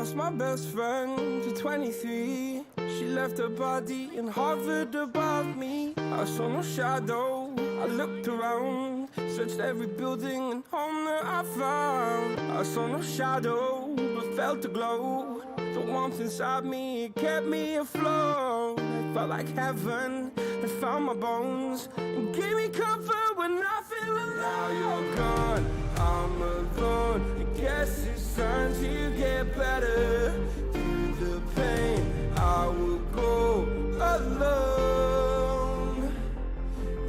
lost my best friend to 23. She left her body and hovered above me. I saw no shadow, I looked around, searched every building and home that I found. I saw no shadow, but felt a glow. The warmth inside me, it kept me afloat. It felt like heaven had found my bones and gave me comfort when I feel alone. Now you're gone, I'm alone. I guess it's time to get better. Through the pain, I will go alone.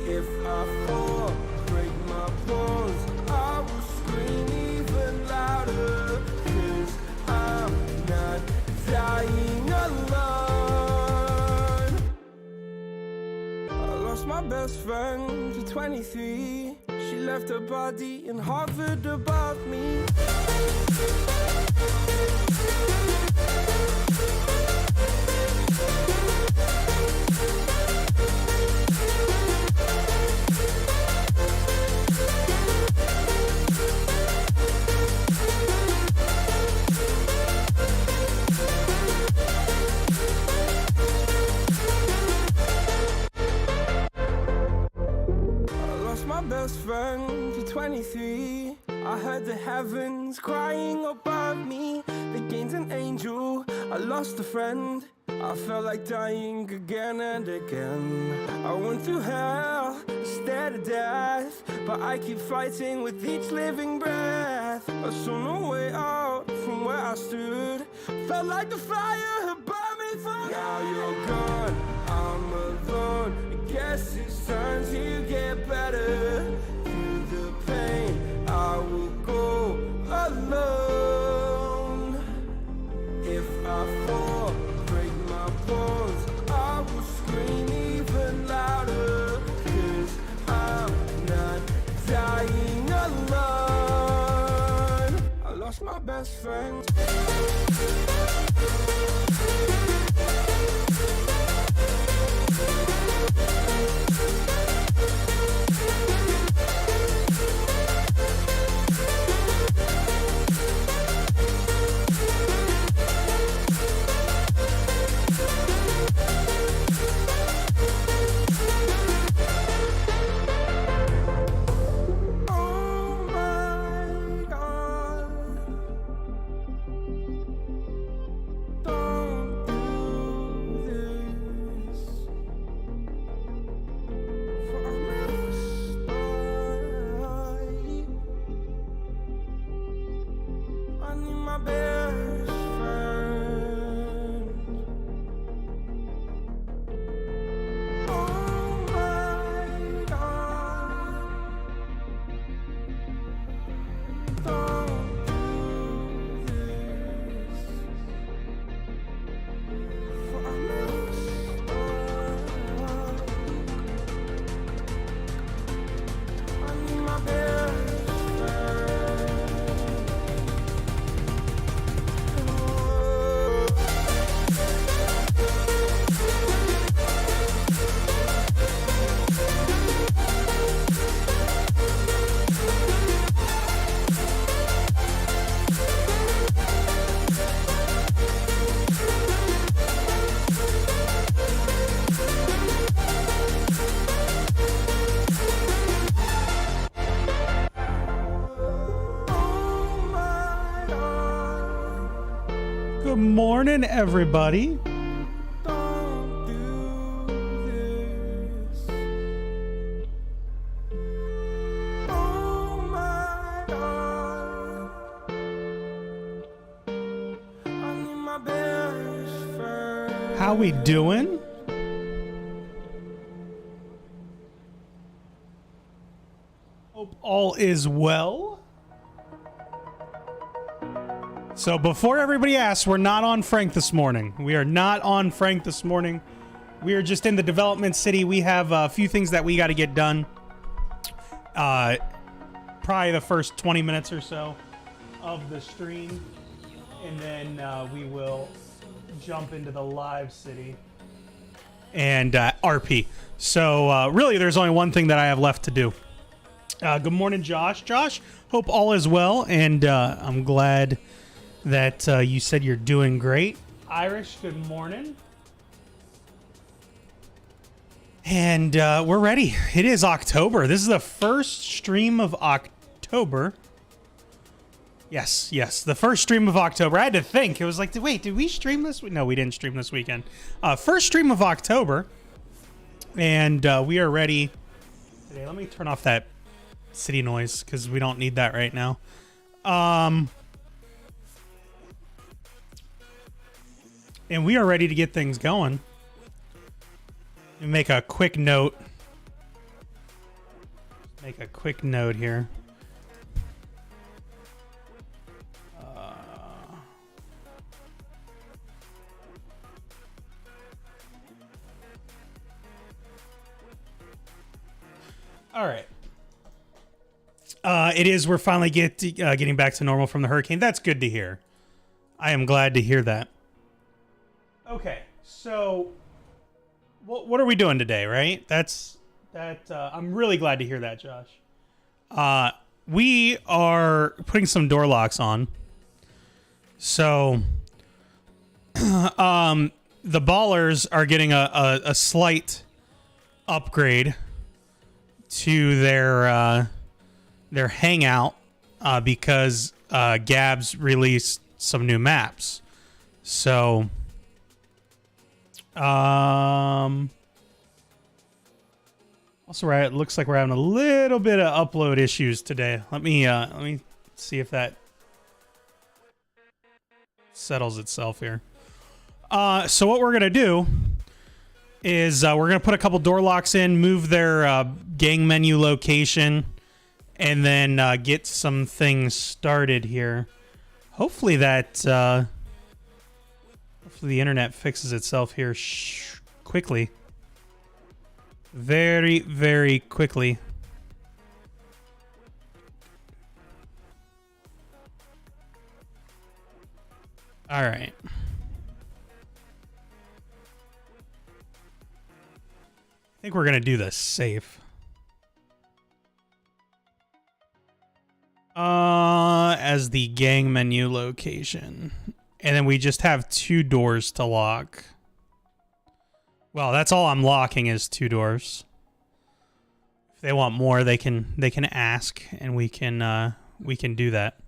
If I fall, break my bones, I will scream even louder. 'Cause I'm not dying alone. I lost my best friend to 23. She left her body and hovered above me. My best friend to 23. I heard the heavens crying above me. They gained an angel, I lost a friend. I felt like dying again and again. I went through hell, stared at death, but I keep fighting with each living breath. I saw no way out from where I stood. Felt like the fire had burned me through. Now you're gone, I'm alone. I guess it's time to get better. Through the pain, I will go alone. If I fall, break my bones, I will scream even louder. 'Cause I'm not dying alone. I lost my best friend. Good morning, everybody. Don't do this. Oh my God, I need my best friend. How we doing? Hope all is well. So before everybody asks, we're not on Frank this morning. We are not on Frank this morning. We are just in the development city. We have a few things that we got to get done. Probably the first 20 minutes or so of the stream. And then we will jump into the live city and RP. So really, there's only one thing that I have left to do. Good morning, Josh. Josh, hope all is well. And I'm glad that you said you're doing great. Irish, good morning. And we're ready. It is October. This is the first stream of October. Yes, the first stream of October. I had to think. It was like, wait, did we stream this week? No, we didn't stream this weekend. First stream of October. And we are ready today. Let me turn off that city noise because we don't need that right now. And we are ready to get things going. Let me make a quick note. Make a quick note here. All right. It is. We're finally getting back to normal from the hurricane. That's good to hear. I am glad to hear that. Okay, so what are we doing today, right? I'm really glad to hear that, Josh. We are putting some door locks on. So the ballers are getting a slight upgrade to their hangout because Gabs released some new maps. So also it looks like we're having a little bit of upload issues today. Let me see if that settles itself here. So what we're gonna do is we're gonna put a couple door locks in, move their gang menu location, and then get some things started here. Hopefully that the internet fixes itself here quickly. Very, very quickly. All right. I think we're going to do this safe. As the gang menu location. And then we just have 2 doors to lock. Well, that's all I'm locking is 2 doors. If they want more, they can ask, and we can do that.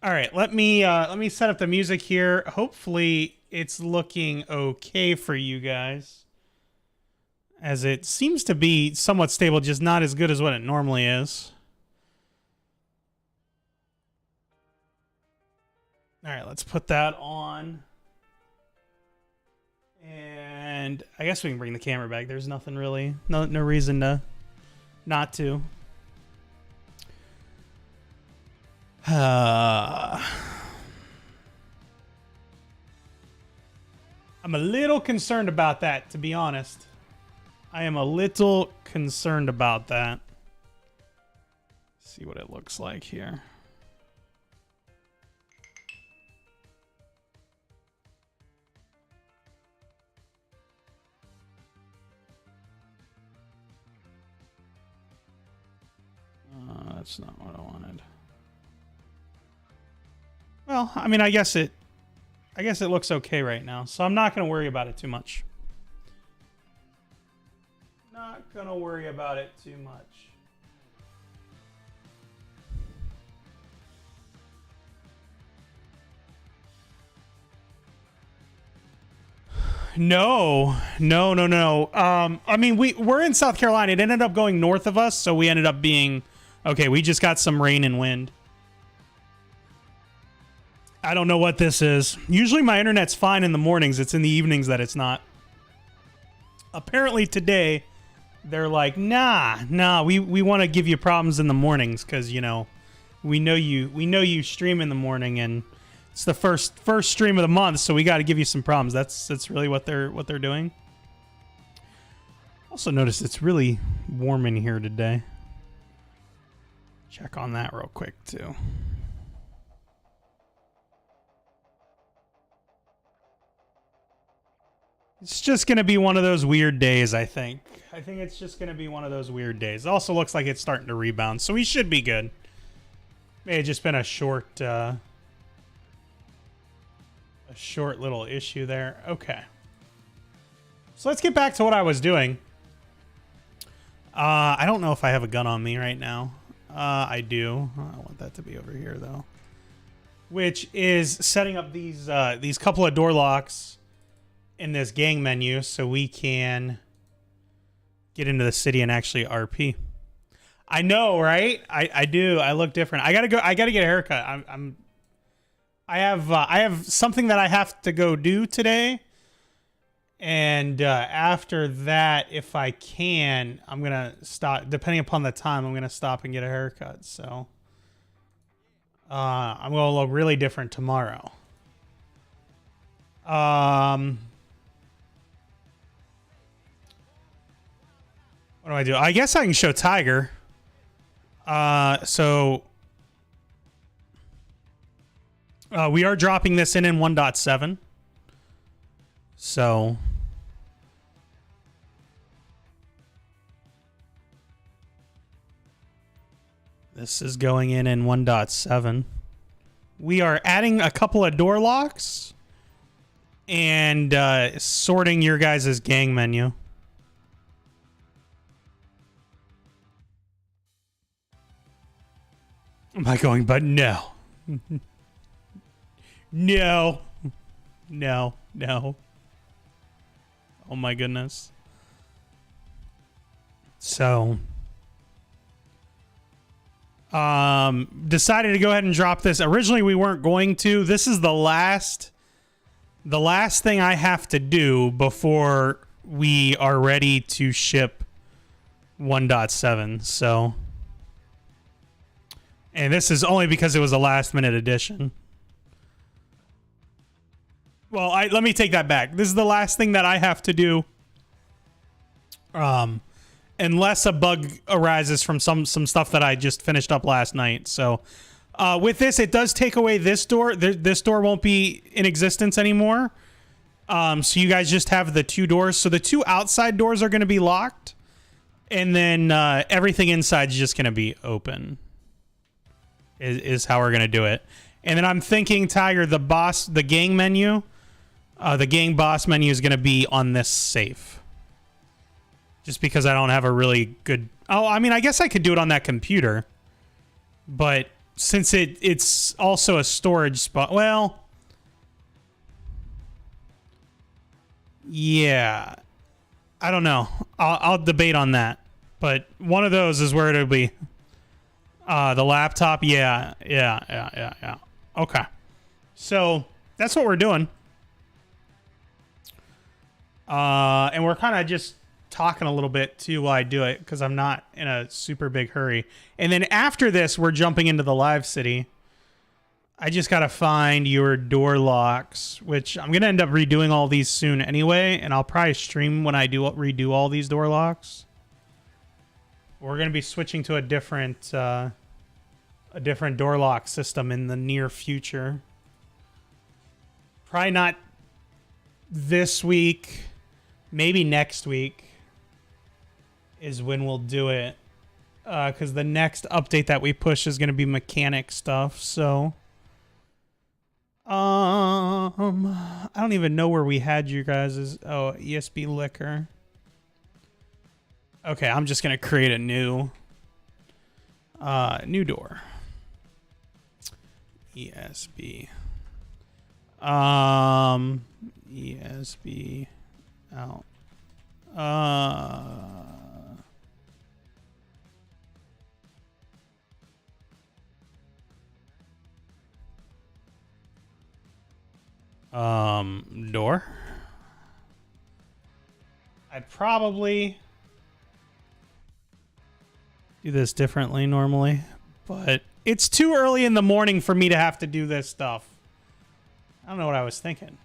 All right, let me set up the music here. Hopefully, it's looking okay for you guys, as it seems to be somewhat stable, just not as good as what it normally is. All right, let's put that on. And I guess we can bring the camera back. There's nothing really, no reason to not to. I'm a little concerned about that, to be honest. I am a little concerned about that. Let's see what it looks like here. That's not what I wanted. Well, I mean, I guess it looks okay right now, so I'm not going to worry about it too much. Not going to worry about it too much. No. I mean, we're in South Carolina. It ended up going north of us, so we ended up being okay. We just got some rain and wind. I don't know what this is. Usually my internet's fine in the mornings. It's in the evenings that it's not. Apparently today, they're like, nah. We want to give you problems in the mornings because you know, we know you stream in the morning and it's the first stream of the month, so we got to give you some problems. That's really what they're doing. Also notice it's really warm in here today. Check on that real quick too. It's just going to be one of those weird days, I think. I think it's just going to be one of those weird days. It also looks like it's starting to rebound, so we should be good. May have just been a short a short little issue there. Okay. So let's get back to what I was doing. I don't know if I have a gun on me right now. I do. I want that to be over here though. Which is setting up these couple of door locks in this gang menu so we can get into the city and actually RP. I know, right? I do. I look different. I gotta get a haircut. I have something that I have to go do today. And after that, if I can, I'm going to stop. Depending upon the time, I'm going to stop and get a haircut. So I'm going to look really different tomorrow. What do I do? I guess I can show Tiger. So we are dropping this in 1.7. So this is going in 1.7. We are adding a couple of door locks and sorting your guys' gang menu. Am I going, but no. No. No. No. Oh my goodness. So decided to go ahead and drop this. Originally we weren't going to. This is the last thing I have to do before we are ready to ship 1.7. So, and this is only because it was a last minute addition. Well, let me take that back. This is the last thing that I have to do. Unless a bug arises from some stuff that I just finished up last night. So, with this, it does take away this door. This door won't be in existence anymore. So you guys just have the two doors. So the two outside doors are going to be locked. And then everything inside is just going to be open. Is how we're going to do it. And then I'm thinking, Tiger, the gang menu... the gang boss menu is going to be on this safe. Just because I don't have a really good... Oh, I mean, I guess I could do it on that computer. But since it's also a storage spot... Well... Yeah. I don't know. I'll debate on that. But one of those is where it'll be. The laptop? Yeah. Okay. So, that's what we're doing. And we're kind of just talking a little bit too while I do it because I'm not in a super big hurry. And then after this, we're jumping into the live city. I just got to find your door locks, which I'm going to end up redoing all these soon anyway. And I'll probably stream when I redo all these door locks. We're going to be switching to a different door lock system in the near future. Probably not this week. Maybe next week is when we'll do it. Because the next update that we push is going to be mechanic stuff. So, I don't even know where we had you guys. Oh, ESB liquor. Okay, I'm just going to create a new door. ESB. ESB out. Door. I'd probably do this differently normally, but it's too early in the morning for me to have to do this stuff. I don't know what I was thinking.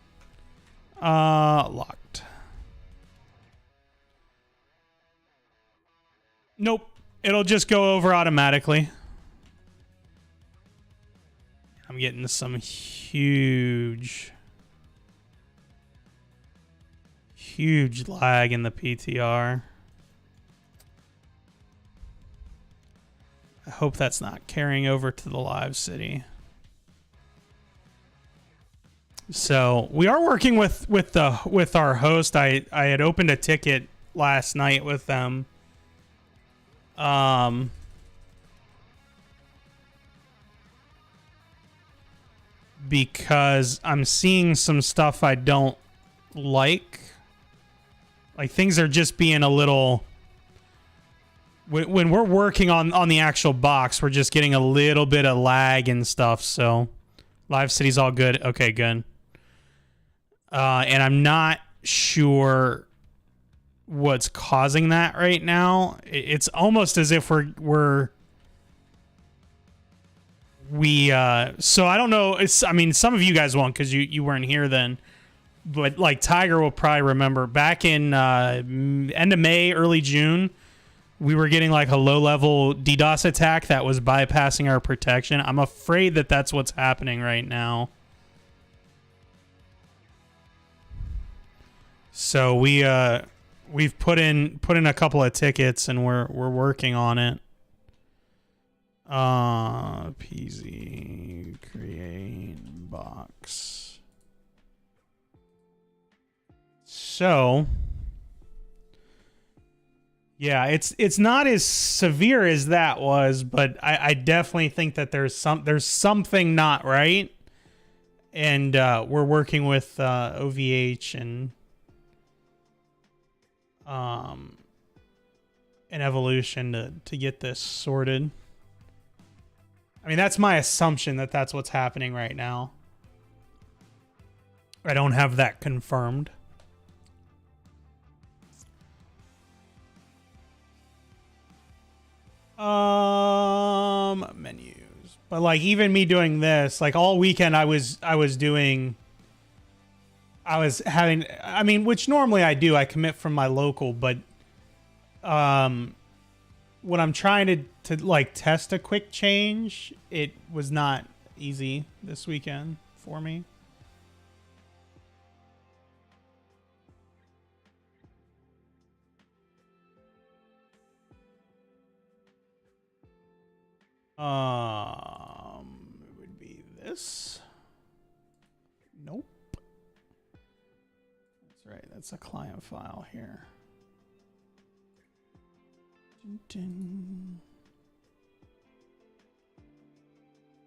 Locked. Nope. It'll just go over automatically. I'm getting some huge lag in the PTR. I hope that's not carrying over to the live city. So we are working with our host. I had opened a ticket last night with them. Because I'm seeing some stuff I don't like. Like, things are just being a little... When we're working on the actual box, we're just getting a little bit of lag and stuff, so... Live City's all good. Okay, good. And I'm not sure what's causing that right now. It's almost as if so I don't know. I mean, some of you guys won't because you weren't here then. But like Tiger will probably remember back in end of May, early June, we were getting like a low-level DDoS attack that was bypassing our protection. I'm afraid that that's what's happening right now. So we've put in a couple of tickets and we're working on it. PZ create box. So yeah, it's not as severe as that was, but I definitely think that there's something not right, and we're working with OVH and Evolution to get this sorted. I mean, that's my assumption that that's what's happening right now. I don't have that confirmed. Menus. But like even me doing this, like all weekend I was having, I mean, which normally I do, I commit from my local, but when I'm trying to like test a quick change, it was not easy this weekend for me. It would be this. Nope. That's right. That's a client file here. Dun, dun.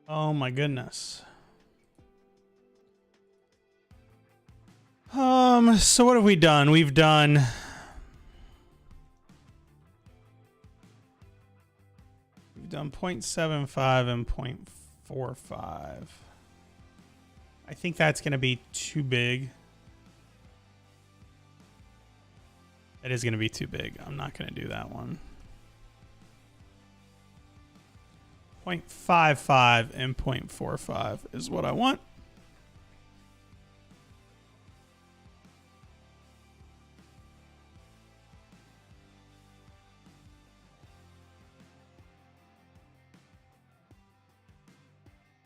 Oh my goodness. So what have we done? We've done done 0.75 and 0.45. I think that's going to be too big. It is going to be too big. I'm not going to do that one. 0.55 and 0.45 is what I want.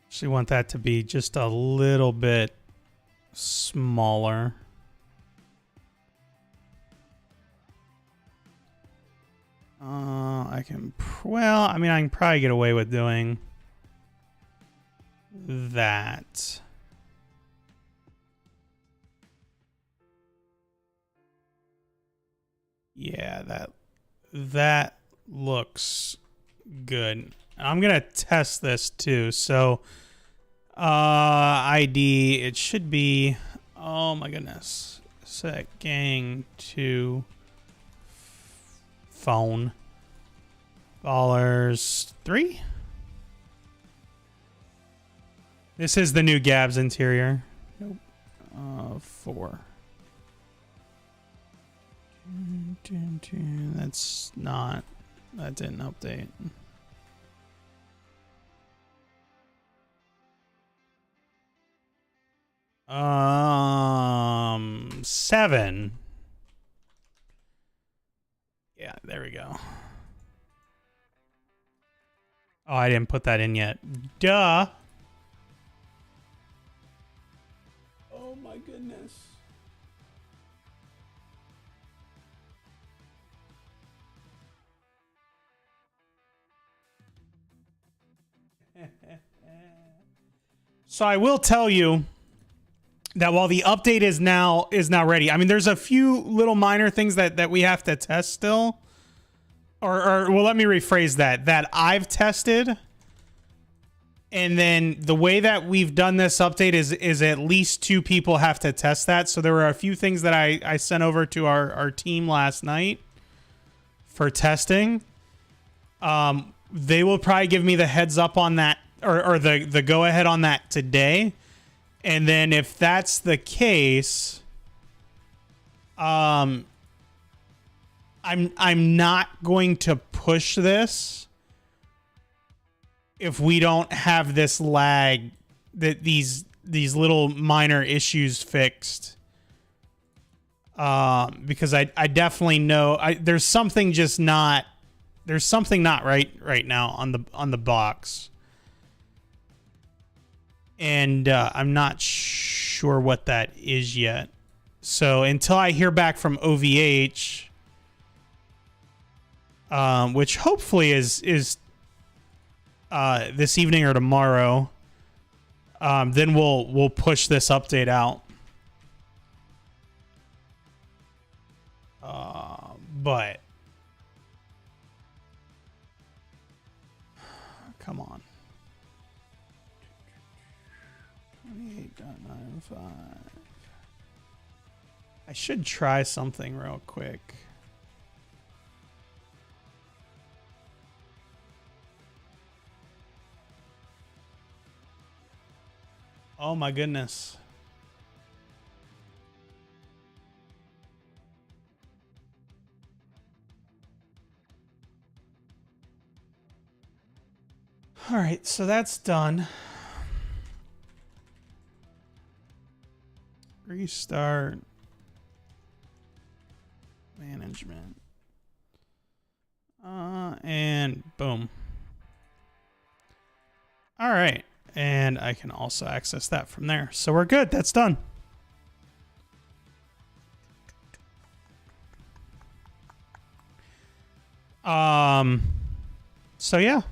Actually want that to be just a little bit smaller. I can probably get away with doing that. Yeah, that looks good. I'm gonna test this too. So ID, it should be, oh my goodness, set gang to phone. $3. This is the new Gabs interior. Nope. 4. That's not, that didn't update. $7. Yeah, there we go. Oh, I didn't put that in yet. Duh. Oh my goodness. So I will tell you, that while the update is now ready, I mean, there's a few little minor things that we have to test still. Or well, let me rephrase that I've tested. And then the way that we've done this update is at least 2 people have to test that. So there were a few things that I sent over to our team last night for testing. They will probably give me the heads up on that or the go ahead on that today. And then if that's the case, I'm not going to push this if we don't have this lag, that these little minor issues fixed. Because I definitely know there's something not right now on the box. And I'm not sure what that is yet. So until I hear back from OVH, which hopefully is this evening or tomorrow, then we'll push this update out. But come on. 28.95. I should try something real quick. Oh my goodness. All right, so that's done. Restart. Management. And boom. All right. And I can also access that from there. So we're good. That's done. So yeah.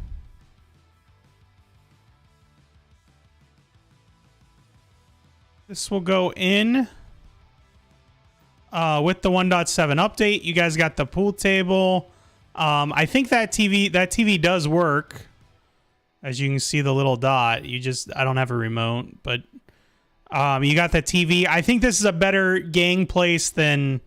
This will go in with the 1.7 update. You guys got the pool table. I think that TV does work. As you can see the little dot. I don't have a remote, but you got the TV. I think this is a better gang place than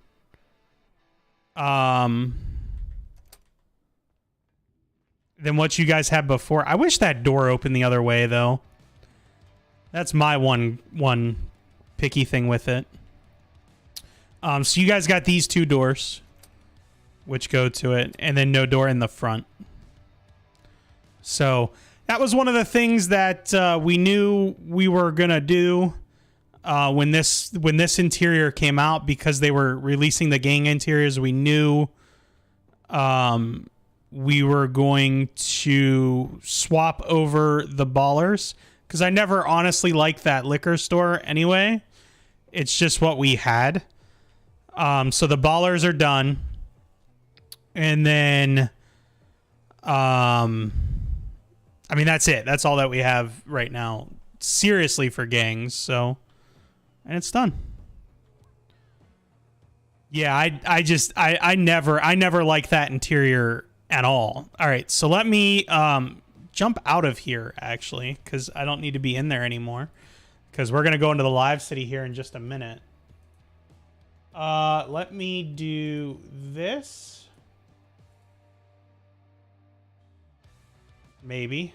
what you guys had before. I wish that door opened the other way though. That's my one picky thing with it. So you guys got these 2 doors which go to it, and then no door in the front. So that was one of the things that we knew we were gonna do when this interior came out, because they were releasing the gang interiors. We knew we were going to swap over the ballers, because I never honestly liked that liquor store anyway. It's just what we had. So the ballers are done, and then I mean, that's it. That's all that we have right now, seriously, for gangs. So, and it's done. Yeah, I never liked that interior at all. All right, so let me jump out of here, actually, because I don't need to be in there anymore, because we're going to go into the live city here in just a minute. Let me do this. Maybe.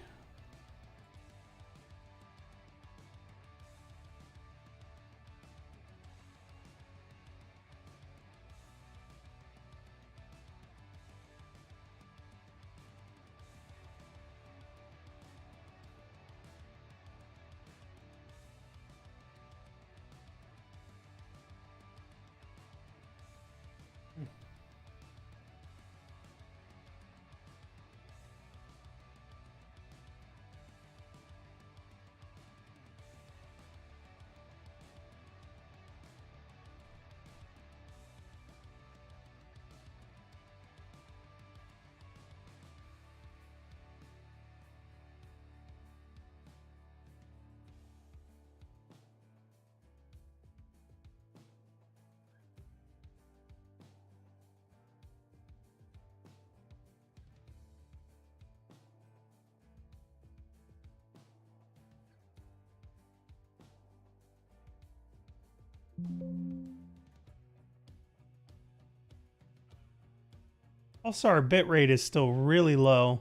Also, our bitrate is still really low.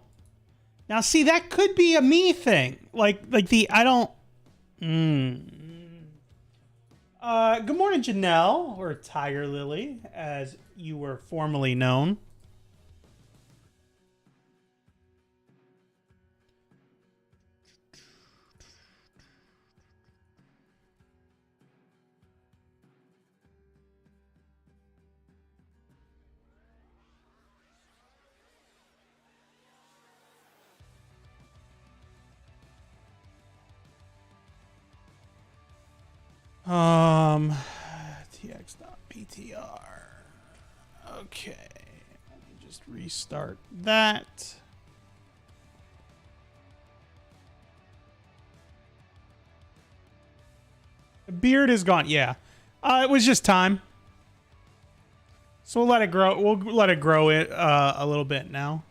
Now, see, that could be a me thing. Like the, I don't... good morning, Janelle, or Tiger Lily, as you were formerly known. tx.btr. Okay, let me just restart that. The beard is gone. Yeah, it was just time. So we'll let it grow. We'll let it grow it a little bit now.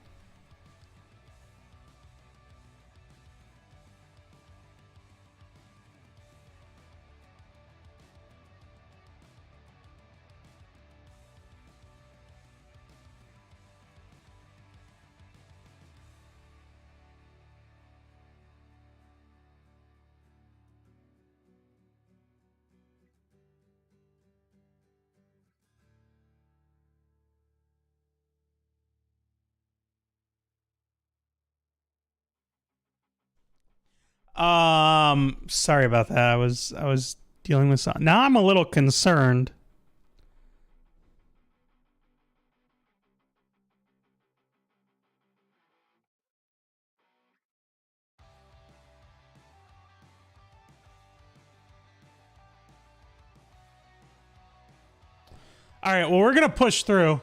Sorry about that. I was dealing with something. Now I'm a little concerned. All right, well, we're going to push through.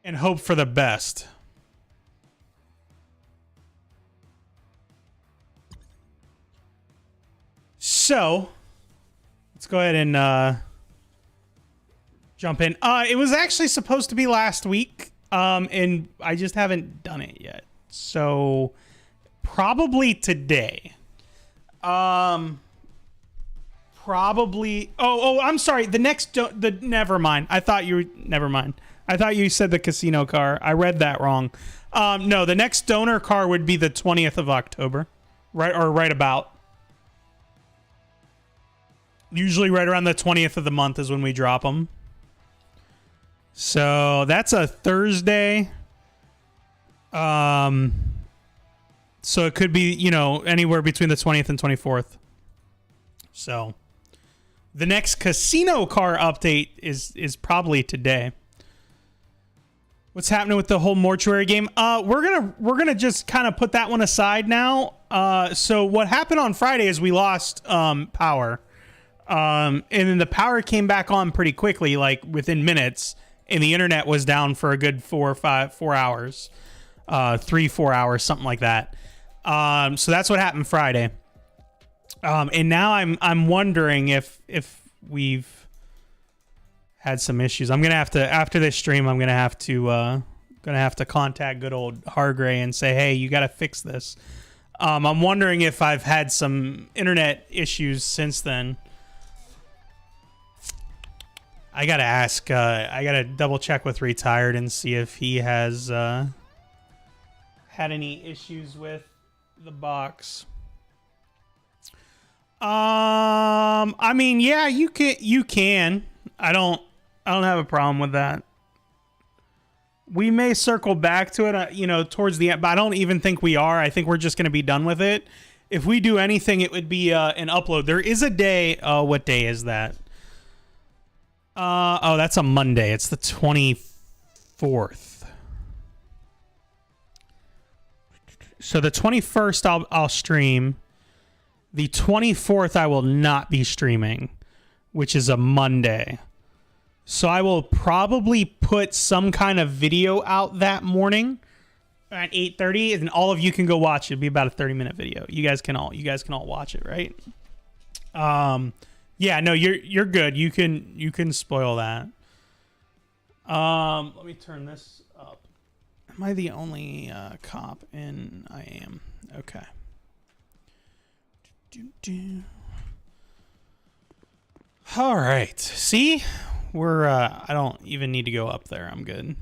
And hope for the best. So, let's go ahead and jump in. It was actually supposed to be last week, and I just haven't done it yet. So, probably today. Probably. Oh, I'm sorry. The next. Never mind. Never mind. I thought you said the casino car. I read that wrong. No, the next donor car would be the 20th of October, right, or right about. Usually, right around the 20th of the month is when we drop them. So that's a Thursday. So it could be, anywhere between the 20th and 24th. So the next casino car update is probably today. What's happening with the whole mortuary game? We're gonna just kind of put that one aside now. So what happened on Friday is we lost power, and then the power came back on pretty quickly, like within minutes, and the internet was down for a good 4 hours, 3-4 hours, something like that. So that's what happened Friday. And now I'm wondering if we've had some issues. I'm gonna have to, after this stream, I'm gonna have to contact good old Hargray and say, hey, you gotta fix this. I'm wondering if I've had some internet issues since then. I gotta ask. I gotta double check with Retired and see if he has had any issues with the box. I mean, yeah, you can. I don't have a problem with that. We may circle back to it, towards the end, but I don't even think we are. I think we're just going to be done with it. If we do anything, it would be an upload. There is a day. What day is that? That's a Monday. It's the 24th. So the 21st, I'll stream. The 24th, I will not be streaming, which is a Monday. So I will probably put some kind of video out that morning. at 8:30, and all of you can go watch it. It'll be about a 30-minute video. You guys can all watch it, right? Yeah, no, you're good. You can spoil that. Let me turn this up. Am I the only cop in? I am. Okay. All right. See? We're I don't even need to go up there. I'm good.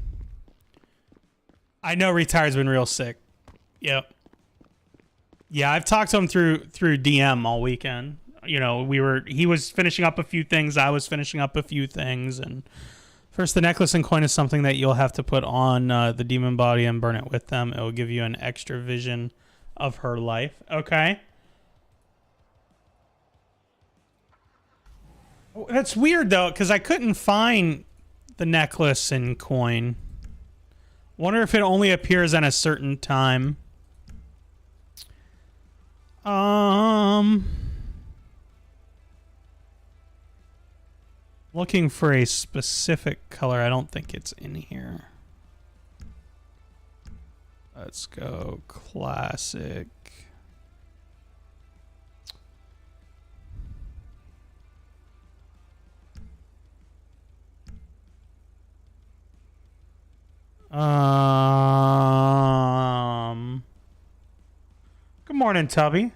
I know Retired's been real sick. Yep. Yeah, I've talked to him through DM all weekend. You know, he was finishing up a few things, I was finishing up a few things, and first, the necklace and coin is something that you'll have to put on the demon body and burn it with them. It will give you an extra vision of her life. Okay. That's weird, though, because I couldn't find the necklace and coin. Wonder if it only appears at a certain time. Looking for a specific color. I don't think it's in here. Let's go classic. Good morning, Tubby.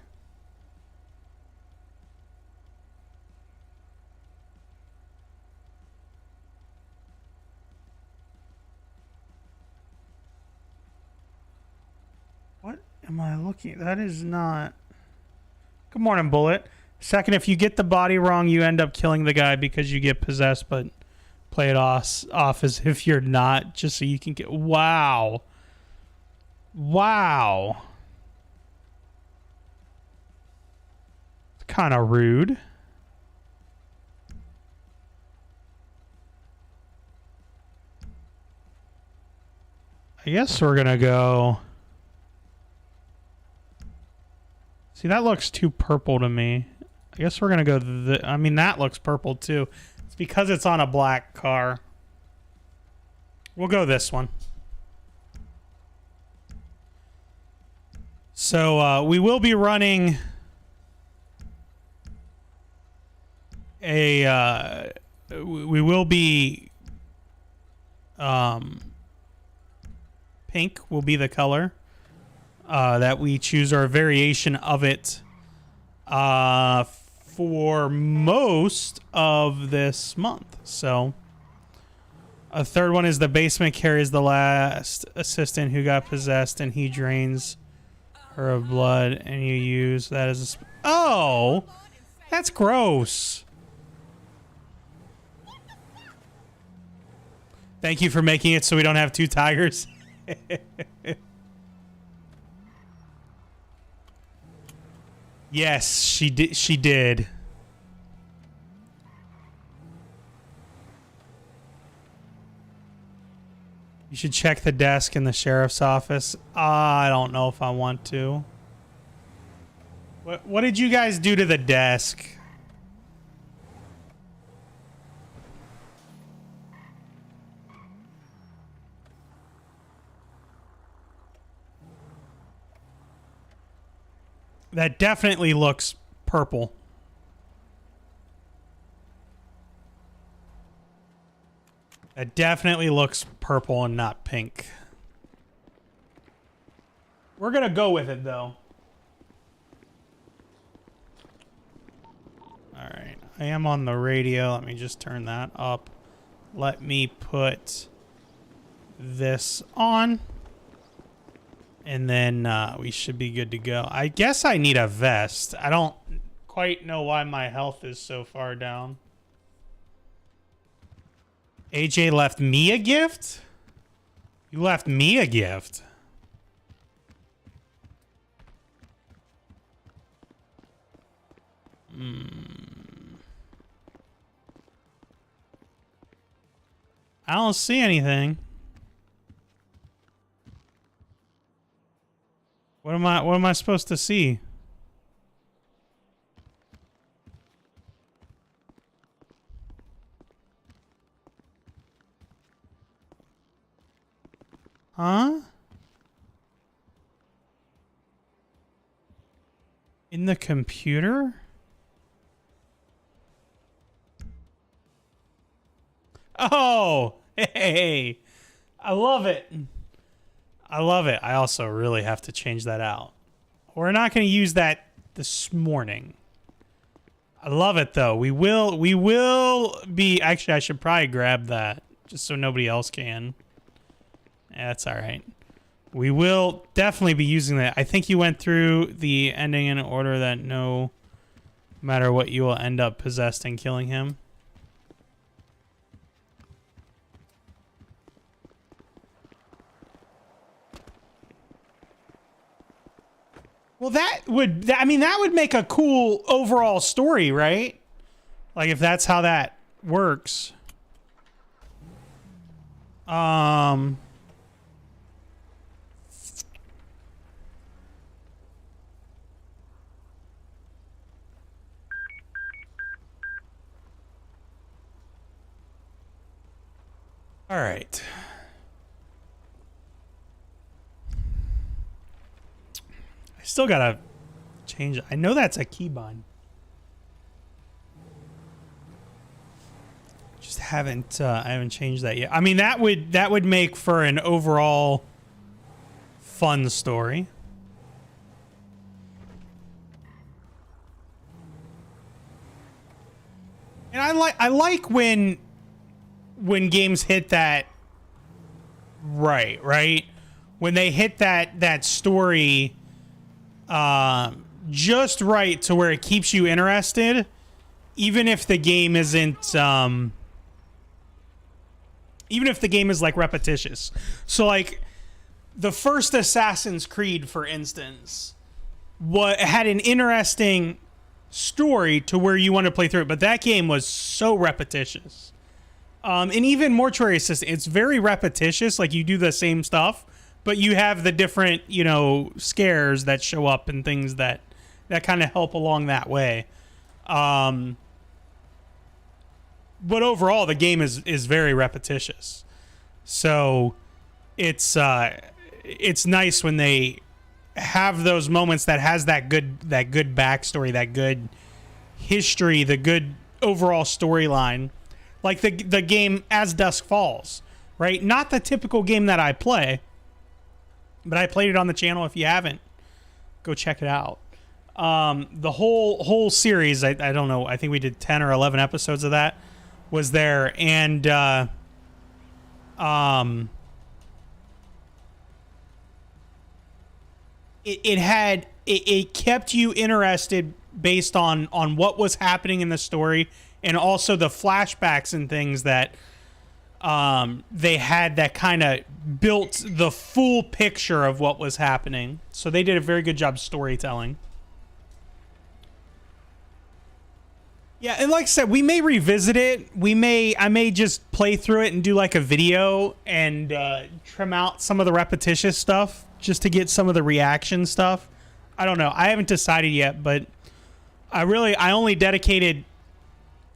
What am I looking? That is not. Good morning, Bullet. Second, if you get the body wrong, you end up killing the guy because you get possessed, but play it off as if you're not, just so you can get. Wow. Wow. It's kind of rude. I guess we're going to go. See, that looks too purple to me. I guess we're going to go. I mean, that looks purple too. It's because it's on a black car. We'll go this one. So we will be running a. We will be. Pink will be the color that we choose, or a variation of it. For most of this month. So a third one is the basement carries the last assistant who got possessed, and he drains her of blood, and you use that as a oh, that's gross. Thank you for making it so we don't have two tigers. Yes, she did. You should check the desk in the sheriff's office. I don't know if I want to. What did you guys do to the desk? That definitely looks purple. That definitely looks purple and not pink. We're gonna go with it, though. Alright, I am on the radio. Let me just turn that up. Let me put this on. And then we should be good to go. I guess I need a vest. I don't quite know why my health is so far down. AJ left me a gift? You left me a gift. I don't see anything. What am I supposed to see? Huh? In the computer? Oh, hey, I love it. I love it. I also really have to change that out. We're not going to use that this morning. I love it though. We will be, actually I should probably grab that just so nobody else can. Yeah, that's all right. We will definitely be using that. I think you went through the ending in order that no matter what you will end up possessed and killing him. Well, that would make a cool overall story, right? Like if that's how that works. All right. I still gotta change it. I know that's a keybind. Just haven't I haven't changed that yet. I mean that would make for an overall fun story. And I like when games hit that right when they hit that story just right to where it keeps you interested, even if the game isn't even if the game is like repetitious. So like the first Assassin's Creed, for instance, had an interesting story to where you want to play through it, but that game was so repetitious. And even Mortuary Assistant, it's very repetitious. Like you do the same stuff, but you have the different, scares that show up and things that kind of help along that way. But overall, the game is very repetitious. So it's nice when they have those moments that has that good backstory, that good history, the good overall storyline. Like the game As Dusk Falls, right? Not the typical game that I play, but I played it on the channel. If you haven't, go check it out. The whole series, I don't know, I think we did 10 or 11 episodes of that, was there. And it kept you interested based on what was happening in the story, and also the flashbacks and things that they had that kind of built the full picture of what was happening. So they did a very good job storytelling. Yeah, and like I said, we may revisit it. I may just play through it and do like a video and trim out some of the repetitious stuff just to get some of the reaction stuff. I don't know. I haven't decided yet, but I only dedicated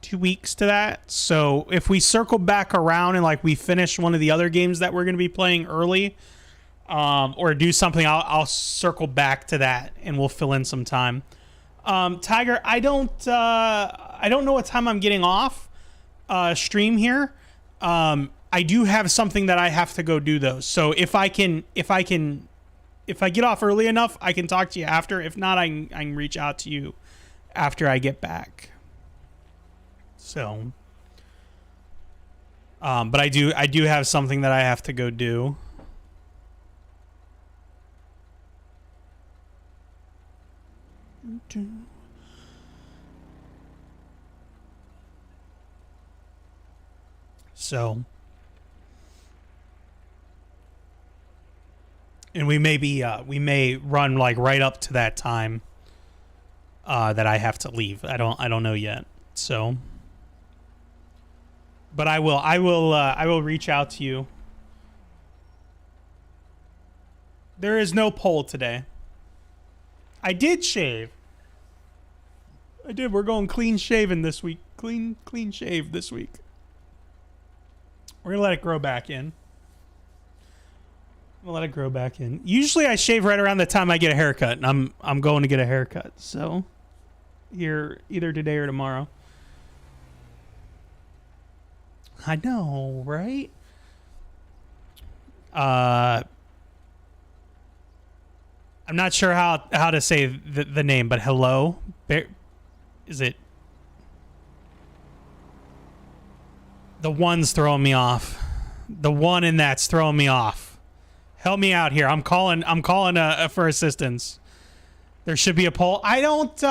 2 weeks to that. So if we circle back around and like we finish one of the other games that we're going to be playing early, or do something, I'll circle back to that and we'll fill in some time. Tiger, I don't know what time I'm getting off stream here. I do have something that I have to go do though. So if I get off early enough, I can talk to you after. If not, I can reach out to you after I get back. So, but I do have something that I have to go do. So, and we may run like right up to that time that I have to leave. I don't know yet. So, but I will reach out to you. There is no poll today. I did shave. I did. We're going clean shaven this week. Clean shave this week. We're gonna let it grow back in. I'll let it grow back in. Usually I shave right around the time I get a haircut, and I'm going to get a haircut. So here either today or tomorrow. I know, right? I'm not sure how to say the name, but hello? Is it? The one's throwing me off. The one in that's throwing me off. Help me out here. I'm calling for assistance. There should be a poll. I don't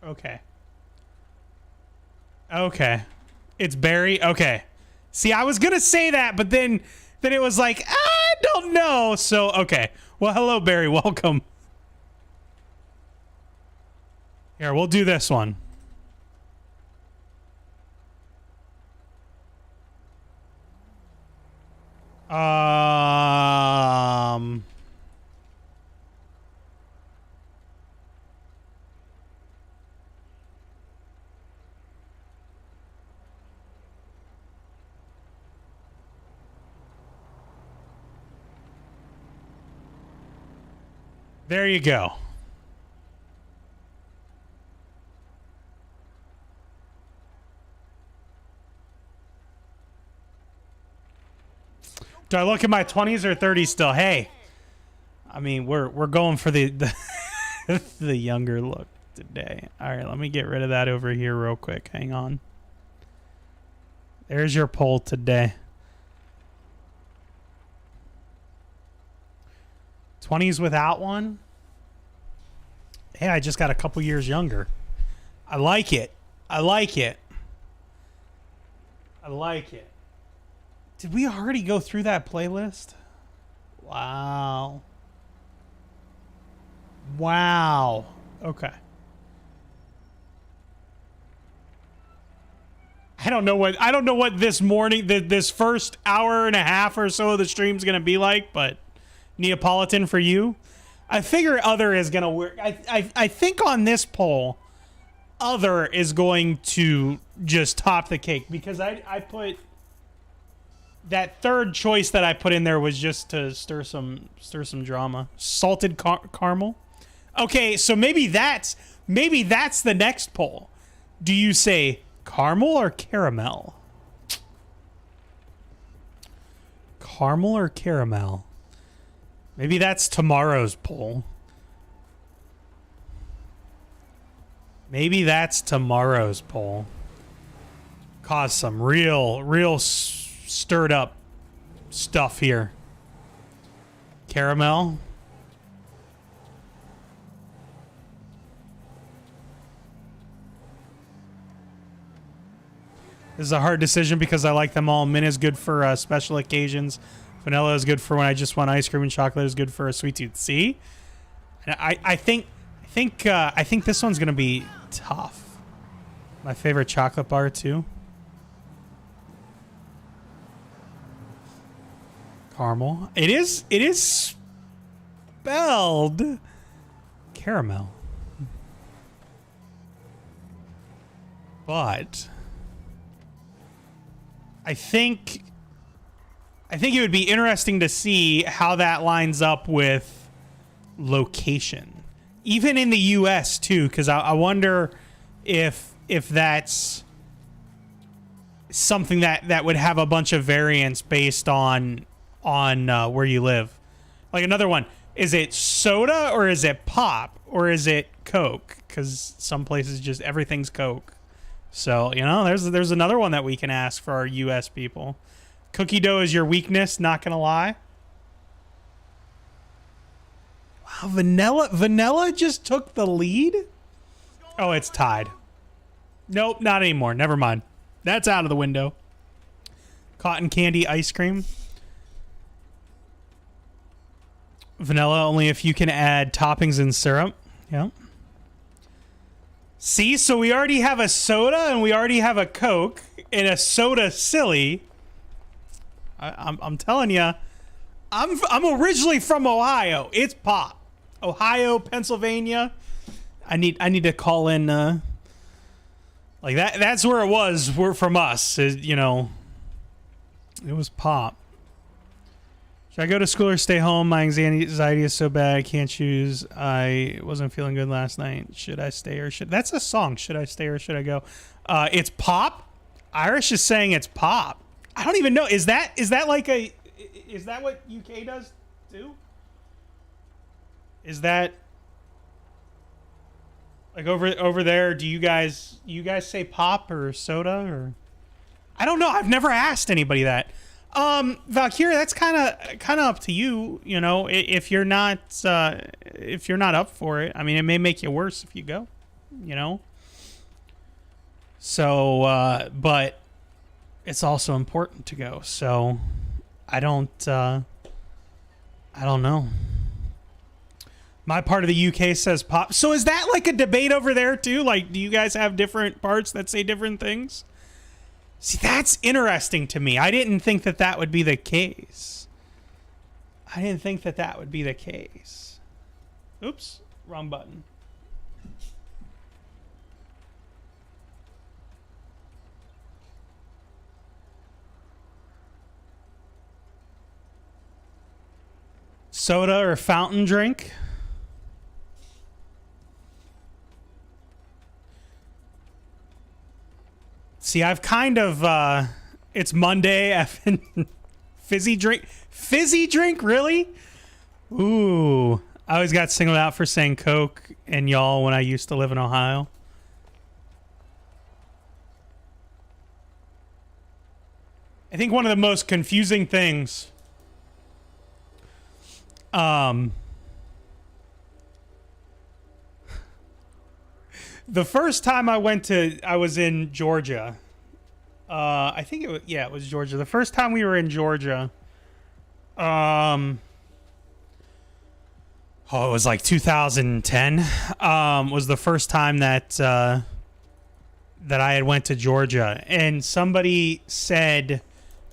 okay. Okay. It's Barry. Okay. See, I was going to say that, but then it was like, I don't know. So, okay. Well, hello Barry. Welcome. Here, we'll do this one. There you go. Do I look at my 20s or 30s still? Hey, I mean, we're going for the the younger look today. All right, let me get rid of that over here real quick. Hang on. There's your poll today. 20s without one? Hey, I just got a couple years younger. I like it. I like it. I like it. Did we already go through that playlist? Wow. Wow. Okay. I don't know what this morning, this first hour and a half or so of the stream's gonna be like, but Neapolitan for you. I figure other is gonna work. I think on this poll, other is going to just top the cake because I put that third choice that I put in there was just to stir some drama. Salted caramel. Okay, so maybe that's the next poll. Do you say caramel or caramel? Caramel or caramel? Maybe that's tomorrow's poll. Maybe that's tomorrow's poll. Cause some real stirred up stuff here. Caramel. This is a hard decision because I like them all. Mint is good for special occasions. Vanilla is good for when I just want ice cream, and chocolate is good for a sweet tooth. See, and I think this one's gonna be tough. My favorite chocolate bar too. Caramel. It is spelled caramel, but I think it would be interesting to see how that lines up with location, even in the U.S. too, because I wonder if that's something that would have a bunch of variance based on where you live. Like another one, is it soda or is it pop or is it Coke? Because some places just everything's Coke. So there's another one that we can ask for our U.S. people. Cookie dough is your weakness, not gonna lie. Wow, vanilla just took the lead? Oh, it's tied. Nope, not anymore. Never mind. That's out of the window. Cotton candy ice cream. Vanilla only if you can add toppings and syrup. Yep. See, so we already have a soda and we already have a Coke and a soda silly. I'm telling you, I'm originally from Ohio. It's pop. Ohio, Pennsylvania. I need to call in like that. That's where it was. We're from us. It was pop. Should I go to school or stay home? My anxiety is so bad I can't choose. I wasn't feeling good last night. Should I stay or should... That's a song. Should I stay or should I go? It's pop. Irish is saying it's pop. I don't even know. Is that like a... Is that what UK does too? Is that... Like over there, do you guys say pop or soda or... I don't know. I've never asked anybody that. Valkyria, that's kind of up to you, you know, if you're not up for it. I mean, it may make you worse if you go, you know. So, but it's also important to go. So, I don't know. My part of the UK says pop. So is that like a debate over there too? Like, do you guys have different parts that say different things? See, that's interesting to me. I didn't think that would be the case. Oops, wrong button. Soda or fountain drink? See, I've kind of, it's Monday, effing fizzy drink. Fizzy drink, really? Ooh, I always got singled out for saying Coke and y'all when I used to live in Ohio. I think one of the most confusing things, the first time I was in Georgia. I think it was Georgia. The first time we were in Georgia, it was like 2010. Was the first time that I had went to Georgia, and somebody said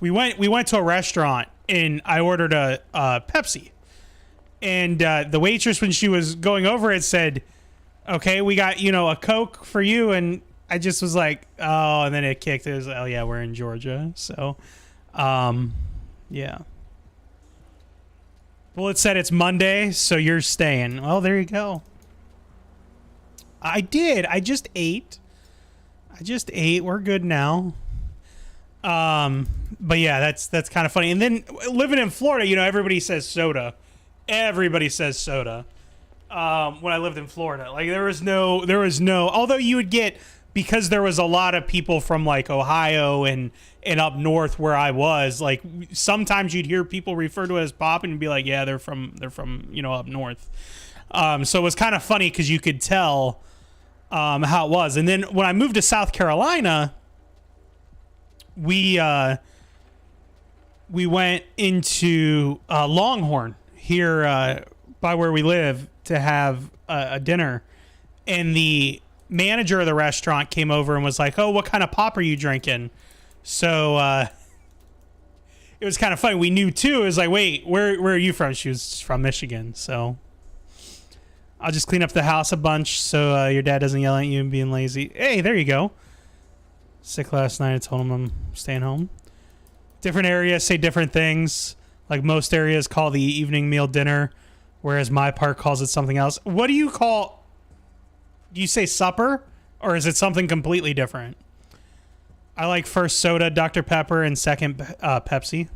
we went to a restaurant and I ordered a Pepsi, and the waitress, when she was going over it, said, okay, we got, a Coke for you. And I just was like, oh, and then it kicked. It was, oh yeah, we're in Georgia. So, yeah. Well, it said it's Monday, so you're staying. Well, there you go. I did. I just ate. We're good now. But yeah, that's kind of funny. And then living in Florida, everybody says soda. Everybody says soda. When I lived in Florida, like there was no, although you would get, because there was a lot of people from like Ohio and up north where I was, like sometimes you'd hear people refer to it as pop and be like, yeah, they're from, up north. So it was kind of funny because you could tell, how it was. And then when I moved to South Carolina, we went into, Longhorn here, by where we live, to have a dinner, and the manager of the restaurant came over and was like, oh, what kind of pop are you drinking? So it was kind of funny. We knew too. It was like, wait, where are you from? She was from Michigan. So I'll just clean up the house a bunch so your dad doesn't yell at you and being lazy. Hey, there you go. Sick last night. I told him I'm staying home. Different areas say different things. Like most areas call the evening meal dinner, whereas my part calls it something else. What do you call... Do you say supper? Or is it something completely different? I like first soda, Dr. Pepper, and second Pepsi.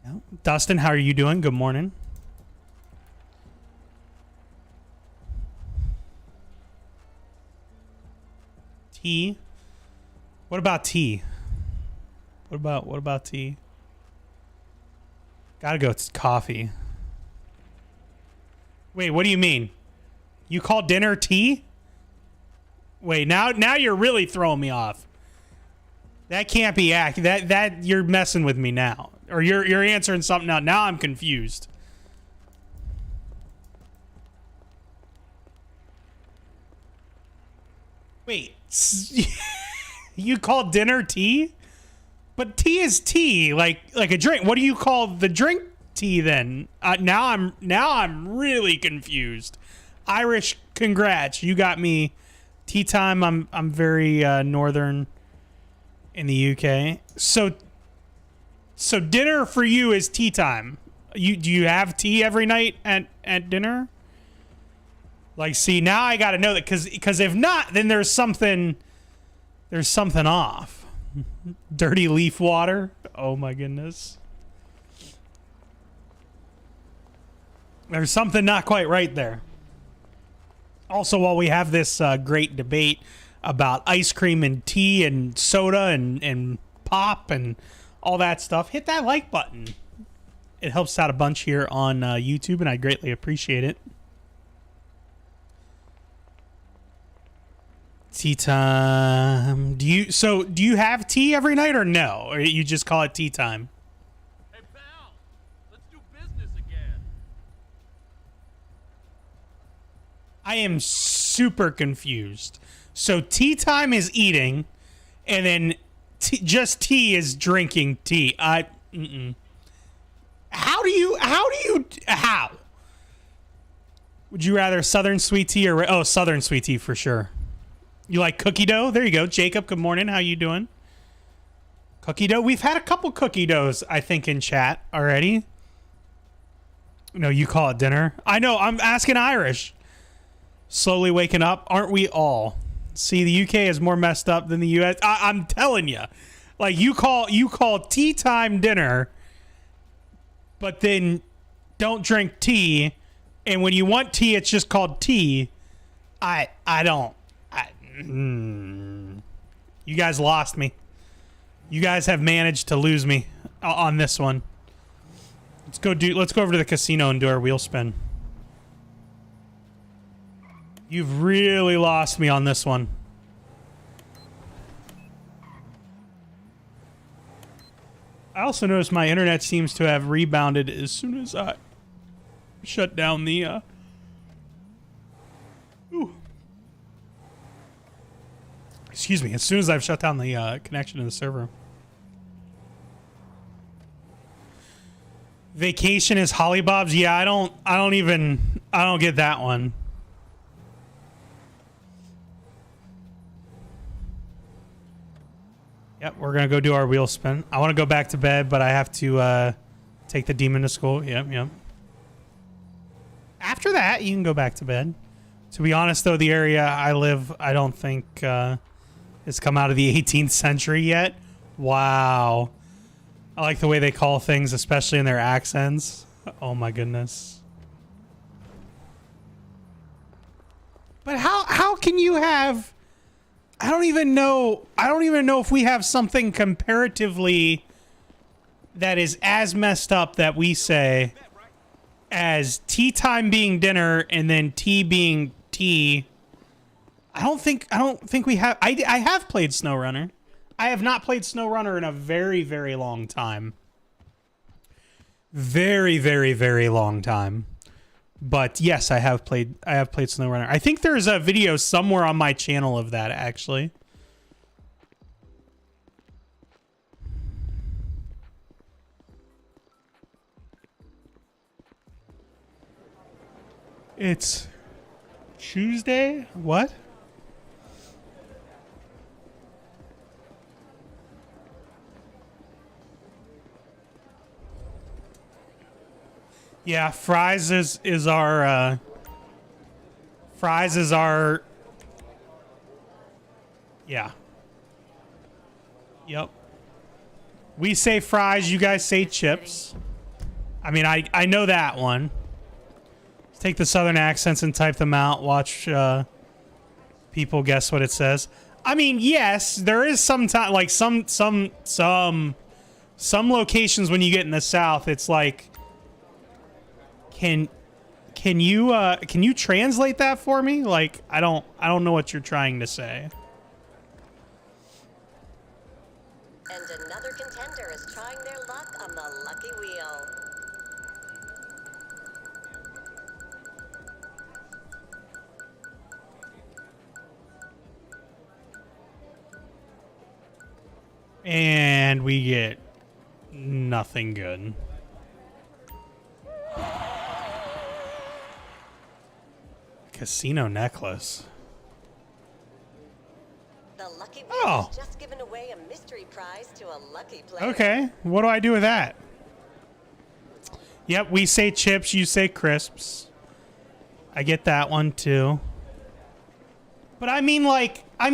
Yeah. Dustin, how are you doing? Good morning. Tea? What about tea? What about tea? Gotta go. It's coffee. Wait, what do you mean? You call dinner tea? Wait, now you're really throwing me off. That can't be accurate. That you're messing with me now, or you're answering something now. Now I'm confused. Wait, you call dinner tea? But tea is tea, like a drink. What do you call the drink tea then? Now I'm really confused. Irish, congrats, you got me. Tea time. I'm very northern in the UK. So So dinner for you is tea time. Do you have tea every night at dinner? Like, see, now I got to know that because if not, then there's something off. Dirty leaf water. Oh my goodness. There's something not quite right there. Also, while we have this great debate about ice cream and tea and soda and pop and all that stuff, hit that like button. It helps out a bunch here on YouTube, and I greatly appreciate it. Tea time. Do you have tea every night or no? Or you just call it tea time? Hey, pal, let's do business again. I am super confused. So tea time is eating, and then just tea is drinking tea. How? Would you rather Southern sweet tea or Southern sweet tea for sure? You like cookie dough? There you go. Jacob, good morning. How you doing? Cookie dough? We've had a couple cookie doughs, I think, in chat already. No, you call it dinner. I know. I'm asking Irish. Slowly waking up. Aren't we all? See, the UK is more messed up than the US. I'm telling you. Like, you call tea time dinner, but then don't drink tea. And when you want tea, it's just called tea. I don't. You guys lost me. You guys have managed to lose me on this one. Let's go over to the casino and do our wheel spin. You've really lost me on this one. I also noticed my internet seems to have rebounded as soon as I shut down the excuse me, as soon as I've shut down the connection to the server. Vacation is Hollybob's. Yeah, I don't get that one. Yep, we're gonna go do our wheel spin. I want to go back to bed, but I have to take the demon to school. Yep. After that, you can go back to bed. To be honest, though, the area I live, I don't think has come out of the 18th century yet. Wow. I like the way they call things, especially in their accents. Oh my goodness. But how can you have... I don't even know if we have something comparatively that is as messed up that we say as tea time being dinner and then tea being tea. I don't think we have. I have played SnowRunner. I have not played SnowRunner in a very, very long time. Very, very, very long time. But yes, I have played SnowRunner. I think there's a video somewhere on my channel of that, actually. It's Tuesday? What? Yeah, Fries is our yeah. Yep. We say fries, you guys say chips. I mean, I know that one. Let's take the southern accents and type them out. Watch people guess what it says. I mean, yes, there is some time, like some locations when you get in the South, it's like, Can you translate that for me? Like, I don't know what you're trying to say. And another contender is trying their luck on the lucky wheel. And we get nothing good. Casino necklace. The lucky Lucky Wheel Oh. has just given away a mystery prize to a lucky player. Okay, what do I do with that? Yep, we say chips, you say crisps. I get that one too. But I mean like, I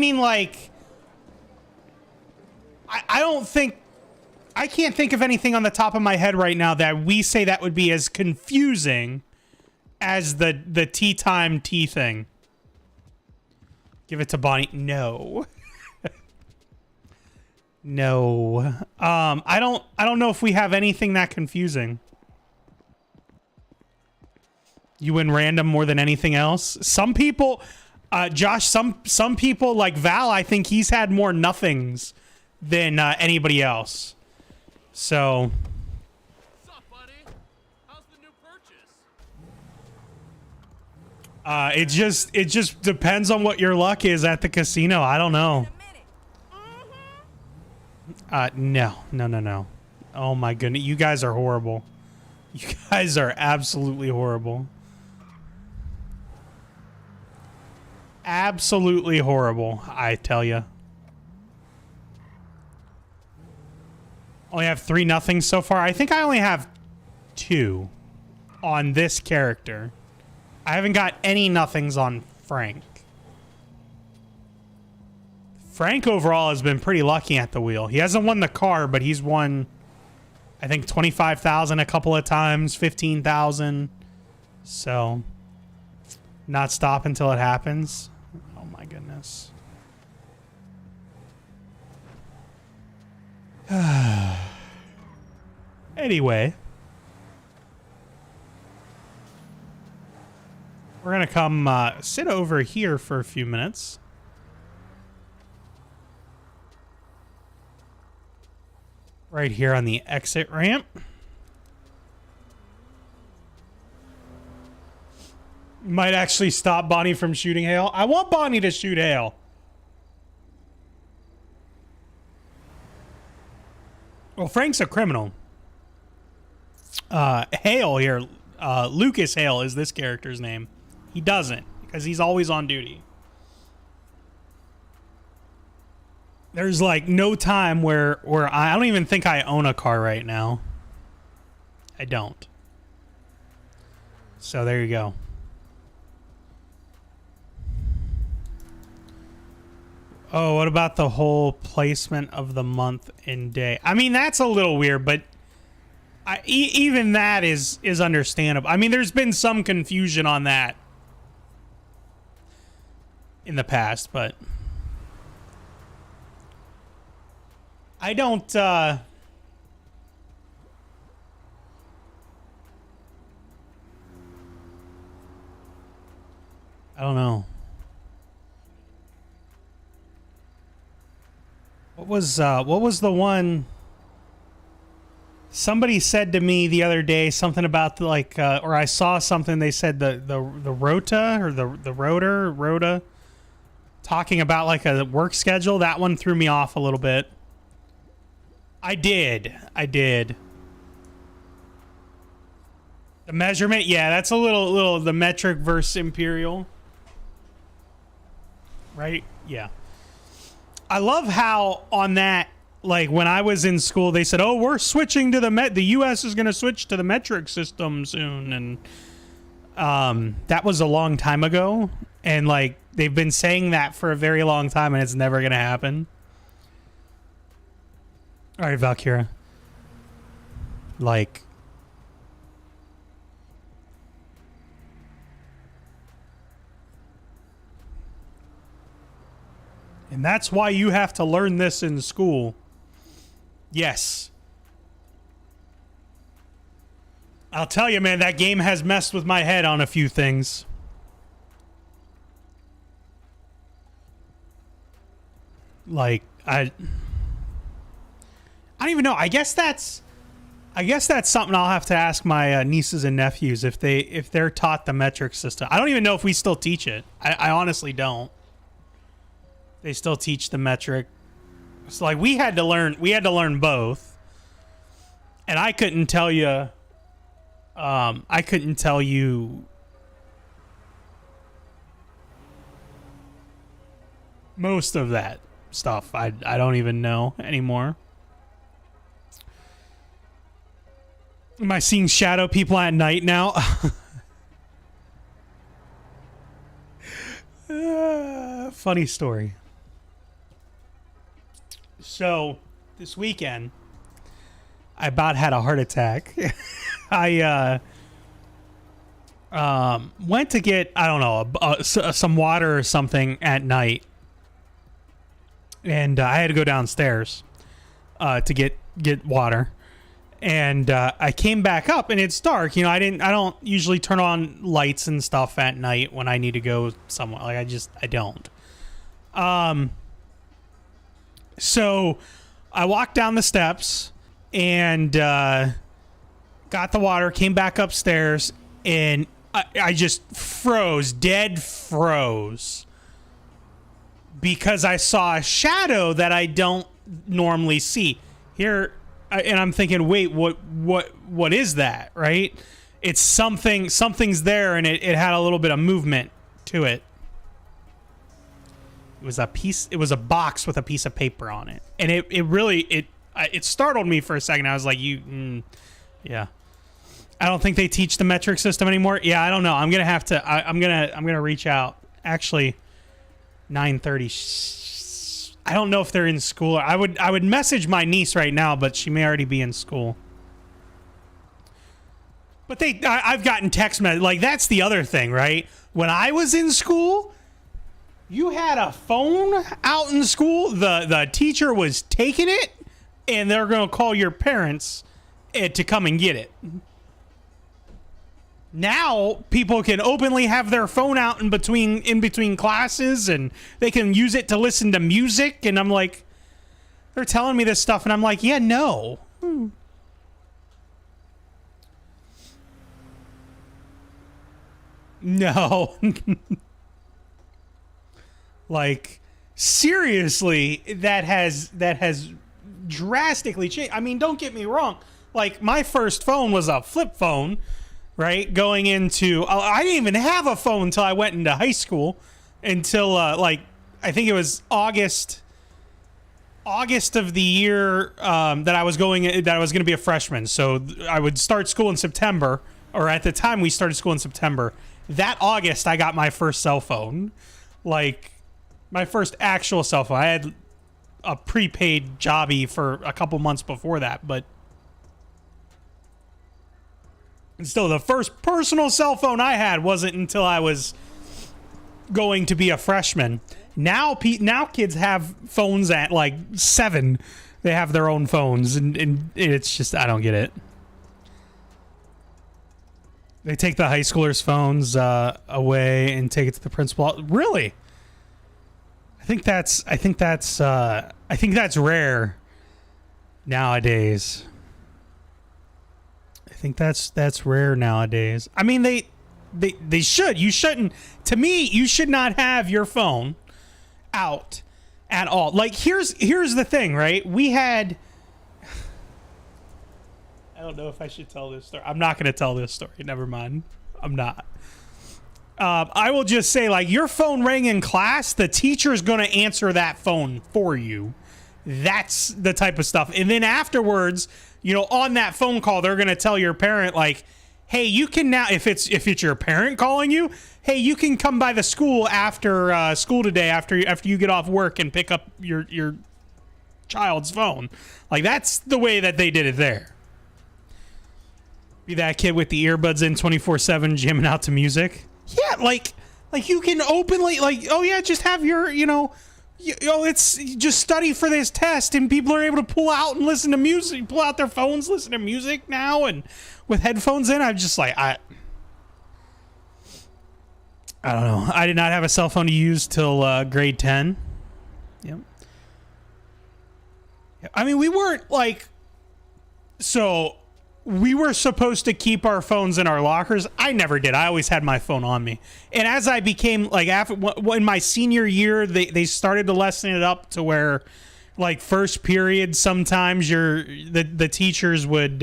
don't think, I can't think of anything on the top of my head right now that we say that would be as confusing as the tea time tea thing. Give it to Bonnie. No. No. I don't know if we have anything that confusing. You win random more than anything else. Some people, Josh, some people like Val, I think he's had more nothings than anybody else. So. What's up, buddy? How's the new purchase? It just depends on what your luck is at the casino. I don't know. No. Oh my goodness, you guys are horrible. You guys are absolutely horrible. Absolutely horrible, I tell you. Only have 3 nothings so far. I think I only have 2 on this character. I haven't got any nothings on Frank. Frank overall has been pretty lucky at the wheel. He hasn't won the car, but he's won, I think, 25,000 a couple of times, 15,000. So, not stop until it happens. Oh my goodness. Anyway. We're going to come sit over here for a few minutes. Right here on the exit ramp. Might actually stop Bonnie from shooting hail. I want Bonnie to shoot hail. Well, Frank's a criminal. Hale here, Lucas Hale is this character's name. He doesn't, because he's always on duty. There's like no time where I don't even think I own a car right now. I don't. So there you go. Oh, what about the whole placement of the month and day? I mean, that's a little weird, but even that is understandable. I mean, there's been some confusion on that in the past, but I don't I don't know. What was the one somebody said to me the other day, something about like or I saw something, they said the rota or the rota talking about like a work schedule. That one threw me off a little bit. I did. The measurement, yeah, that's a little the metric versus imperial. Right? Yeah. I love how on that, like when I was in school, they said, "Oh, we're switching to the US is going to switch to the metric system soon." And that was a long time ago, and like they've been saying that for a very long time, and it's never going to happen. All right, Valkyra. Like, and that's why you have to learn this in school. Yes. I'll tell you, man, that game has messed with my head on a few things. Like, I don't even know. I guess that's something I'll have to ask my nieces and nephews if they're taught the metric system. I don't even know if we still teach it. I honestly don't. They still teach the metric. So like we had to learn both. And I couldn't tell you most of that. stuff. I don't even know anymore. Am I seeing shadow people at night now? Funny story. So, this weekend, I about had a heart attack. I went to get, I don't know, some water or something at night. And I had to go downstairs to get water. And I came back up and it's dark. You know, I don't usually turn on lights and stuff at night when I need to go somewhere. Like I don't. So I walked down the steps and got the water, came back upstairs, and I just froze, dead froze. Because I saw a shadow that I don't normally see. Here, and I'm thinking, wait, what is that, right? It's something's there, and it had a little bit of movement to it. It was a box with a piece of paper on it. And it startled me for a second. I was like, yeah. I don't think they teach the metric system anymore. Yeah, I don't know. I'm going to have to, I'm going to reach out. Actually, 9:30. I don't know if they're in school. I would message my niece right now, but she may already be in school. But I've gotten text messages. Like, that's the other thing, right? When I was in school, you had a phone out in school. The teacher was taking it, and they're going to call your parents to come and get it. Now people can openly have their phone out in between classes, and they can use it to listen to music. And I'm like, they're telling me this stuff, and I'm like, yeah, no. No. Like, seriously, that has drastically changed. I mean, don't get me wrong. Like, my first phone was a flip phone. Right, going into, I didn't even have a phone until I went into high school, until like I think it was August of the year that I was going to be a freshman. So I would start school in September, or at the time we started school in September. That August, I got my first cell phone, like my first actual cell phone. I had a prepaid jobby for a couple months before that, but. Still, the first personal cell phone I had wasn't until I was going to be a freshman. Now kids have phones at like 7. They have their own phones, and it's just, I don't get it. They take the high schoolers' phones away and take it to the principal. Really? I think that's rare nowadays. I think that's rare nowadays. I mean, they should. You shouldn't. To me, you should not have your phone out at all. Like, here's the thing, right? We had. I don't know if I should tell this story. I'm not going to tell this story. Never mind. I'm not. I will just say, like, your phone rang in class. The teacher's going to answer that phone for you. That's the type of stuff. And then afterwards, you know, on that phone call, they're going to tell your parent, like, hey, you can now, if it's your parent calling you, hey, you can come by the school after school today, after you get off work, and pick up your child's phone. Like, that's the way that they did it there. Be that kid with the earbuds in 24/7 jamming out to music. Yeah, like you can openly, like, oh yeah, just have your, it's just study for this test, and people are able to pull out and listen to music, pull out their phones, listen to music now, and with headphones in. I'm just like, I don't know. I did not have a cell phone to use till grade 10. Yep. I mean, we weren't like, so we were supposed to keep our phones in our lockers. I never did. I always had my phone on me. And as I became, like, in my senior year, they started to lessen it up to where, like, first period, sometimes the teachers would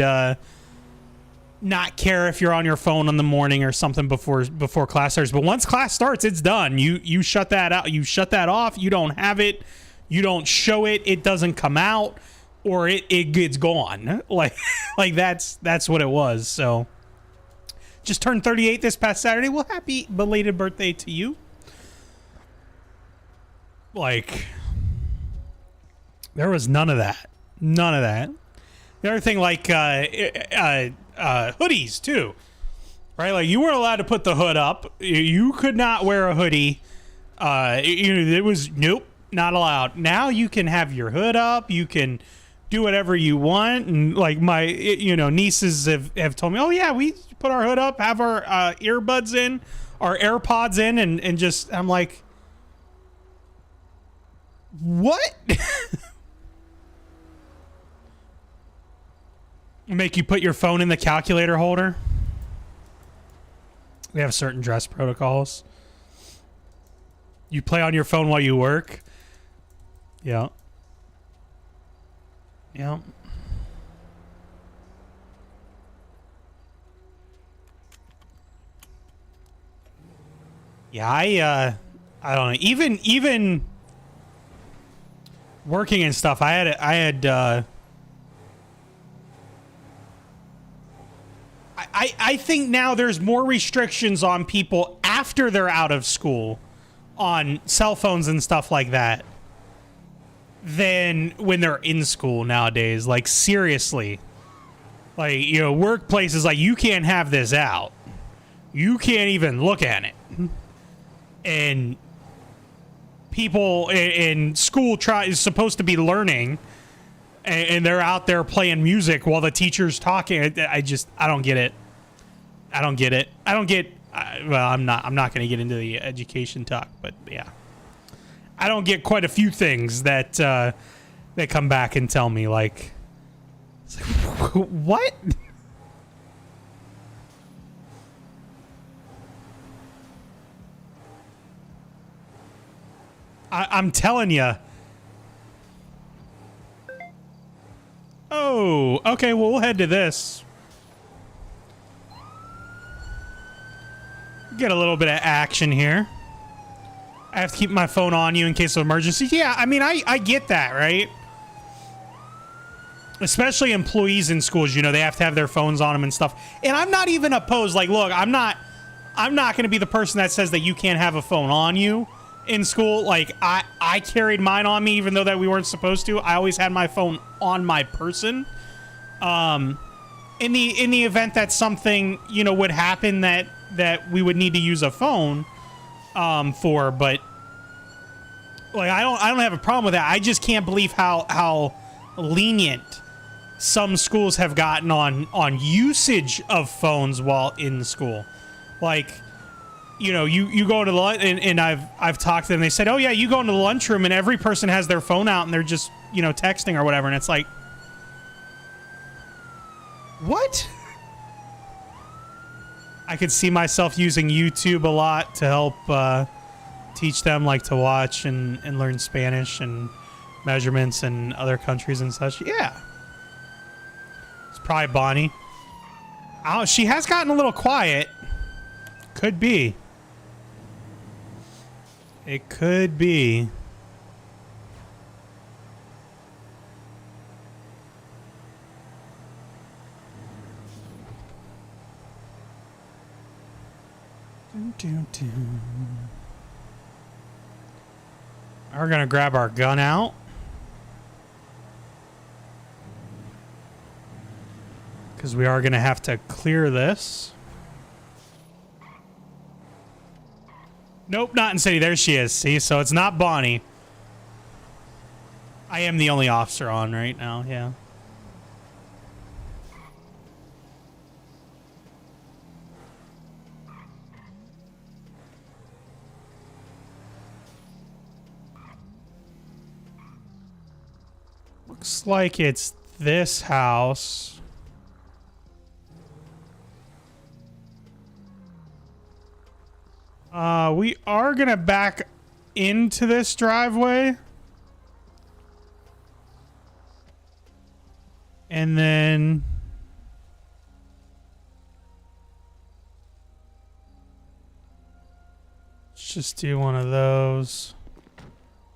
not care if you're on your phone in the morning or something before class starts. But once class starts, it's done. You shut that out. You shut that off. You don't have it. you don't show it, it doesn't come out, or it gets gone. Like that's what it was. So just turned 38 this past Saturday. Well, happy belated birthday to you. Like, there was none of that. None of that. The other thing, like hoodies too, right? Like, you weren't allowed to put the hood up. You could not wear a hoodie. It was nope, not allowed. Now you can have your hood up. You can do whatever you want. And like my nieces have told me, oh yeah, we put our hood up, have our earbuds in, our AirPods in, and just, I'm like, what? Make you put your phone in the calculator holder. We have certain dress protocols. You play on your phone while you work. Yeah. Yeah. Yeah, I don't know. Even working and stuff, I had I think now there's more restrictions on people after they're out of school on cell phones and stuff like that than when they're in school nowadays. Like, seriously. Like, workplaces, like, you can't have this out. You can't even look at it. And people in school is supposed to be learning, and they're out there playing music while the teacher's talking. I don't get it. I don't get it. I don't get. Well, I'm not going to get into the education talk, but yeah, I don't get quite a few things that they come back and tell me, like, it's like what? I'm telling you. Oh, okay. Well, we'll head to this. Get a little bit of action here. I have to keep my phone on you in case of emergency. Yeah, I mean, I get that, right? Especially employees in schools, they have to have their phones on them and stuff. And I'm not even opposed. Like, look, I'm not going to be the person that says that you can't have a phone on you in school. Like, I carried mine on me even though that we weren't supposed to. I always had my phone on my person. In the event that something, would happen that we would need to use a phone for, but like, I don't have a problem with that. I just can't believe how lenient some schools have gotten on usage of phones while in school. Like, you go to the lunch, and I've talked to them. They said, oh yeah, you go into the lunchroom and every person has their phone out and they're just texting or whatever, and it's like, what? I could see myself using YouTube a lot to help teach them, like, to watch and learn Spanish and measurements in other countries and such. Yeah. It's probably Bonnie. Oh, she has gotten a little quiet. Could be. It could be. We're gonna grab our gun out. Because we are gonna have to clear this. Nope, not in city. There she is. See, so it's not Bonnie. I am the only officer on right now, yeah. Looks like it's this house. We are gonna back into this driveway. And then let's just do one of those.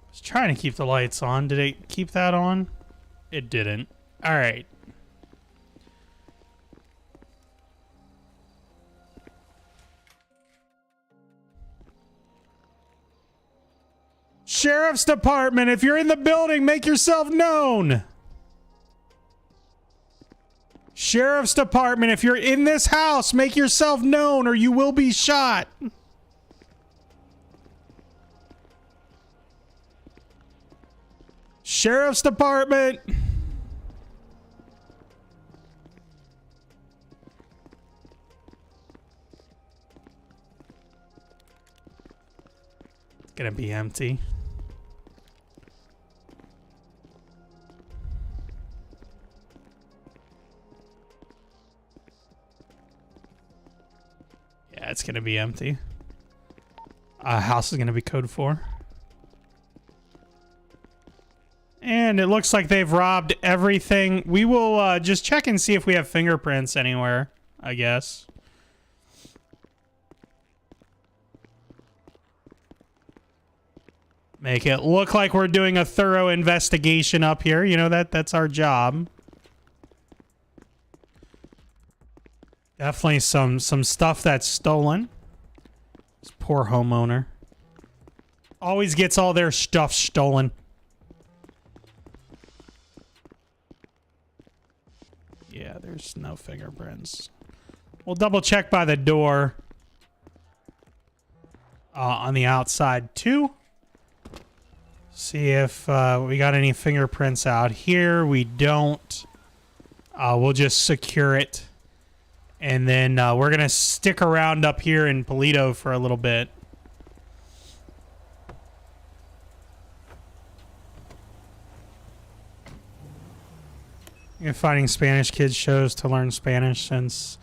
Let's trying to keep the lights on. Did it keep that on? It didn't. All right. Sheriff's Department, if you're in the building, make yourself known. Sheriff's Department, if you're in this house, make yourself known or you will be shot. Sheriff's Department. It's gonna be empty. Yeah, it's gonna be empty. House is gonna be code 4. And it looks like they've robbed everything. We will just check and see if we have fingerprints anywhere, I guess. Make it look like we're doing a thorough investigation up here. You know, that's our job. Definitely some stuff that's stolen. This poor homeowner. Always gets all their stuff stolen. Yeah, there's no fingerprints. We'll double check by the door. On the outside too. See if we got any fingerprints out here. We don't. We'll just secure it. And then we're going to stick around up here in Polito for a little bit. You're finding Spanish kids shows to learn Spanish, since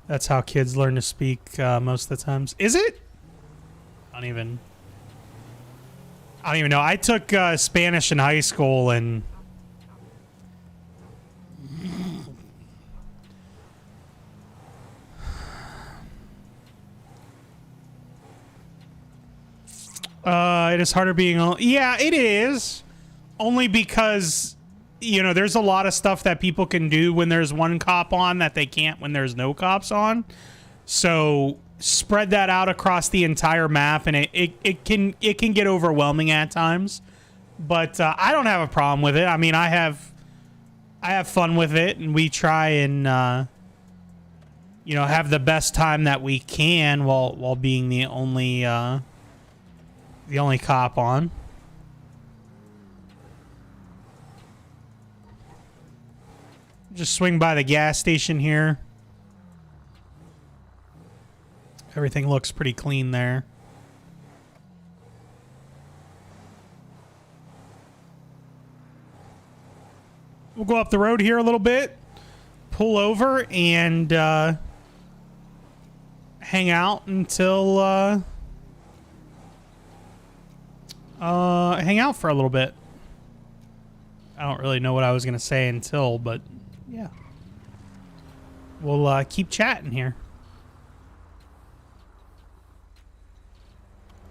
that's how kids learn to speak most of the times. Is it? I don't even know. I took Spanish in high school, and it is harder being... Yeah, it is. Only because, you know, there's a lot of stuff that people can do when there's one cop on that they can't when there's no cops on. So spread that out across the entire map, and it can get overwhelming at times. But I don't have a problem with it. I mean, I have fun with it, and we try and you know, have the best time that we can while being the only cop on. Just swing by the gas station here. Everything looks pretty clean there. We'll go up the road here a little bit, pull over, and hang out until hang out for a little bit. I don't really know what I was gonna say until, but yeah, we'll keep chatting here.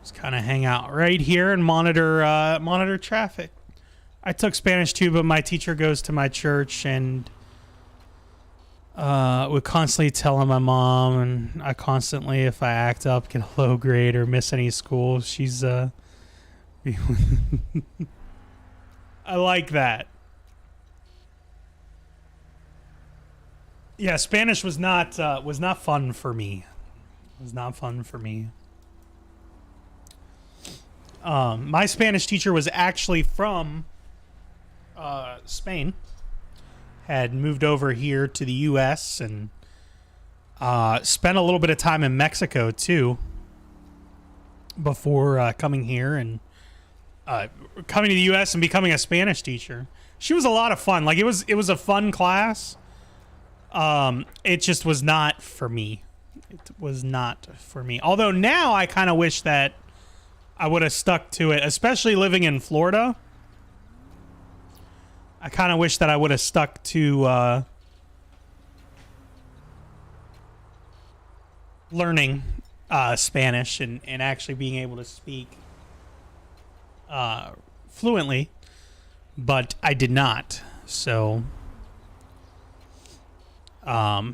Just kind of hang out right here and monitor traffic. I took Spanish too, but my teacher goes to my church, and would constantly tell my mom, and I constantly, if I act up, get a low grade or miss any school, she's I like that. Yeah, Spanish was not fun for me. It was not fun for me. My Spanish teacher was actually from Spain. Had moved over here to the U.S. and spent a little bit of time in Mexico too before coming here and coming to the U.S. and becoming a Spanish teacher. She was a lot of fun. Like, it was a fun class. It just was not for me. It was not for me. Although now I kind of wish that I would have stuck to it, especially living in Florida. I kind of wish that I would have stuck to learning fluently, but I did not. So, lot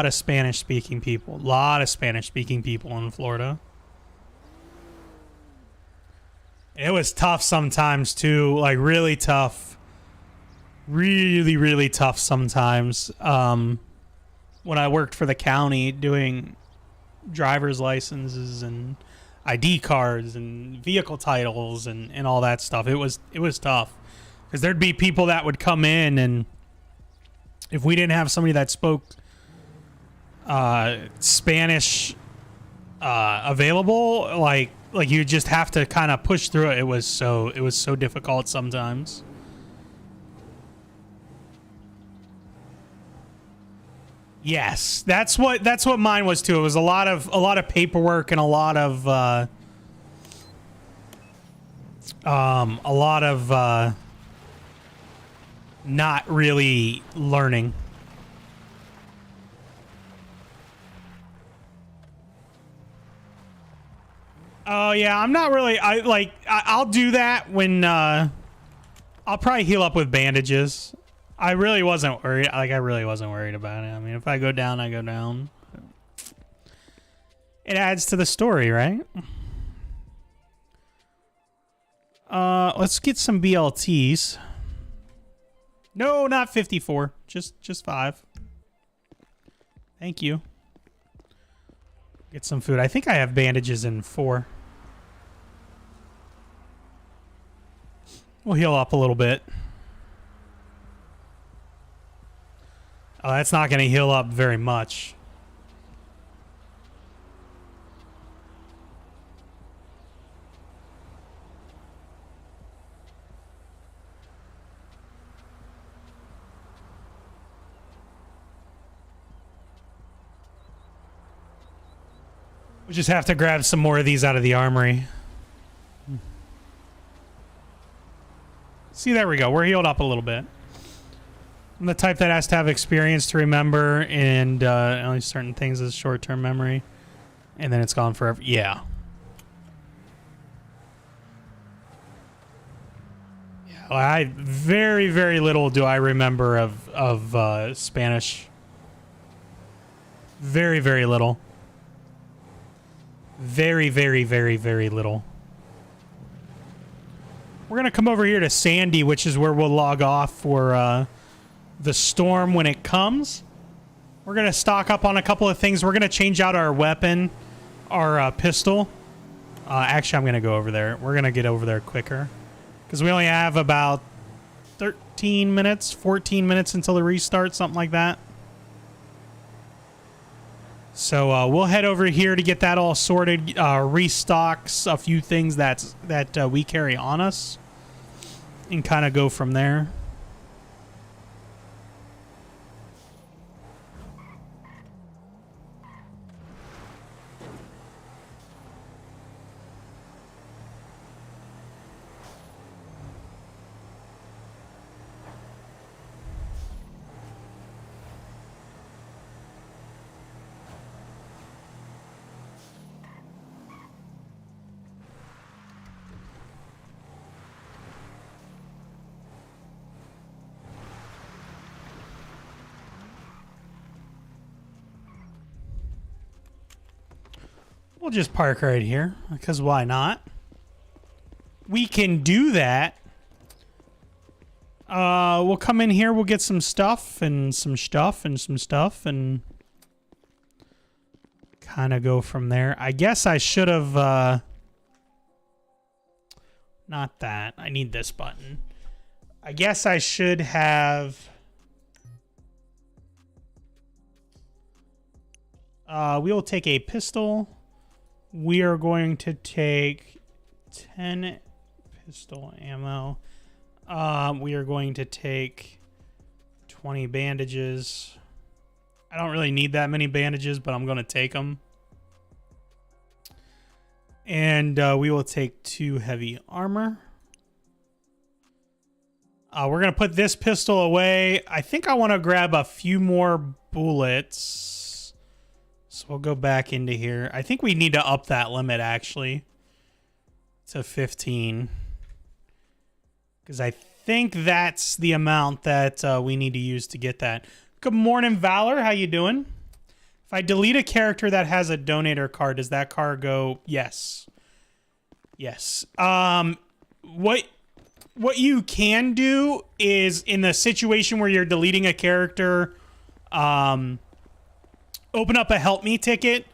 of Spanish-speaking people. Lot of Spanish-speaking people in Florida. It was tough sometimes too, like really tough. Really, really tough sometimes. When I worked for the county doing driver's licenses and ID cards and vehicle titles and all that stuff, it was tough. Because there'd be people that would come in, and if we didn't have somebody that spoke Spanish available, like you just have to kind of push through it. It was so difficult sometimes. Yes, that's what mine was too. It was a lot of paperwork and a lot of not really learning. Oh yeah, I'm not really. I'll do that when I'll probably heal up with bandages. I really wasn't worried. I really wasn't worried about it. I mean, if I go down, I go down. It adds to the story, right? Let's get some BLTs. No, not 54. Just 5. Thank you. Get some food. I think I have bandages in 4. We'll heal up a little bit. Oh, that's not going to heal up very much. We just have to grab some more of these out of the armory. See, there we go. We're healed up a little bit. I'm the type that has to have experience to remember, and only certain things as short-term memory, and then it's gone forever. Yeah. Yeah. Well, very, very little do I remember of Spanish. Very, very little. Very, very, very, very little. We're gonna come over here to Sandy, which is where we'll log off for the storm when it comes. We're gonna stock up on a couple of things. We're gonna change out our weapon, our pistol. Actually, I'm gonna go over there. We're gonna get over there quicker because we only have about 13 minutes, 14 minutes until the restart, something like that. So we'll head over here to get that all sorted. Restocks a few things that we carry on us, and kind of go from there. We'll just park right here, because why not? We can do that. We'll come in here, we'll get some stuff, and some stuff, and some stuff, and kind of go from there. I guess I should have, not that. I need this button. I guess I should have... we will take a pistol. We are going to take 10 pistol ammo. We are going to take 20 bandages. I don't really need that many bandages, but I'm going to take them. And we will take 2 heavy armor. We're going to put this pistol away. I think I want to grab a few more bullets. So we'll go back into here. I think we need to up that limit, actually, to 15. Because I think that's the amount that we need to use to get that. Good morning, Valor. How you doing? If I delete a character that has a donator card, does that card go? Yes. Yes. What you can do is, in the situation where you're deleting a character, open up a help me ticket,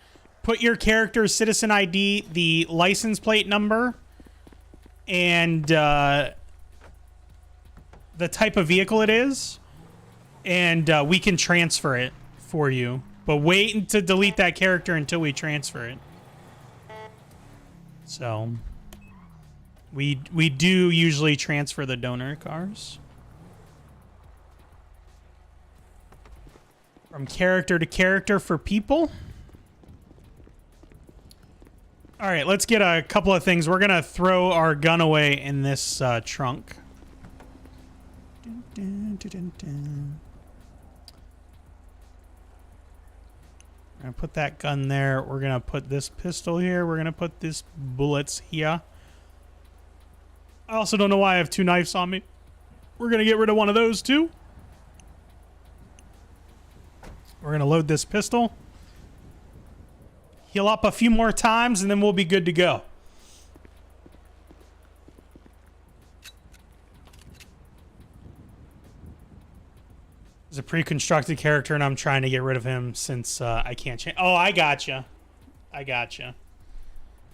put your character's citizen ID, the license plate number, and the type of vehicle it is, and we can transfer it for you. But wait to delete that character until we transfer it. So we do usually transfer the donor cars from character to character for people. All right, let's get a couple of things. We're gonna throw our gun away in this trunk. Dun, dun, dun, dun. We're gonna put that gun there. We're gonna put this pistol here. We're gonna put this bullets here. I also don't know why I have 2 knives on me. We're gonna get rid of one of those too. We're gonna load this pistol. Heal up a few more times and then we'll be good to go. He's a pre-constructed character and I'm trying to get rid of him since I can't change. Oh, I gotcha. I gotcha.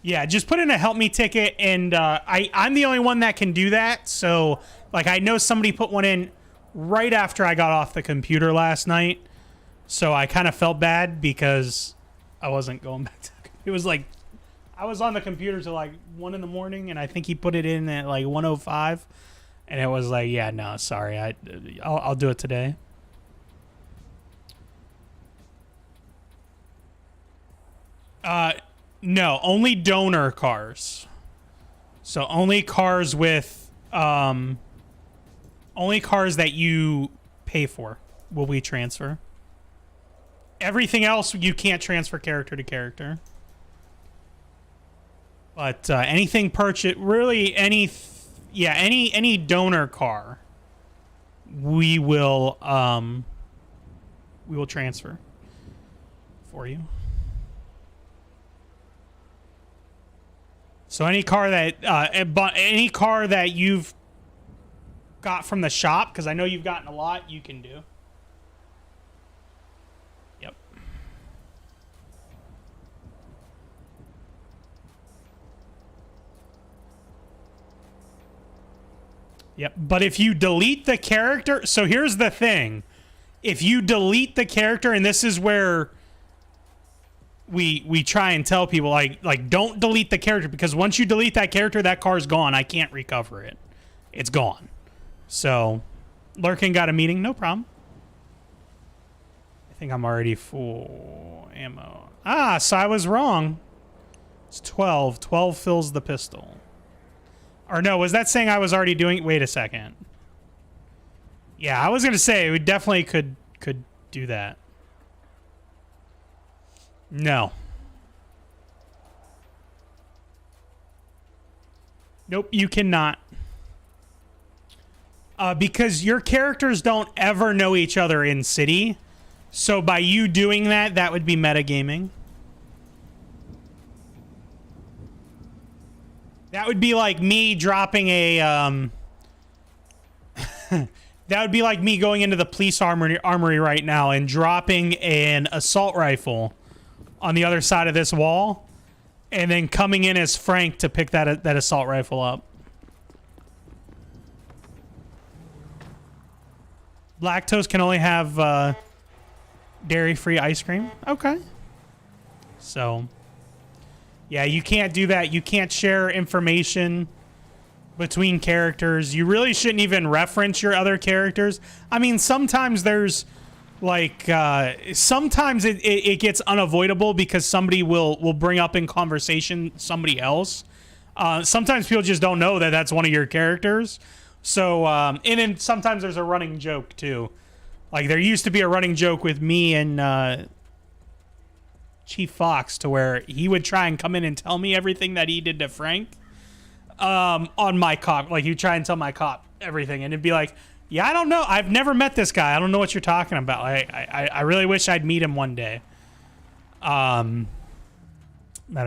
Yeah, just put in a help me ticket, and I'm the only one that can do that. So, like, I know somebody put one in right after I got off the computer last night. So I kind of felt bad because I wasn't going back to it. Was like, I was on the computer till like 1 in the morning, and I think he put it in at like 1:05. And it was like, yeah, no, sorry. I'll do it today. No, only donor cars. So only cars with, only cars that you pay for will we transfer. Everything else you can't transfer character to character. But anything purchased, really any donor car, we will transfer for you. So any car that you've got from the shop, because I know you've gotten a lot, you can do. Yep. Yep. But if you delete the character, so here's the thing: if you delete the character, and this is where we try and tell people, like don't delete the character, because once you delete that character, that car's gone. I can't recover it. It's gone. So, Lurkin got a meeting, no problem. I think I'm already full ammo. Ah, so I was wrong. It's 12. 12 fills the pistol. Or no, was that saying I was already doing... Wait a second. Yeah, I was going to say we definitely could do that. No. Nope, you cannot. Because your characters don't ever know each other in city. So by you doing that, that would be metagaming. That would be like me dropping a... that would be like me going into the police armory right now and dropping an assault rifle on the other side of this wall, and then coming in as Frank to pick that assault rifle up. Lactose can only have dairy-free ice cream. Okay. So, yeah, you can't do that. You can't share information between characters. You really shouldn't even reference your other characters. I mean, sometimes there's... Like, sometimes it gets unavoidable because somebody will bring up in conversation somebody else. Sometimes people just don't know that that's one of your characters. So, and then sometimes there's a running joke, too. Like, there used to be a running joke with me and Chief Fox to where he would try and come in and tell me everything that he did to Frank. on my cop. Like, you try and tell my cop everything, and it'd be like, yeah, I don't know. I've never met this guy. I don't know what you're talking about. I really wish I'd meet him one day. Matter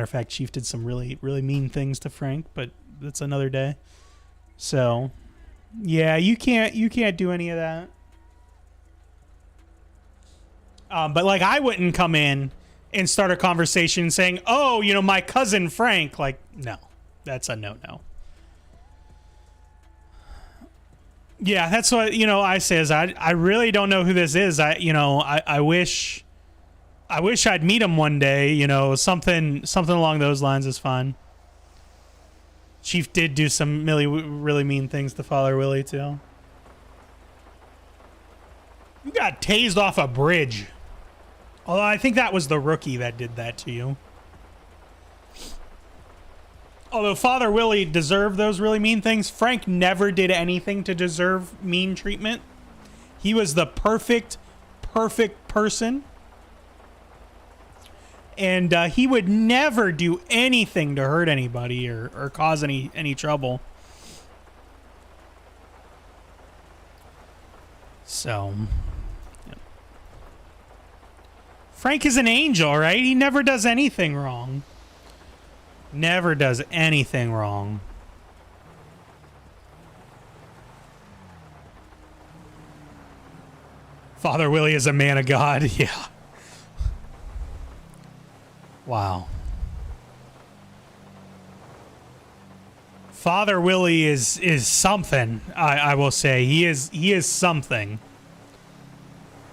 of fact, Chief did some really, really mean things to Frank, but that's another day. So, yeah, you can't do any of that. But like, I wouldn't come in and start a conversation saying, oh, you know, my cousin Frank. Like, no, that's a no-no. Yeah, that's what, you know, I say is I really don't know who this is. I wish I'd meet him one day, you know, something along those lines is fine. Chief did do some really mean things to Father Willie too. You got tased off a bridge. Although I think that was the rookie that did that to you. Although Father Willie deserved those really mean things, Frank never did anything to deserve mean treatment. He was the perfect person. And he would never do anything to hurt anybody or cause any trouble. So, yep. Frank is an angel, right? He never does anything wrong. Never does anything wrong. Father Willie is a man of God. Yeah. Wow. Father Willie is something. I will say he is something.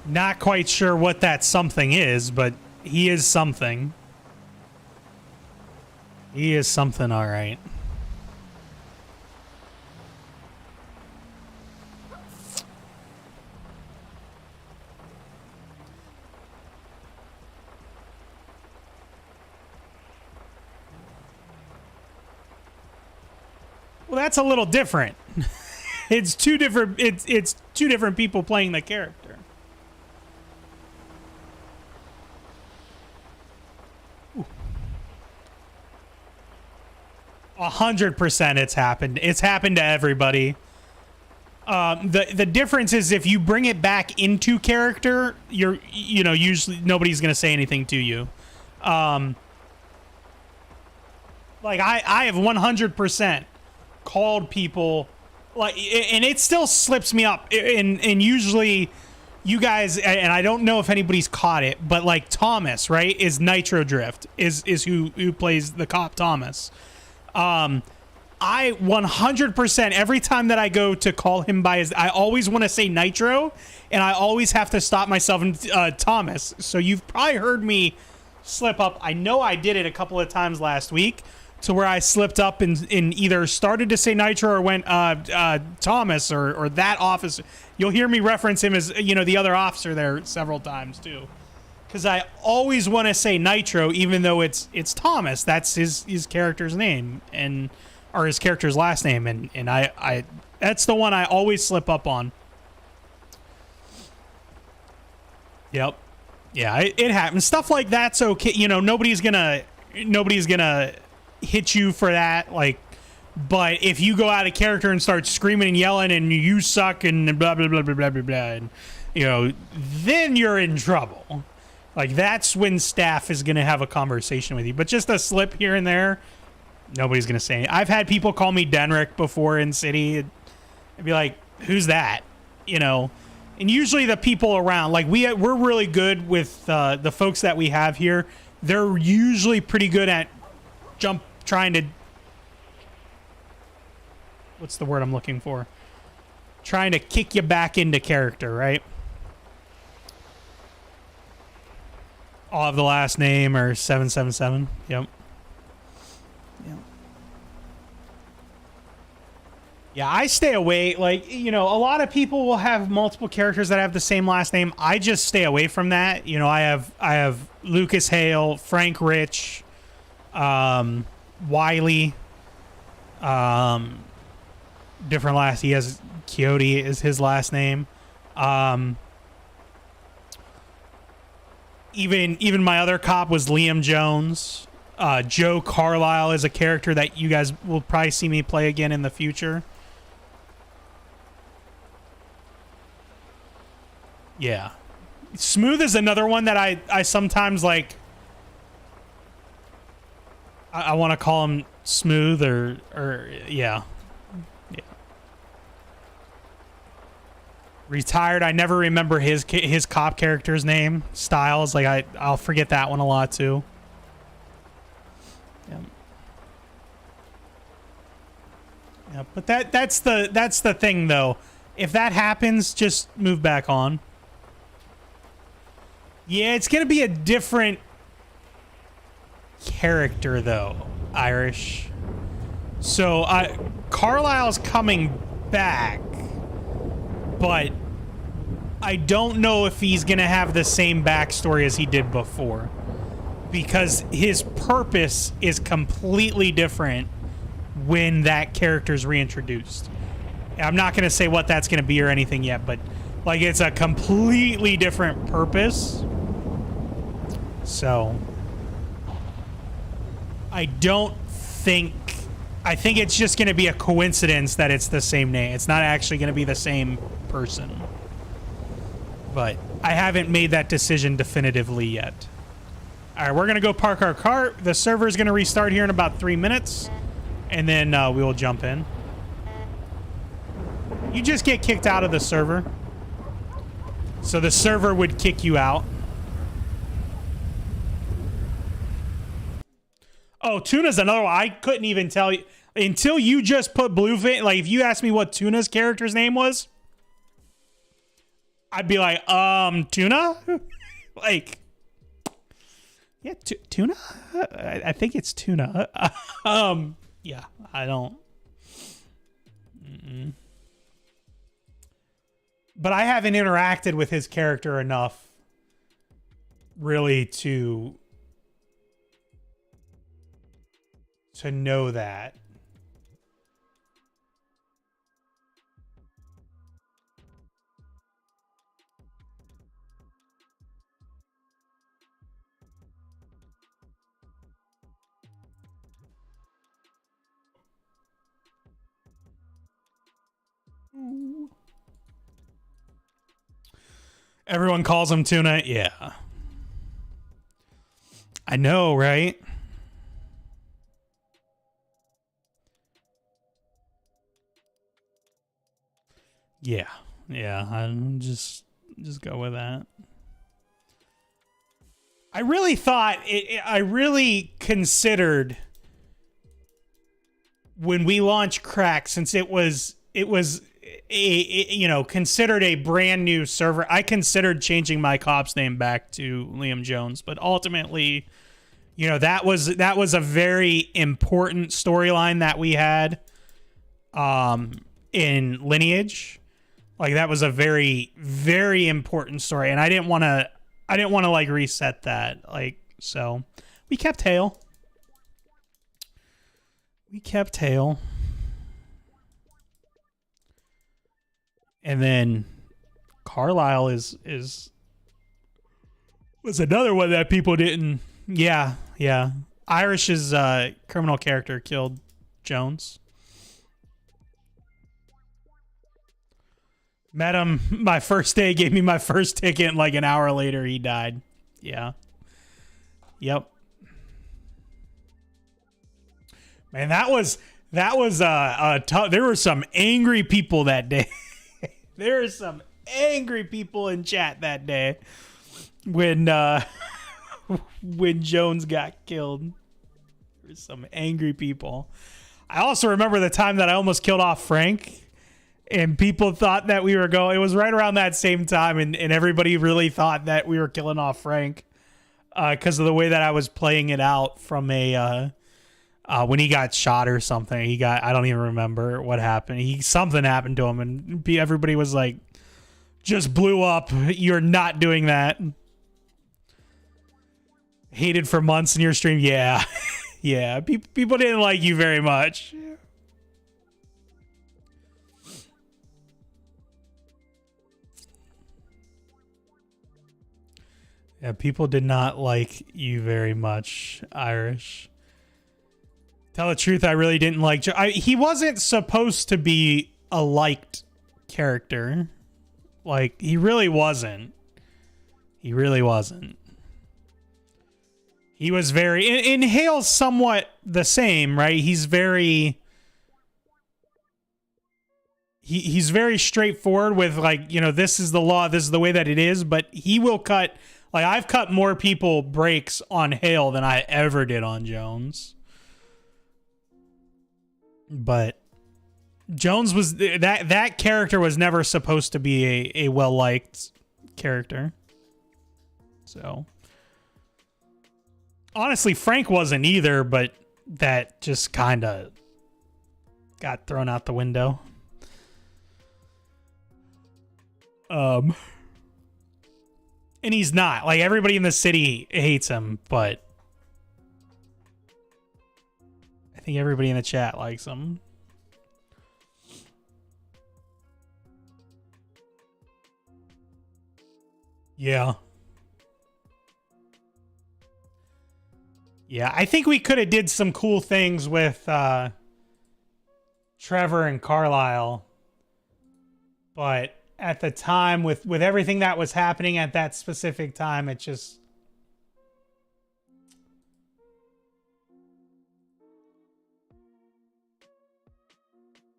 Not quite sure what that something is, but he is something. He is something, all right. Well, that's a little different. It's two different. It's two different people playing the character. 100% it's happened. It's happened to everybody. The difference is if you bring it back into character, usually nobody's gonna say anything to you. Like I have 100% called people, like, and it still slips me up, and usually you guys, and I don't know if anybody's caught it, but like Thomas, right, is Nitro Drift, is who plays the cop Thomas. I 100% every time that I go to call him by his, I always want to say Nitro, and I always have to stop myself and Thomas. So you've probably heard me slip up. I know I did it a couple of times last week to where I slipped up and either started to say Nitro or went Thomas or that officer. You'll hear me reference him as, the other officer there several times too. Because I always want to say Nitro, even though it's Thomas. That's his character's name, or his character's last name, and I that's the one I always slip up on. Yep, yeah, it happens. Stuff like that's okay. Nobody's gonna hit you for that. Like, but if you go out of character and start screaming and yelling and you suck and blah blah blah blah blah blah blah, and then you're in trouble. Like, that's when staff is going to have a conversation with you. But just a slip here and there, nobody's going to say anything. I've had people call me Dennrick before in City. I'd be like, who's that? And usually the people around, like, we're really good with the folks that we have here. They're usually pretty good at trying to... What's the word I'm looking for? Trying to kick you back into character, right? All of the last name or 777. Yep. Yeah, I stay away. Like, a lot of people will have multiple characters that have the same last name. I just stay away from that. I have Lucas Hale, Frank Rich, Wiley, different last. He has Coyote is his last name. Even my other cop was Liam Jones. Joe Carlisle is a character that you guys will probably see me play again in the future. Yeah. Smooth is another one that I sometimes like. I want to call him Smooth or yeah. Yeah. Retired. I never remember his cop character's name. Styles. Like I'll forget that one a lot too. Yeah. Yeah, but that's the thing though. If that happens, just move back on. Yeah, it's gonna be a different character though, Irish. So Carlisle's coming back, but I don't know if he's gonna have the same backstory as he did before, because his purpose is completely different when that character's reintroduced. I'm not gonna say what that's gonna be or anything yet, but like it's a completely different purpose. So I think it's just going to be a coincidence that it's the same name. It's not actually going to be the same person. But I haven't made that decision definitively yet. All right, we're going to go park our car. The server is going to restart here in about 3 minutes, and then we will jump in. You just get kicked out of the server. So the server would kick you out. Oh, Tuna's another one. I couldn't even tell you until you just put Bluefin. Like, if you asked me what Tuna's character's name was, I'd be like, Tuna? Like, yeah, Tuna? I think it's Tuna. Yeah, I don't. But I haven't interacted with his character enough, really, to know that. Everyone calls him Tuna. Yeah. I know, right? Yeah, I'm just go with that. I really thought I really considered when we launched Crack, since it was considered a brand new server. I considered changing my cop's name back to Liam Jones, but ultimately, that was a very important storyline that we had in Lineage. Like, that was a very, very important story, and I didn't want to like reset that. Like, so we kept Hale. And then Carlisle was another one that people didn't. Yeah. Irish's criminal character killed Jones. Met him my first day, gave me my first ticket, and like an hour later he died. Yeah. Yep. Man, that was tough. There were some angry people that day. There were some angry people in chat that day when Jones got killed. There were some angry people. I also remember the time that I almost killed off Frank. And people thought that we were going. It was right around that same time, and everybody really thought that we were killing off Frank because of the way that I was playing it out from a when he got shot or something. I don't even remember what happened. Something happened to him, and everybody was like, "Just blew up. You're not doing that." Hated for months in your stream. Yeah, yeah. People didn't like you very much. Yeah, people did not like you very much, Irish. Tell the truth, I really didn't like he wasn't supposed to be a liked character. Like, he really wasn't. He really wasn't. He was very... In Hale's somewhat the same, right? He's very... He's very straightforward with, like, you know, this is the law, this is the way that it is, but he will cut... Like, I've cut more people breaks on Hale than I ever did on Jones. But Jones was... That character was never supposed to be a well-liked character. So... Honestly, Frank wasn't either, but that just kind of got thrown out the window. And he's not. Like, everybody in the city hates him, but I think everybody in the chat likes him. Yeah. Yeah, I think we could have did some cool things with Trevor and Carlisle. But at the time, with everything that was happening at that specific time, it just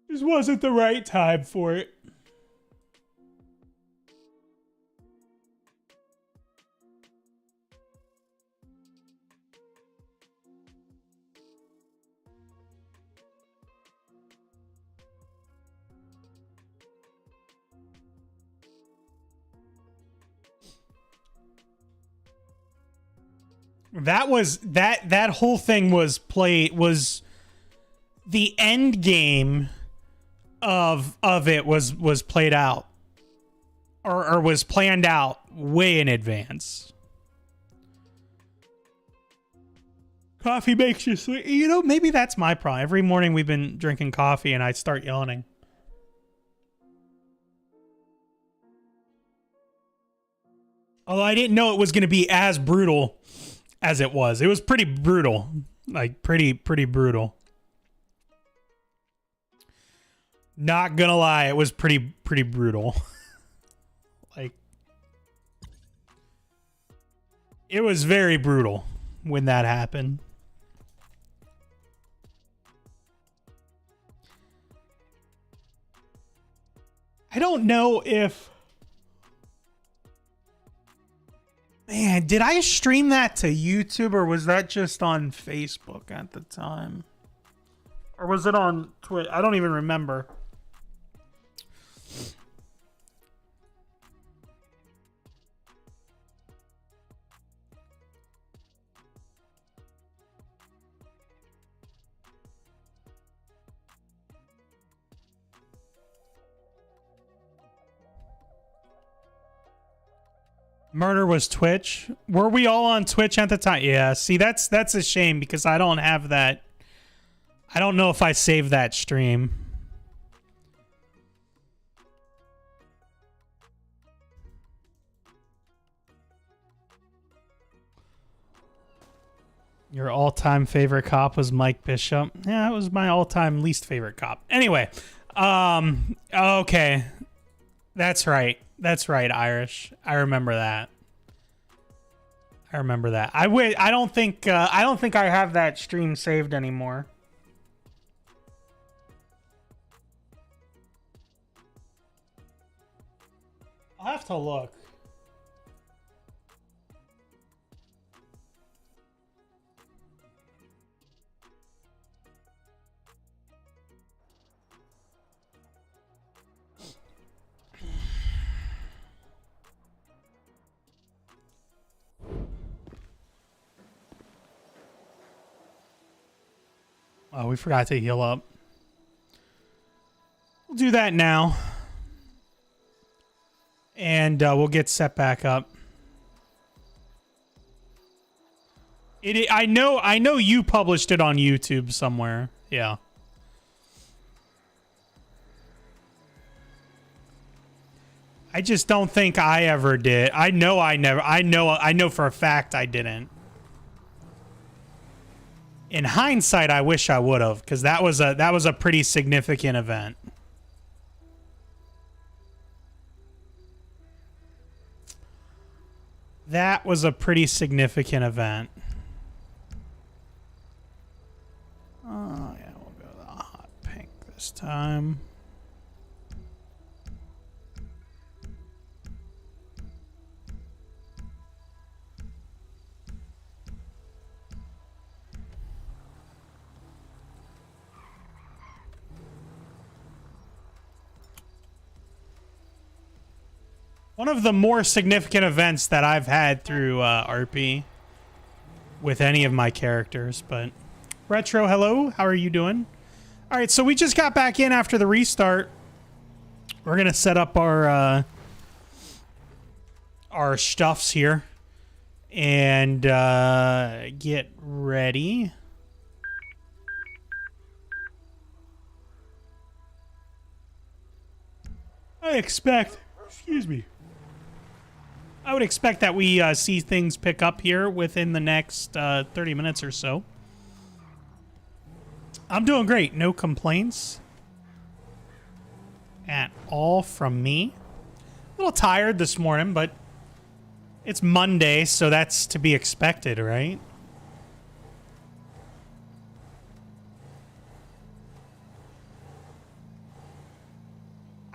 wasn't the right time for it. That whole thing was the end game of it was played out or was planned out way in advance. Coffee makes you sleep. You know, maybe that's my problem. Every morning we've been drinking coffee and I start yawning. Although I didn't know it was going to be as brutal as it was. It was pretty brutal. Like, pretty brutal. Not gonna lie, it was pretty brutal. Like, it was very brutal when that happened. I don't know if... Man, did I stream that to YouTube or was that just on Facebook at the time? Or was it on Twitch? I don't even remember. Murder was Twitch. Were we all on Twitch at the time? Yeah. See, that's a shame because I don't have that. I don't know if I saved that stream. Your all-time favorite cop was Mike Bishop. Yeah, it was my all-time least favorite cop. Anyway, okay. That's right. That's right, Irish. I remember that. I remember that. I don't think I have that stream saved anymore. I'll have to look. Oh, we forgot to heal up. We'll do that now. And we'll get set back up. I know you published it on YouTube somewhere. Yeah. I just don't think I ever did. I know for a fact I didn't. In hindsight, I wish I would have, because that was a pretty significant event. That was a pretty significant event. Oh, yeah, we'll go with the hot pink this time. One of the more significant events that I've had through RP with any of my characters, but Retro, hello, how are you doing? All right, so we just got back in after the restart. We're gonna set up our stuffs here and get ready. I expect, excuse me. I would expect that we see things pick up here within the next 30 minutes or so. I'm doing great. No complaints at all from me. A little tired this morning, but it's Monday, so that's to be expected, right?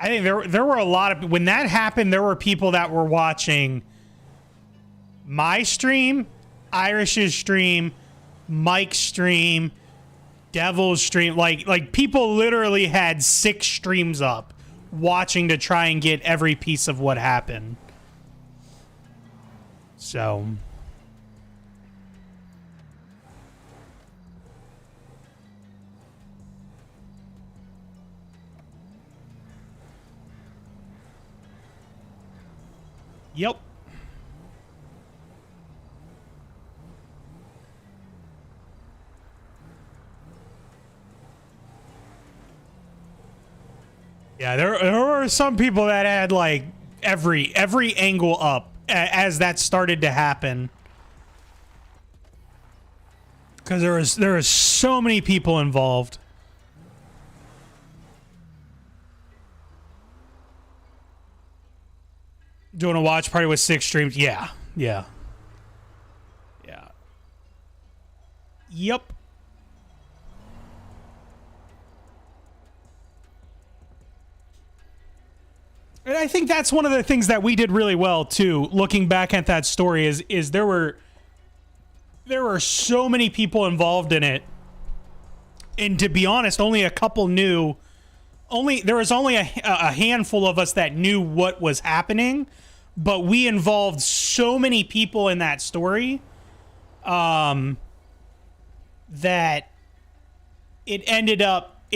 I think there were a lot of, when that happened, there were people that were watching my stream, Irish's stream, Mike's stream, Devil's stream. Like people literally had 6 streams up watching to try and get every piece of what happened. So yep. Yeah, there were some people that had like every angle up as that started to happen. Because there was so many people involved. Doing a watch party with 6 streams? Yeah. Yeah. Yeah. Yep. And I think that's one of the things that we did really well too, looking back at that story, is there were so many people involved in it. And to be honest, only a couple knew. There was only a handful of us that knew what was happening, but we involved so many people in that story that it ended up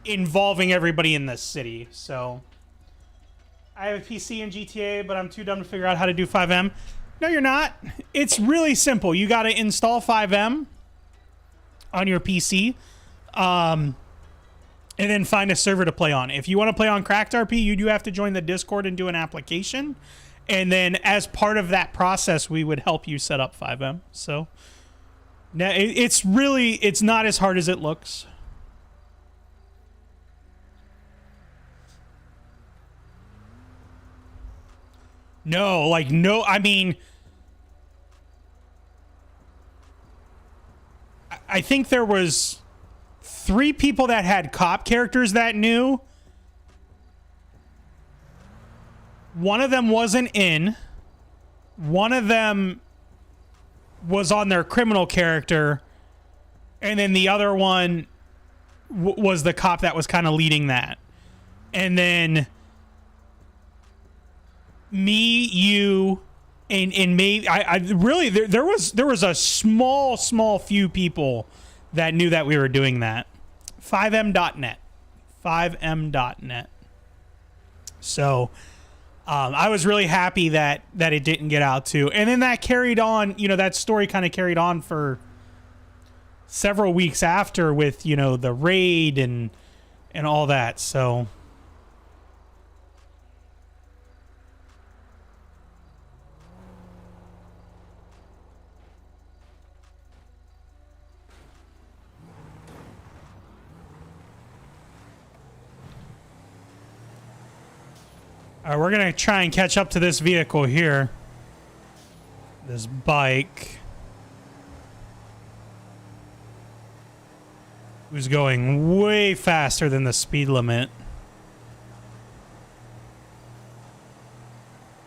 involving everybody in the city. So I have a PC in GTA, but I'm too dumb to figure out how to do FiveM. No, you're not. It's really simple. You got to install FiveM on your PC. And then find a server to play on. If you want to play on krakdRP, you do have to join the Discord and do an application. And then as part of that process, we would help you set up FiveM. So now it's not as hard as it looks. No, I mean, I think there was 3 people that had cop characters that knew. One of them wasn't in. One of them was on their criminal character. And then the other one was the cop that was kind of leading that. And then me, you, and maybe I really there was a small few people that knew that we were doing that. FiveM.net. FiveM.net. So I was really happy that it didn't get out too. And then that carried on, that story kind of carried on for several weeks after with, the raid and all that. So All right, we're going to try and catch up to this vehicle here. This bike. Who's going way faster than the speed limit.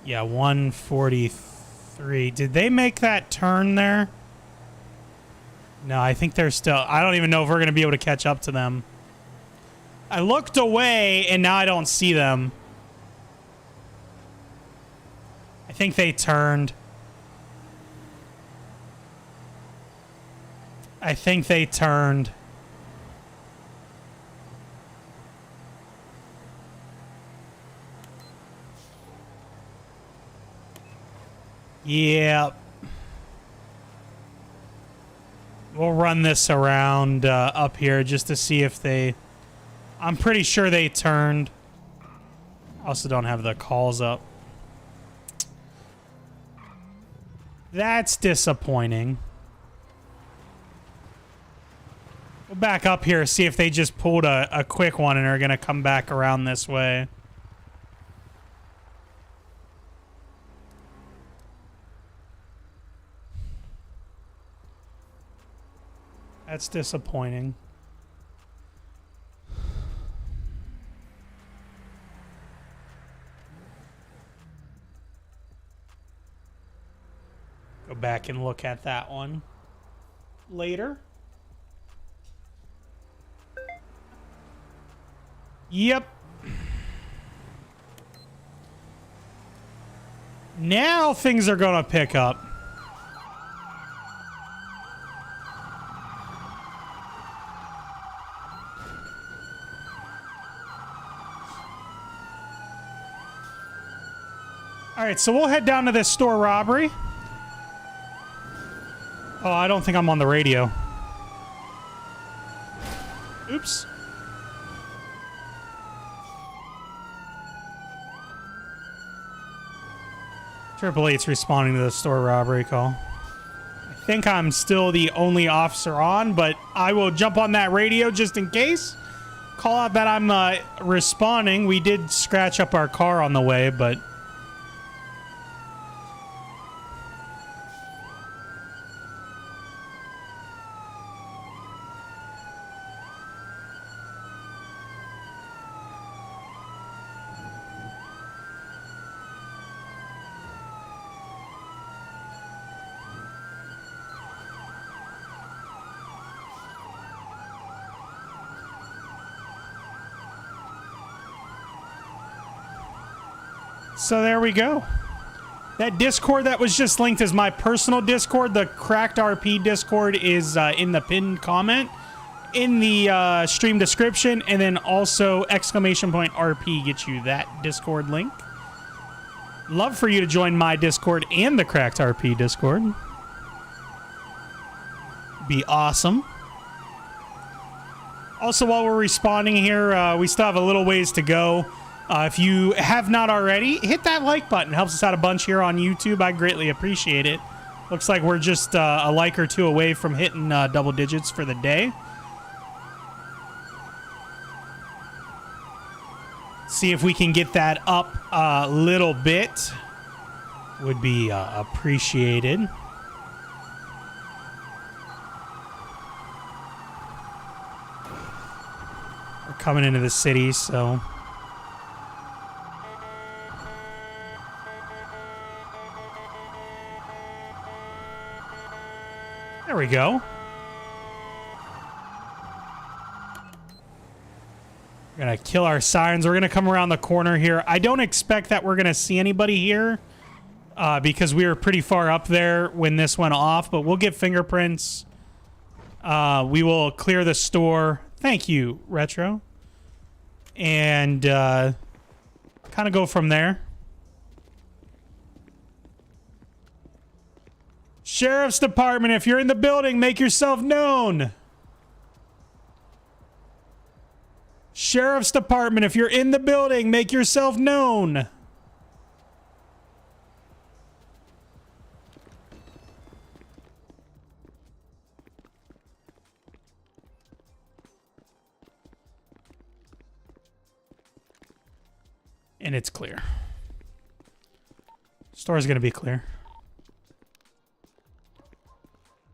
Yeah, 143. Did they make that turn there? No, I think they're still... I don't even know if we're going to be able to catch up to them. I looked away, and now I don't see them. I think they turned. I think they turned. Yep. We'll run this around up here just to see if they... I'm pretty sure they turned. I also don't have the calls up. That's disappointing. We'll back up here, see if they just pulled a quick one and are going to come back around this way. That's disappointing. Go back and look at that one later. Yep. Now things are going to pick up. All right, so we'll head down to this store robbery. Oh, I don't think I'm on the radio. Oops. Triple Eight's responding to the store robbery call. I think I'm still the only officer on, but I will jump on that radio just in case. Call out that I'm responding. We did scratch up our car on the way, but... So there we go. That Discord that was just linked is my personal Discord. The krakdRP Discord is in the pinned comment in the stream description, and then also !RP gets you that Discord link. Love for you to join my Discord and the krakdRP Discord. Be awesome. Also, while we're responding here, we still have a little ways to go. If you have not already, hit that like button. It helps us out a bunch here on YouTube. I greatly appreciate it. Looks like we're just a like or two away from hitting double digits for the day. See if we can get that up a little bit. Would be appreciated. We're coming into the city, so... There we go. We're going to kill our sirens. We're going to come around the corner here. I don't expect that we're going to see anybody here because we were pretty far up there when this went off, but we'll get fingerprints. We will clear the store. Thank you, Retro. And kind of go from there. Sheriff's Department, if you're in the building, make yourself known. Sheriff's Department, if you're in the building, make yourself known. And it's clear. Store's gonna be clear.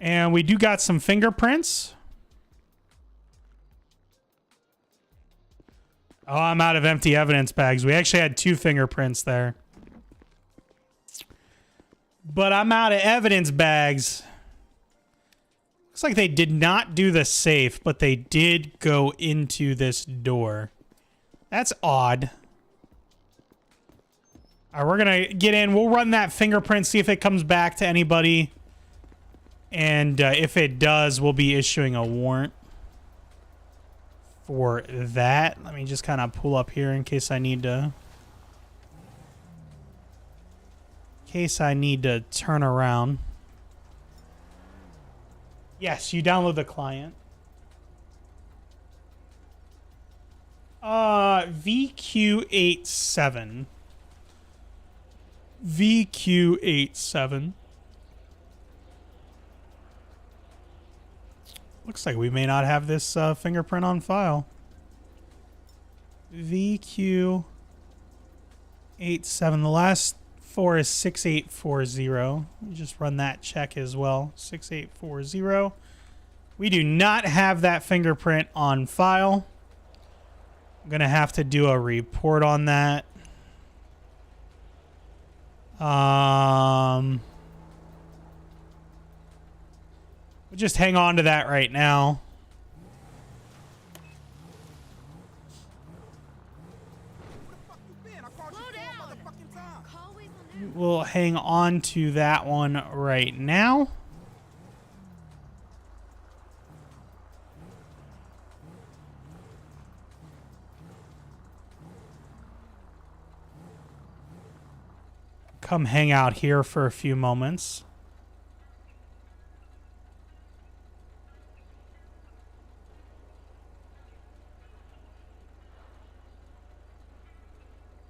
And we do got some fingerprints. Oh, I'm out of empty evidence bags. We actually had 2 fingerprints there. But I'm out of evidence bags. Looks like they did not do the safe, but they did go into this door. That's odd. All right, we're going to get in. We'll run that fingerprint, see if it comes back to anybody. And if it does, we'll be issuing a warrant for that. Let me just kind of pull up here in case I need to... turn around. Yes, you download the client. VQ87. VQ87. Looks like we may not have this fingerprint on file. VQ87. The last 4 is 6840. Just run that check as well. 6840. We do not have that fingerprint on file. I'm going to have to do a report on that. We'll just hang on to that right now. We'll hang on to that one right now. Come hang out here for a few moments.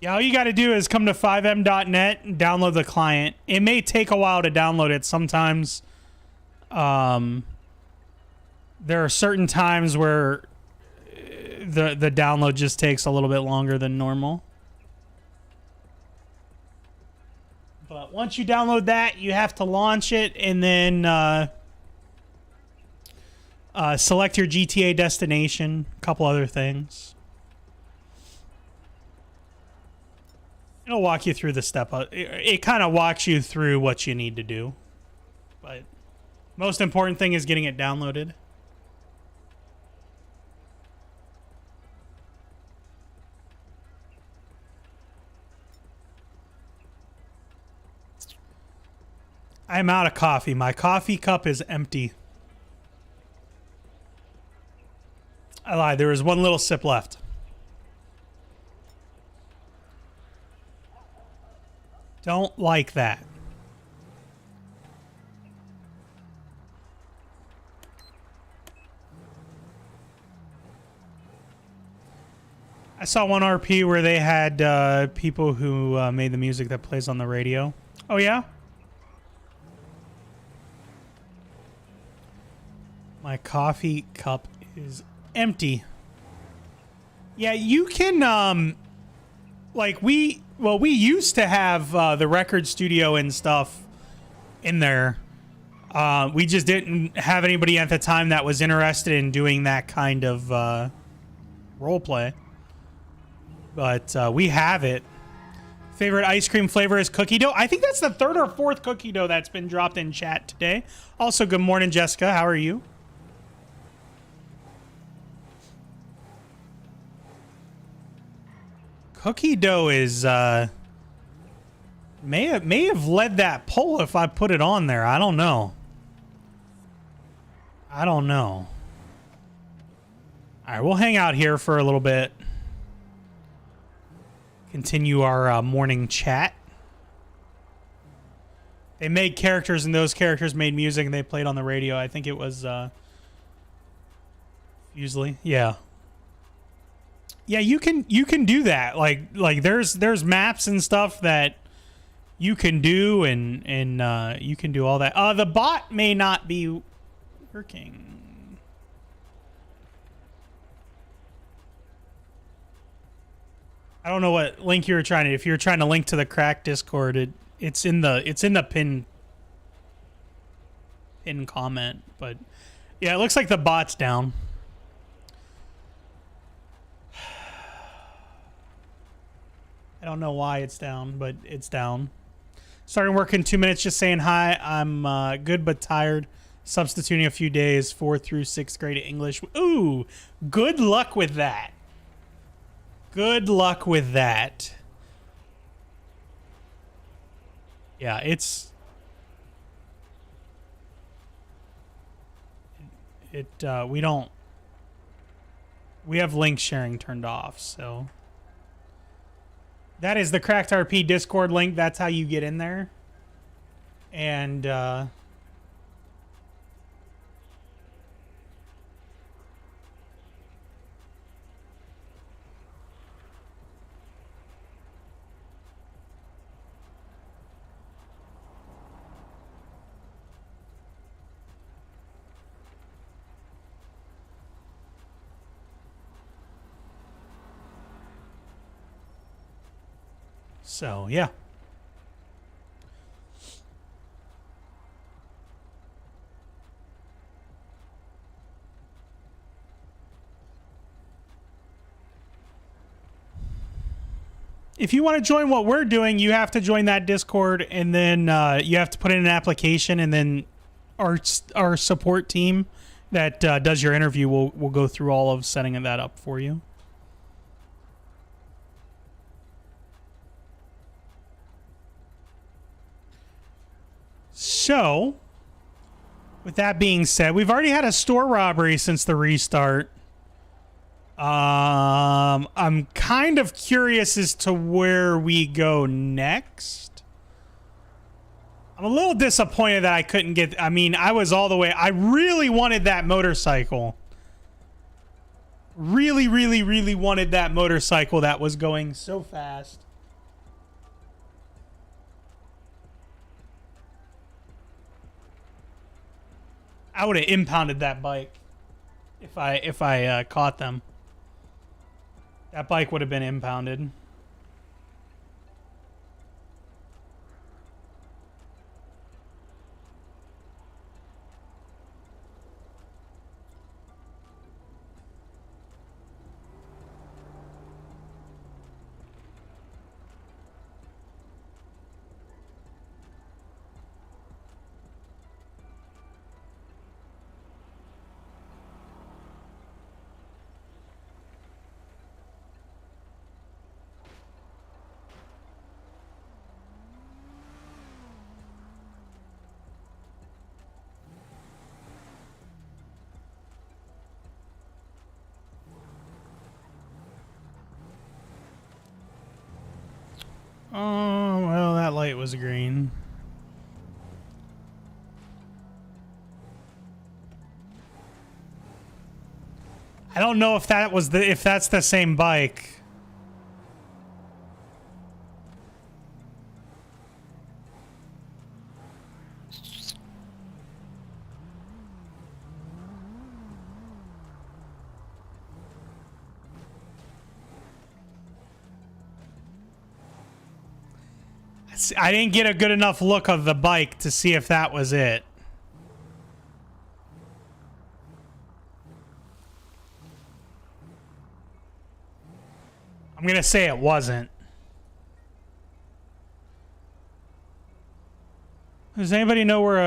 Yeah, all you got to do is come to FiveM.net and download the client. It may take a while to download it. Sometimes there are certain times where the download just takes a little bit longer than normal. But once you download that, you have to launch it and then select your GTA destination, a couple other things. It'll walk you through the step. It kind of walks you through what you need to do. But most important thing is getting it downloaded. I'm out of coffee. My coffee cup is empty. I lied. There was one little sip left. Don't like that. I saw one RP where they had people who made the music that plays on the radio. Oh, yeah? My coffee cup is empty. Yeah, you can, like, we used to have the record studio and stuff in there. We just didn't have anybody at the time that was interested in doing that kind of role play. But we have it. Favorite ice cream flavor is cookie dough. I think that's the 3rd or 4th cookie dough that's been dropped in chat today. Also, good morning, Jessica. How are you? Cookie dough is may have led that poll if I put it on there. I don't know. All right, we'll hang out here for a little bit. Continue our morning chat. They made characters, and those characters made music, and they played on the radio. I think it was usually, yeah. Yeah, you can do that. Like there's maps and stuff that you can do, and you can do all that. The bot may not be working. I don't know what link you were trying to. If you were trying to link to the crack Discord, It's in the pin comment, but yeah, it looks like the bot's down. I don't know why it's down, but it's down. Starting work in 2 minutes. Just saying hi. I'm good but tired. Substituting a few days, 4th through 6th grade English. Ooh, good luck with that. Good luck with that. Yeah, we have link sharing turned off, so that is the krakdRP Discord link. That's how you get in there. And so, yeah. If you want to join what we're doing, you have to join that Discord, and then you have to put in an application, and then our support team that does your interview will go through all of setting that up for you. So, with that being said, we've already had a store robbery since the restart. I'm kind of curious as to where we go next. I'm a little disappointed that I couldn't get... I mean, I was all the way... I really wanted that motorcycle. Really, really, really wanted that motorcycle that was going so fast. I would have impounded that bike if I caught them. That bike would have been impounded. Oh, well, that light was green. I don't know if that's the same bike. I didn't get a good enough look of the bike to see if that was it. I'm gonna say it wasn't. Does anybody know where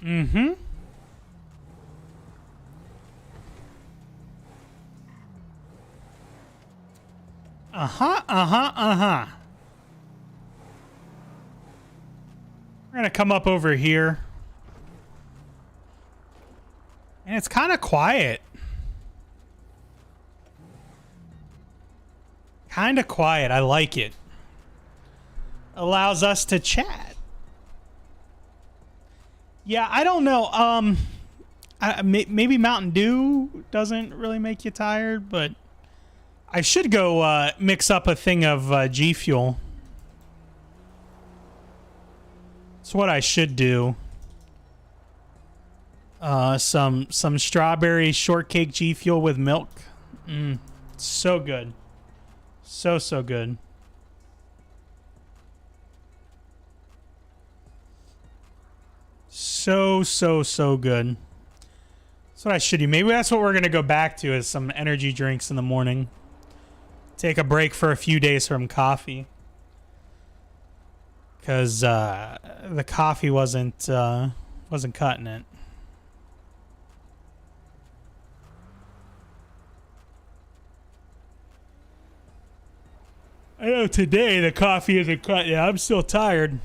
Mm-hmm. We're gonna come up over here. And it's kind of quiet. Kind of quiet. I like it. Allows us to chat. Yeah, I don't know. Maybe Mountain Dew doesn't really make you tired, but I should go mix up a thing of G Fuel. what I should do. Some strawberry shortcake G Fuel with milk. So good. So good. So good. That's what I should do. Maybe that's what we're going to go back to, is some energy drinks in the morning. Take a break for a few days from coffee. Because the coffee wasn't cutting it. I know today the coffee isn't cutting it. I'm still tired.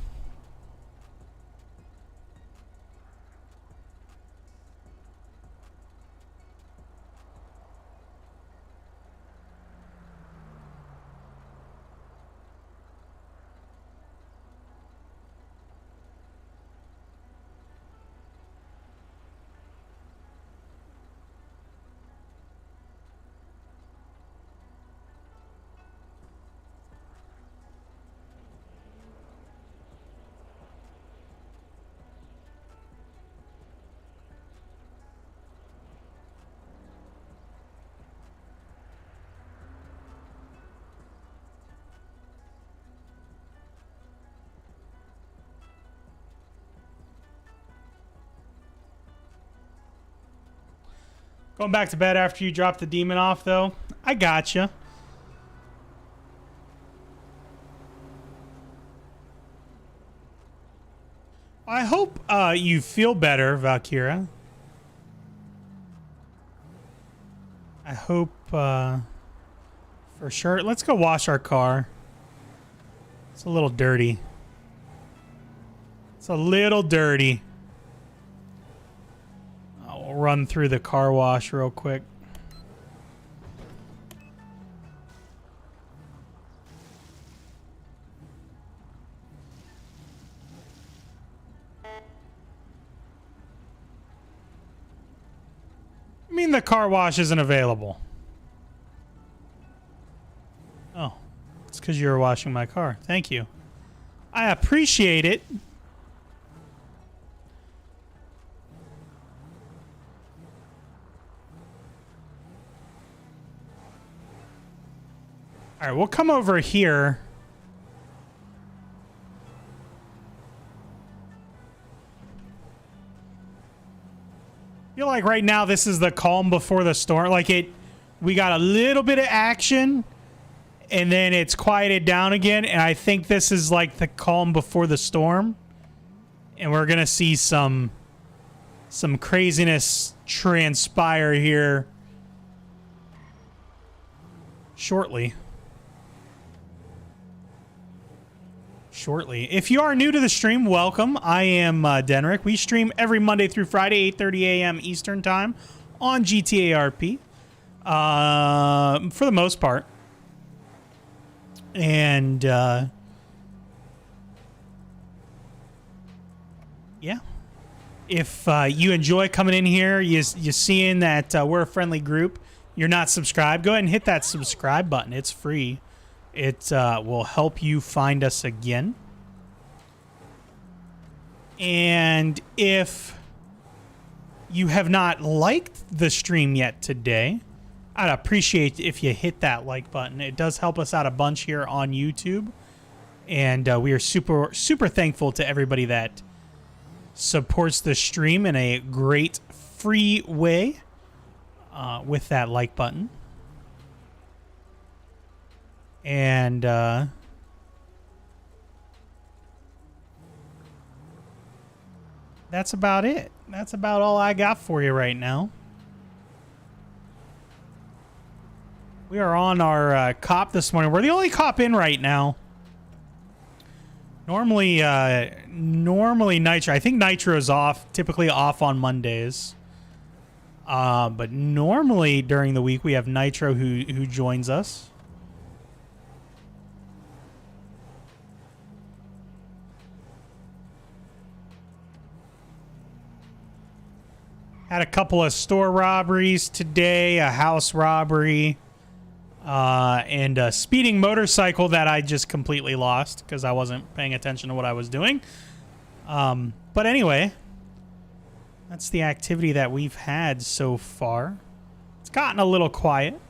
Going back to bed after you drop the demon off, though. I gotcha. I hope you feel better, Valkyra. I hope for sure. Let's go wash our car. It's a little dirty. It's a little dirty. I'll run through the car wash real quick. I mean, the car wash isn't available. Oh, it's because you were washing my car. Thank you. I appreciate it. All right, we'll come over here. I feel like right now this is the calm before the storm. Like we got a little bit of action and then it's quieted down again. And I think this is like the calm before the storm. And we're going to see some craziness transpire here shortly. If you are new to the stream, welcome. I am Dennrick. We stream every Monday through Friday, 8:30 a.m. Eastern Time on GTA RP, for the most part. And yeah, if you enjoy coming in here, you seeing that we're a friendly group, you're not subscribed, go ahead and hit that subscribe button. It's free. It will help you find us again. And if you have not liked the stream yet today, I'd appreciate if you hit that like button. It does help us out a bunch here on YouTube. And we are super thankful to everybody that supports the stream in a great free way with that like button. And that's about it. That's about all I got for you right now. We are on our cop this morning. We're the only cop in right now. Normally Nitro. I think Nitro is off, typically off on Mondays. But normally during the week we have Nitro who joins us. Had a couple of store robberies today, a house robbery, and a speeding motorcycle that I just completely lost because I wasn't paying attention to what I was doing. But anyway, that's the activity that we've had so far. It's gotten a little quiet.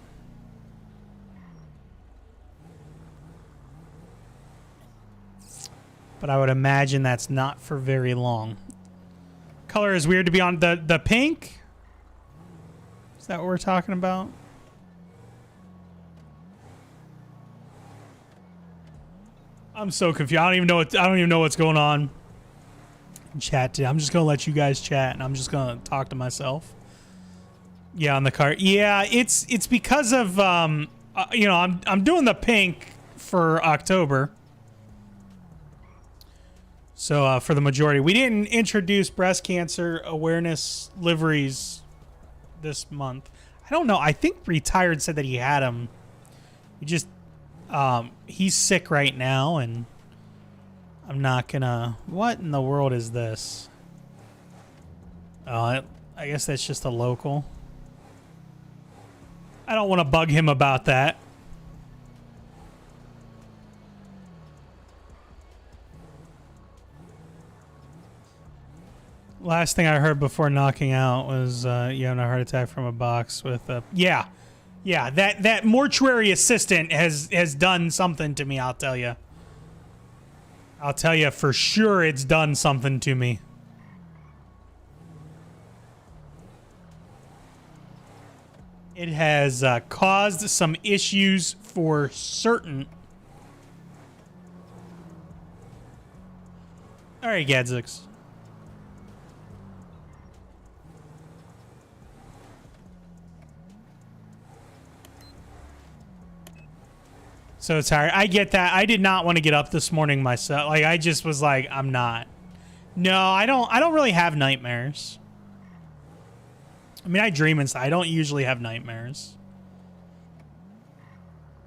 But I would imagine that's not for very long. Color is weird to be on the pink. Is that what we're talking about? I'm so confused. I don't even know what's going on. Chat today. I'm just gonna let you guys chat, and I'm just gonna talk to myself. Yeah, on the card. Yeah, it's because of you know, I'm doing the pink for October. So for the majority, we didn't introduce breast cancer awareness liveries this month. I don't know. I think Retired said that he had them. He just he's sick right now, and I'm not gonna. What in the world is this? I guess that's just a local. I don't want to bug him about that. Last thing I heard before knocking out was you having a heart attack from a box with a... Yeah. Yeah, that mortuary assistant has done something to me, I'll tell you. I'll tell you for sure it's done something to me. It has caused some issues for certain. All right, Gadzix. So tired. I get that. I did not want to get up this morning myself. Like, I just was like, I'm not. No, I don't really have nightmares. I mean, I dream and stuff. I don't usually have nightmares.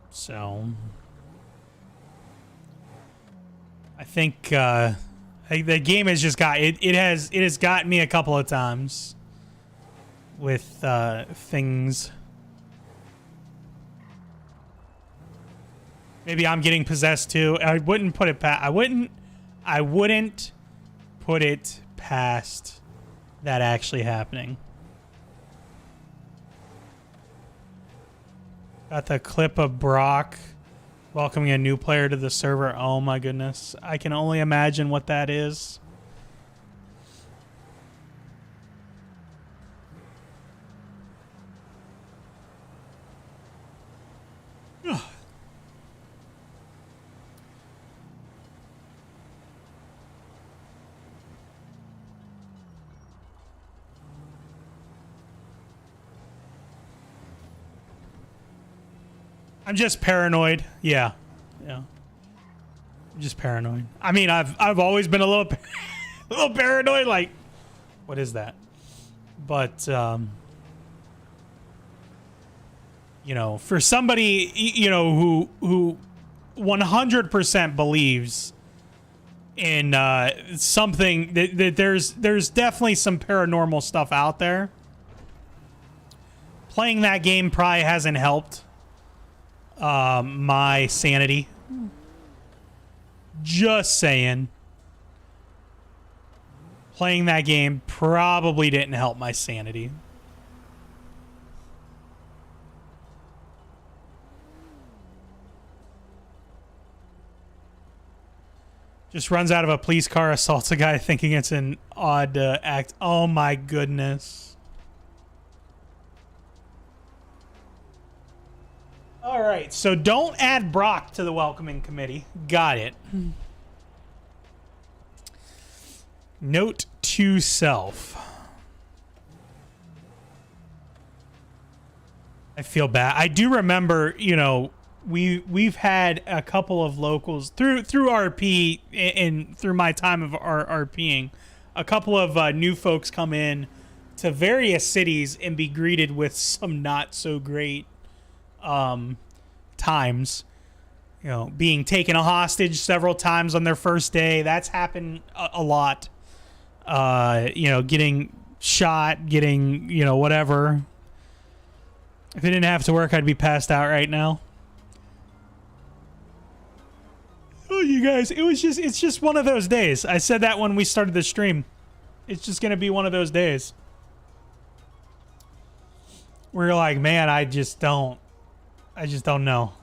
So I think the game has just got it has gotten me a couple of times with things. Maybe I'm getting possessed too. I wouldn't put it past. I wouldn't put it past that actually happening. Got the clip of Brock welcoming a new player to the server. Oh my goodness. I can only imagine what that is. I'm just paranoid. Yeah. I'm just paranoid. I mean, I've always been a little paranoid. Like, what is that? But you know, for somebody who 100% believes in something that there's definitely some paranormal stuff out there. Playing that game probably hasn't helped my sanity. Just saying. Playing that game probably didn't help my sanity. Just runs out of a police car, assaults a guy thinking it's an odd act. Oh my goodness. All right, so don't add Brock to the welcoming committee. Got it. Note to self. I feel bad. I do remember, you know, we've had a couple of locals through RP and through my time of RPing, a couple of new folks come in to various cities and be greeted with some not so great times. You know, being taken a hostage several times on their first day. That's happened a lot. You know, getting shot, getting, you know, whatever. If I didn't have to work, I'd be passed out right now. Oh, you guys, it's just one of those days. I said that when we started the stream. It's just gonna be one of those days. Where you're like, man, I just don't know.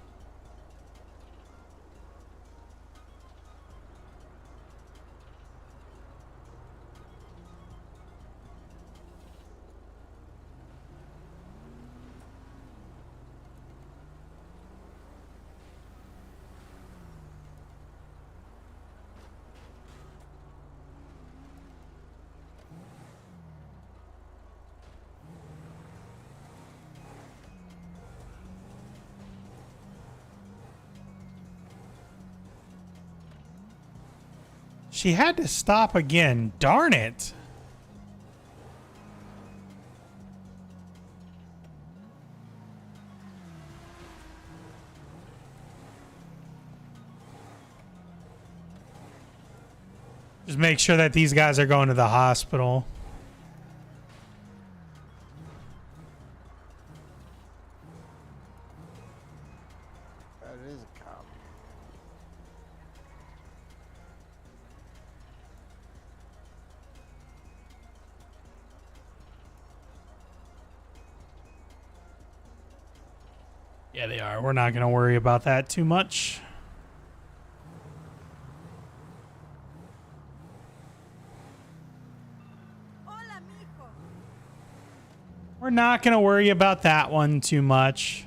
She had to stop again. Darn it. Just make sure that these guys are going to the hospital. That is a cop. Yeah, they are. We're not going to worry about that too much. We're not going to worry about that one too much.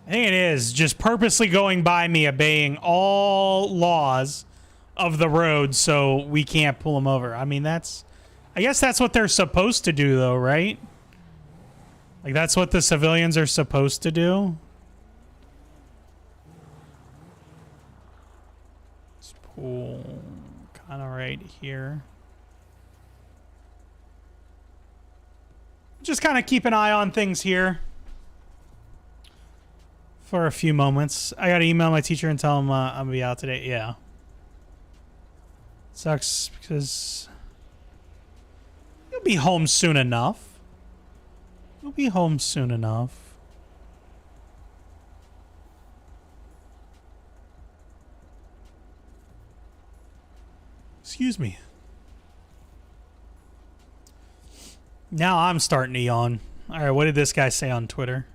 I think it is just purposely going by me, obeying all laws of the road so we can't pull them over. I mean, I guess that's what they're supposed to do, though, right? Like, that's what the civilians are supposed to do. Let's pull kind of right here. Just kind of keep an eye on things here for a few moments. I got to email my teacher and tell him I'm going to be out today. Yeah. Sucks because you'll be home soon enough. You'll be home soon enough. Excuse me. Now I'm starting to yawn. All right, what did this guy say on Twitter?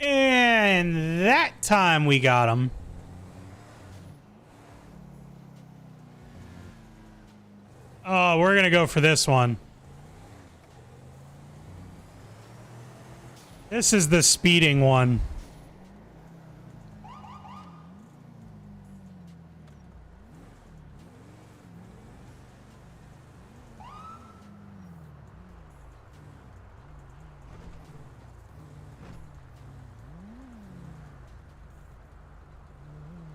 And that time we got him. Oh, we're going to go for this one. This is the speeding one.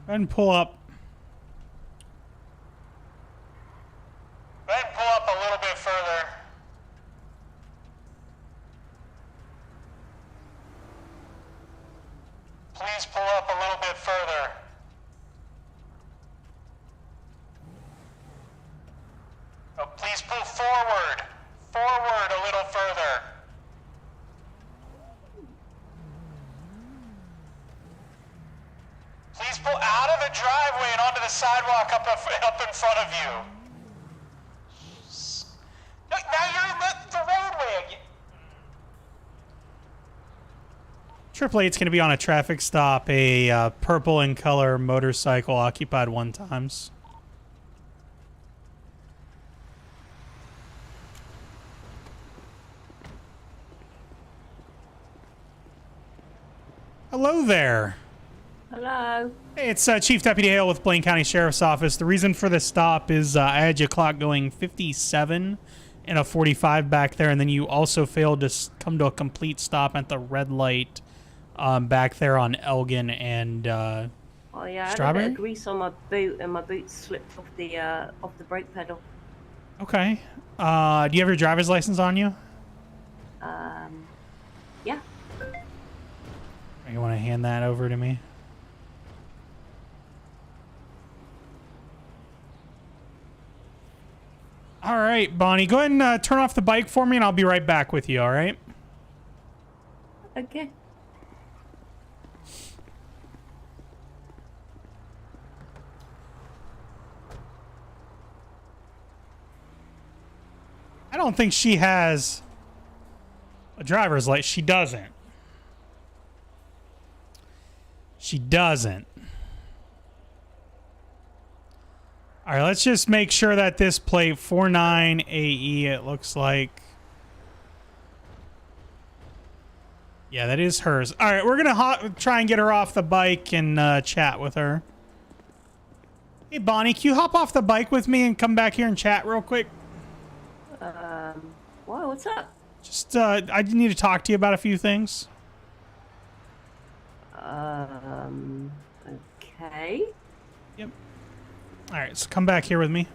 And pull up. Then pull up a little bit further. Please pull up a little bit further. Oh, please pull forward. Forward a little further. Please pull out of the driveway and onto the sidewalk up in front of you. No, now you're in the roadway again. Triple Eight's going to be on a traffic stop. A purple in color motorcycle occupied 1 times. Hello there. Hello. Hey, it's Chief Deputy Hale with Blaine County Sheriff's Office. The reason for this stop is I had your clock going 57 and a 45 back there, and then you also failed to come to a complete stop at the red light back there on Elgin and Oh yeah, I had a bit of grease on my boot, and my boot slipped off the brake pedal. Okay. Do you have your driver's license on you? Yeah. You want to hand that over to me? All right, Bonnie, go ahead and turn off the bike for me, and I'll be right back with you, all right? Okay. I don't think she has a driver's license. She doesn't. She doesn't. All right, let's just make sure that this plate 49AE, it looks like. Yeah, that is hers. All right, we're going to try and get her off the bike and chat with her. Hey, Bonnie, can you hop off the bike with me and come back here and chat real quick? Whoa, what's up? Just, I need to talk to you about a few things. Okay. Yep. All right, so come back here with me.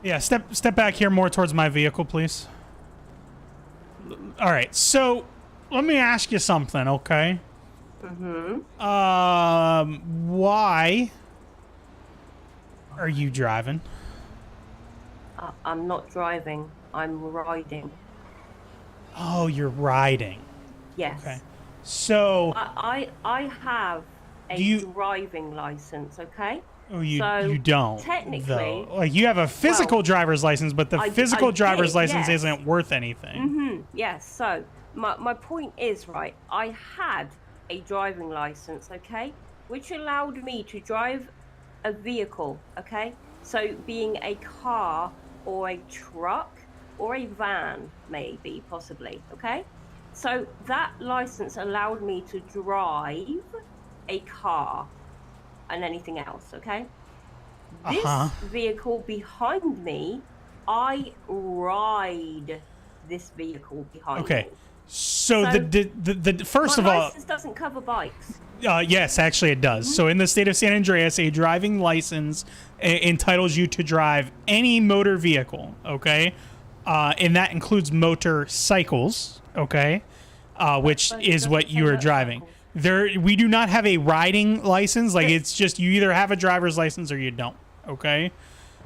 Yeah, step back here more towards my vehicle, please. All right, so let me ask you something, okay? Why are you driving? I'm not driving. I'm riding. Oh, you're riding. Yes. Okay. So I have a driving license, okay? Oh, you so don't. Technically, though. Like you have a physical driver's license, but the physical driver's license yes. isn't worth anything. Yes. So my point is, right, I had a driving license, okay, which allowed me to drive a vehicle, okay? So being a car or a truck or a van, maybe, possibly, okay? So that license allowed me to drive a car and anything else, okay? This vehicle behind me, I ride this vehicle behind me. So the first of all, my license doesn't cover bikes. Yes, actually it does. So in the state of San Andreas, a driving license entitles you to drive any motor vehicle, okay? And that includes motorcycles, okay? Which is what you are driving. We do not have a riding license. Like it's just you either have a driver's license or you don't, okay?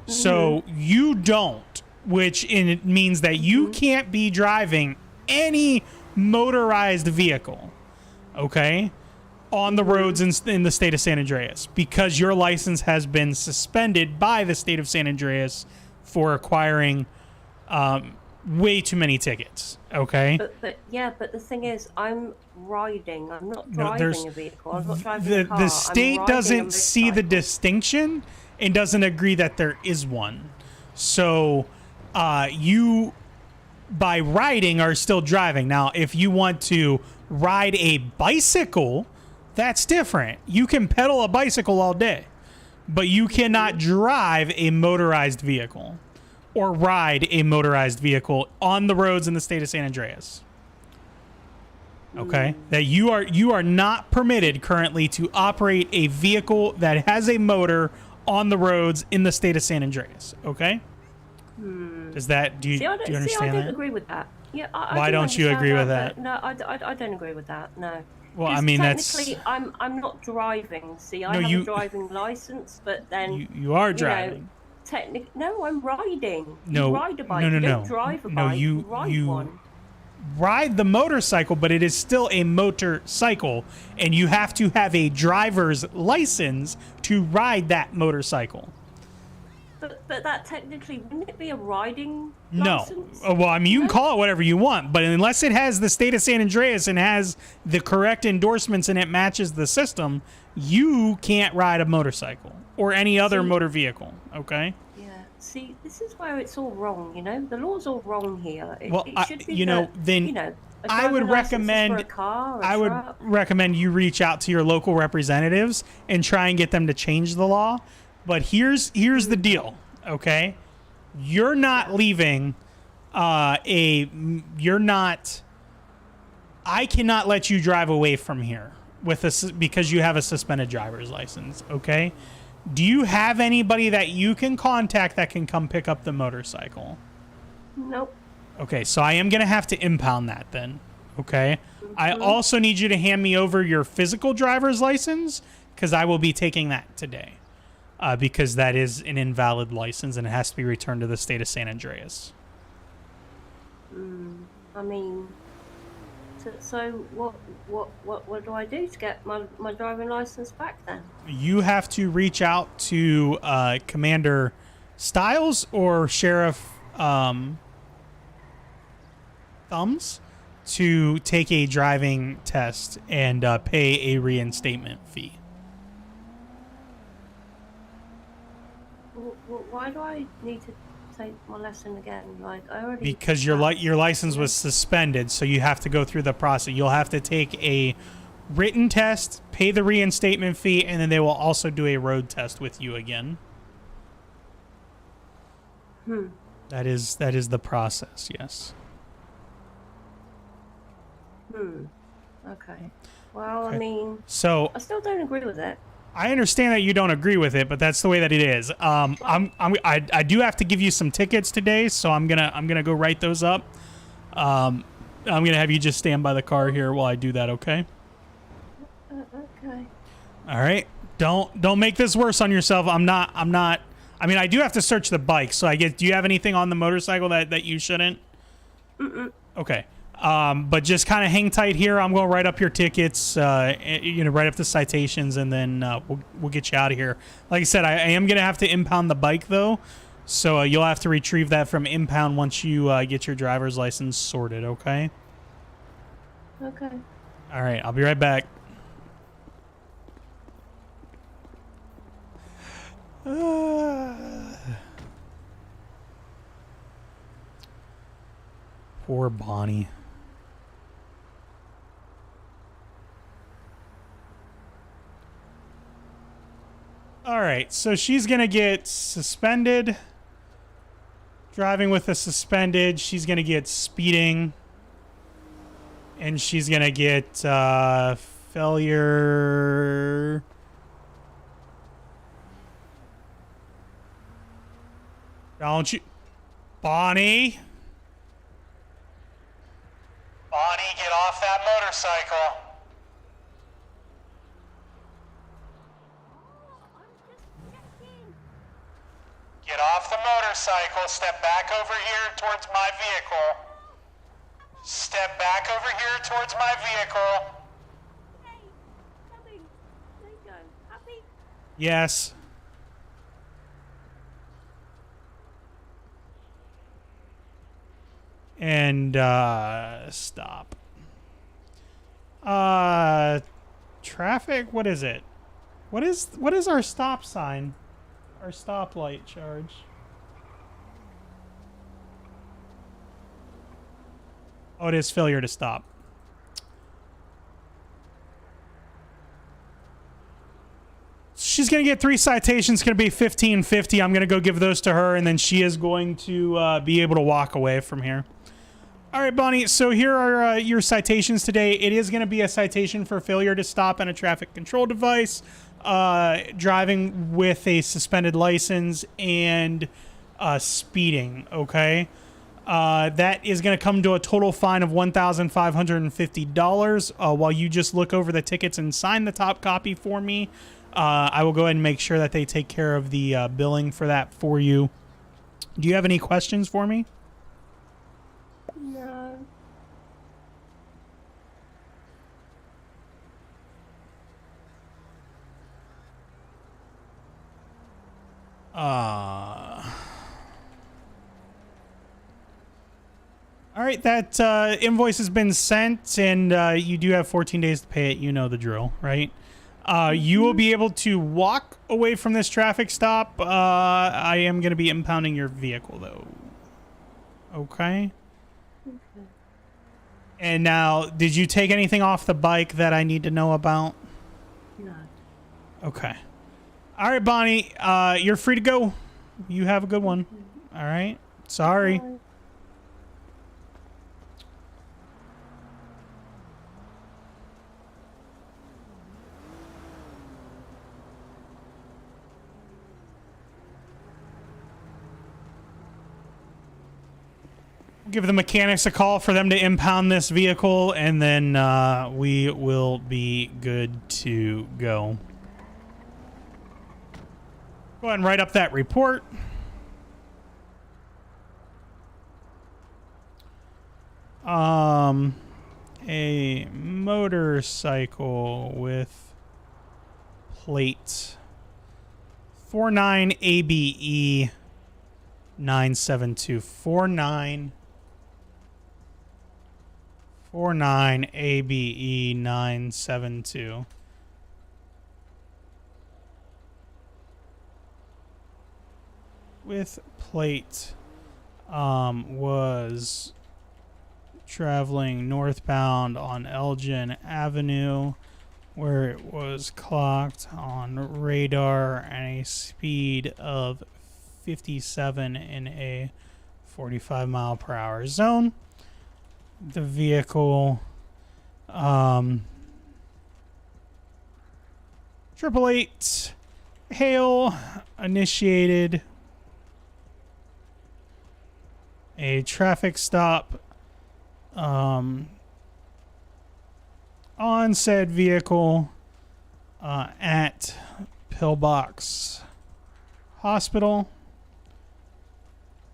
So you don't, which it means that you can't be driving any motorized vehicle, okay, on the roads in the state of San Andreas because your license has been suspended by the state of San Andreas for acquiring way too many tickets, okay? But the thing is, I'm riding. I'm not driving a vehicle. I'm not driving a car. The state doesn't see the distinction and doesn't agree that there is one. So you, by riding, are still driving. Now, if you want to ride a bicycle, that's different. You can pedal a bicycle all day, but you cannot drive a motorized vehicle or ride a motorized vehicle on the roads in the state of San Andreas. Okay? That you are not permitted currently to operate a vehicle that has a motor on the roads in the state of San Andreas. Okay? Does that do you understand that? I don't agree with that. Yeah, why don't you agree with that? No, I don't agree with that. No. Well, I mean technically, I'm not driving. See, I have a driving license, but then you are driving. No, I'm riding. No, you ride a bike. No. You don't drive a bike. You ride one. Ride the motorcycle, but it is still a motorcycle, and you have to have a driver's license to ride that motorcycle. But that technically, wouldn't it be a riding license? No. Well, I mean, you can call it whatever you want, but unless it has the state of San Andreas and has the correct endorsements and it matches the system, you can't ride a motorcycle or any other motor vehicle, okay? Yeah. See, this is where it's all wrong, you know? The law's all wrong here. Well, it should be I would driving license is for recommend a car, a I would truck? recommend you reach out to your local representatives and try and get them to change the law. But here's the deal, okay? You're not leaving you're not I cannot let you drive away from here because you have a suspended driver's license, okay? Do you have anybody that you can contact that can come pick up the motorcycle? Nope. Okay, so I am going to have to impound that then, okay? I also need you to hand me over your physical driver's license because I will be taking that today because that is an invalid license and it has to be returned to the state of San Andreas. I mean, so what do I do to get my driving license back then? You have to reach out to Commander Stiles or Sheriff Thumbs to take a driving test and pay a reinstatement fee. Why do I need to take my lesson again? Like I already Because your license was suspended, so you have to go through the process. You'll have to take a written test, pay the reinstatement fee, and then they will also do a road test with you again. That is the process, yes. Okay. Well, Okay. I mean, So I still don't agree with it. I understand that you don't agree with it, but that's the way that it is. I do have to give you some tickets today, so I'm gonna go write those up. I'm gonna have you just stand by the car here while I do that, okay? Okay. All right. Don't make this worse on yourself. I'm not. I mean, I do have to search the bike, so I guess. Do you have anything on the motorcycle that you shouldn't? Okay. But just kind of hang tight here. I'm going to write up your tickets, write up the citations, and then we'll get you out of here. Like I said, I am going to have to impound the bike, though. So you'll have to retrieve that from impound once you get your driver's license sorted, okay? Okay. All right. I'll be right back. Poor Bonnie. All right, so she's gonna get suspended. Driving with a suspended. She's gonna get speeding. And she's gonna get failure. Don't you, Bonnie? Bonnie, get off that motorcycle. Get off the motorcycle. Step back over here towards my vehicle. Step back over here towards my vehicle. Hey, Happy. There you go. Happy. Yes. And stop. Traffic, what is it? What is our stop sign? Our stoplight charge. Oh, it is failure to stop. She's going to get 3 citations. It's going to be $15.50. I'm going to go give those to her, and then she is going to be able to walk away from here. All right, Bonnie, so here are your citations today. It is going to be a citation for failure to stop on a traffic control device, driving with a suspended license, and speeding, okay? That is going to come to a total fine of $1,550. While you just look over the tickets and sign the top copy for me, I will go ahead and make sure that they take care of the billing for that for you. Do you have any questions for me? No. All right, that invoice has been sent, and you do have 14 days to pay it. You know the drill, right? You will be able to walk away from this traffic stop. I am going to be impounding your vehicle, though. Okay? And now, did you take anything off the bike that I need to know about? No. Okay. All right, Bonnie, you're free to go. You have a good one. All right. Sorry. Bye. Give the mechanics a call for them to impound this vehicle, and then we will be good to go. Go ahead and write up that report. A motorcycle with plate 49 ABE 972 49 ABE 972. With plate was traveling northbound on Elgin Avenue, where it was clocked on radar at a speed of 57 in a 45 mile per hour zone. The vehicle 888 Hale initiated a traffic stop on said vehicle at Pillbox Hospital.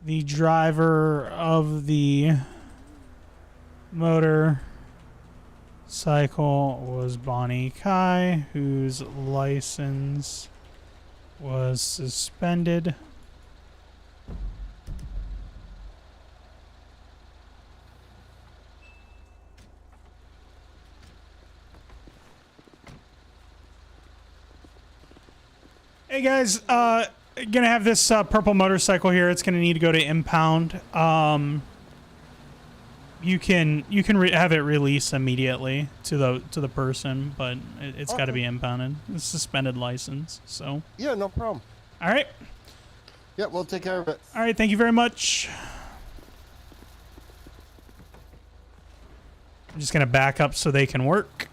The driver of the motorcycle was Bonnie Kai, whose license was suspended. Hey guys, gonna have this purple motorcycle here. It's gonna need to go to impound. You can have it released immediately to the person, but it's got to be impounded. It's suspended license. So Yeah, no problem. all right, Yeah, we'll take care of it. all right. Thank you very much. I'm just gonna back up so they can work.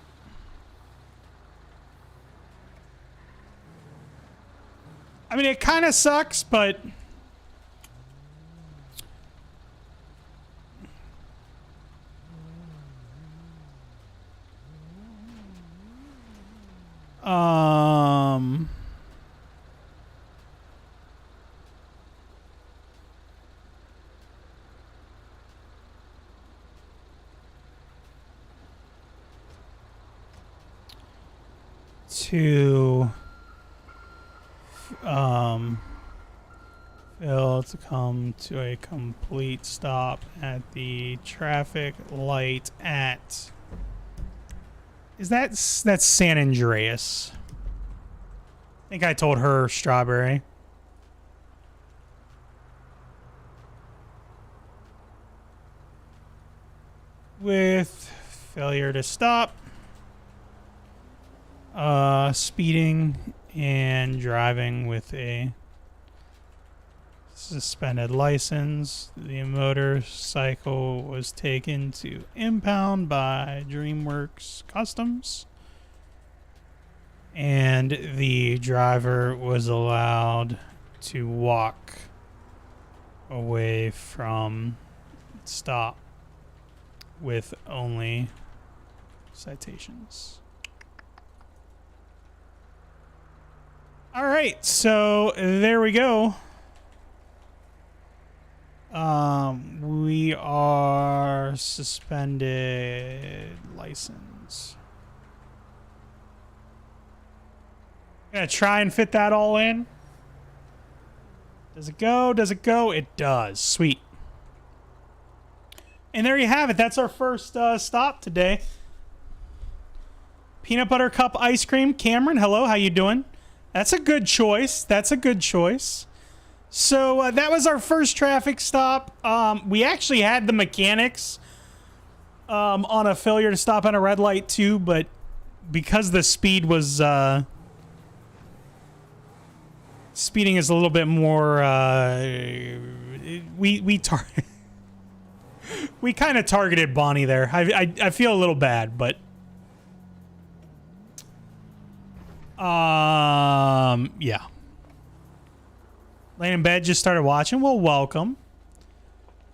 I mean, it kind of sucks, but to Phil to come to a complete stop at the traffic light at that's San Andreas. I think I told her Strawberry. With failure to stop, speeding and driving with a suspended license. The motorcycle was taken to impound by DreamWorks Customs, and the driver was allowed to walk away from stop with only citations. All right, so there we go. We are suspended license. Gonna try and fit that all in. Does it go? Does it go? It does. Sweet. And there you have it. That's our first stop today. Peanut butter cup ice cream. Cameron, hello. How you doing? That's a good choice. That's a good choice. So that was our first traffic stop. We actually had the mechanics on a failure to stop on a red light too, but because the speed was speeding is a little bit more we we kind of targeted Bonnie there. I feel a little bad, but yeah. Laying in bed, just started watching. Well, welcome.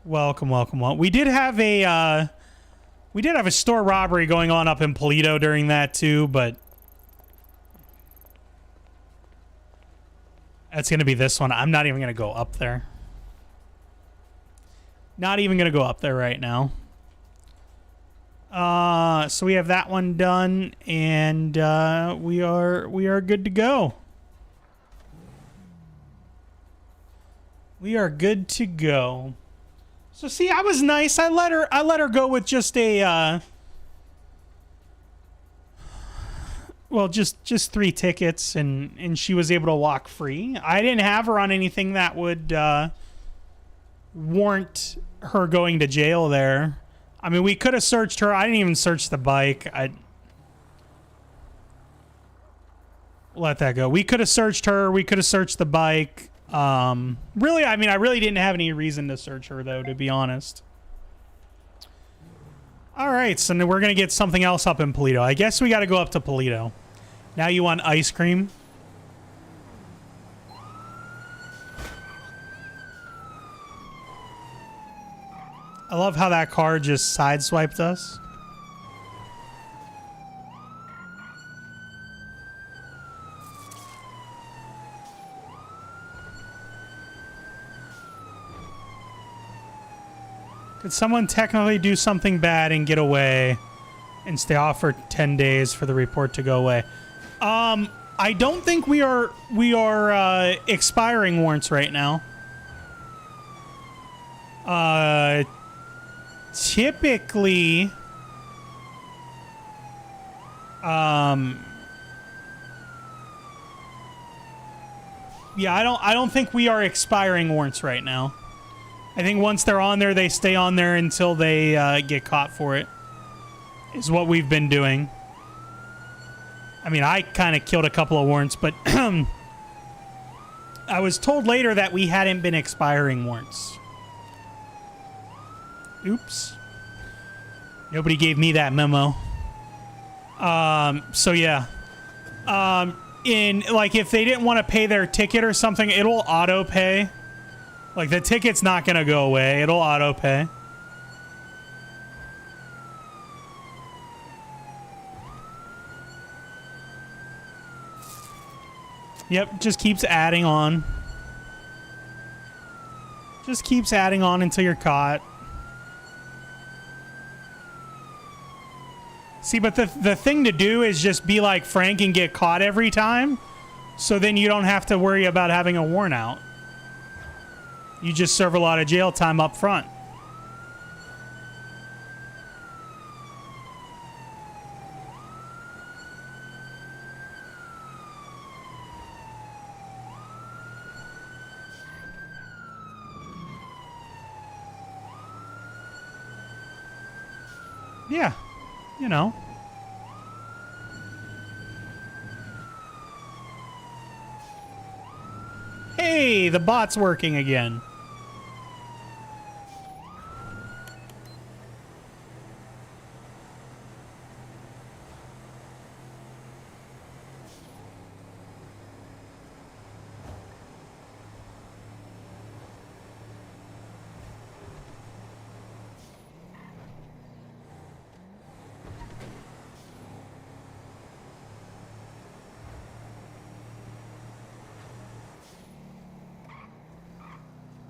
Welcome. We did have a store robbery going on up in Polito during that too, but that's going to be this one. I'm not even going to go up there. Not even going to go up there right now. So we have that one done, and we are good to go. We are good to go. So see, I was nice. I let her go with just a well, just 3 tickets, and she was able to walk free. I didn't have her on anything that would warrant her going to jail there. I mean, we could have searched her. I didn't even search the bike. I'd let that go. We could have searched her. We could have searched the bike. Really, I mean, I really didn't have any reason to search her, though, to be honest. All right, so now we're going to get something else up in Polito. I guess we got to go up to Polito. Now you want ice cream? I love how that car just sideswiped us. Could someone technically do something bad and get away and stay off for 10 days for the report to go away? I don't think we are expiring warrants right now. Typically, yeah, I don't think we are expiring warrants right now. I think once they're on there, they stay on there until they get caught for it, is what we've been doing. I mean, I kind of killed a couple of warrants, but I was told later that we hadn't been expiring warrants. Oops. Nobody gave me that memo. So yeah. Like, if they didn't want to pay their ticket or something, it'll auto pay. Like, the ticket's not gonna go away. It'll auto pay. Yep, just keeps adding on. Just keeps adding on until you're caught. See, but the thing to do is just be like Frank and get caught every time. So then you don't have to worry about having a warrant out. You just serve a lot of jail time up front. Yeah, you know. Hey, the bot's working again.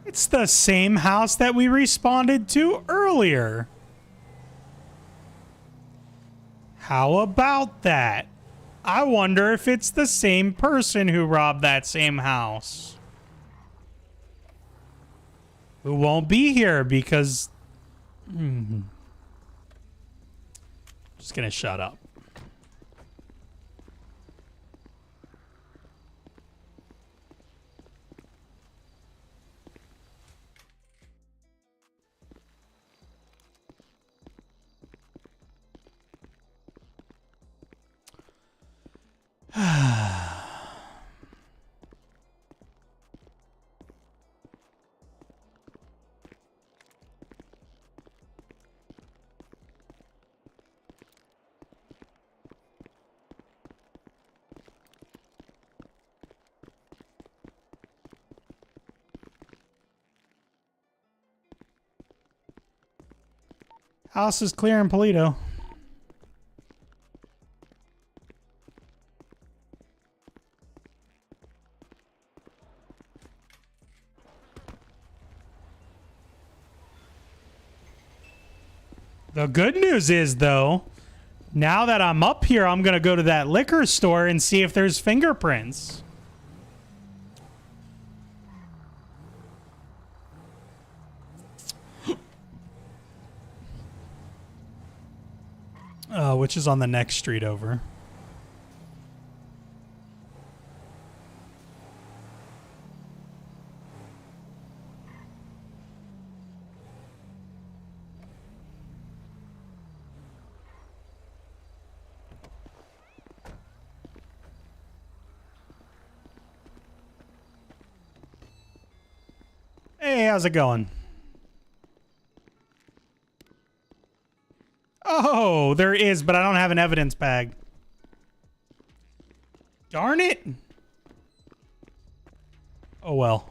It's the same house that we responded to earlier. How about that? I wonder if it's the same person who robbed that same house. Who won't be here because... Just gonna shut up. House is clear in Polito. The good news is, though, now that I'm up here, I'm going to go to that liquor store and see if there's fingerprints. Which is on the next street over. Hey, how's it going? Oh, there is, but I don't have an evidence bag. Darn it. Oh, well.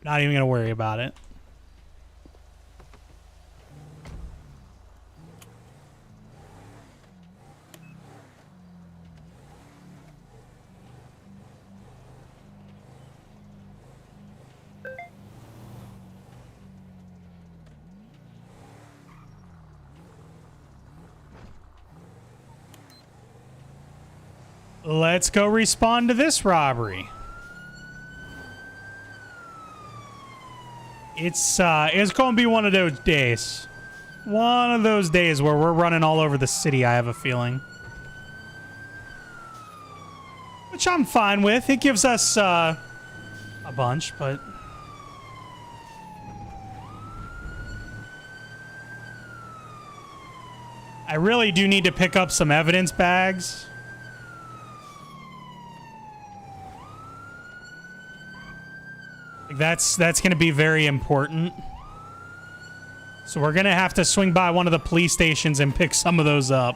Not even going to worry about it. Let's go respond to this robbery. It's going to be one of those days. One of those days where we're running all over the city, I have a feeling. Which I'm fine with. It gives us a bunch, but... I really do need to pick up some evidence bags. That's going to be very important. So we're going to have to swing by one of the police stations and pick some of those up.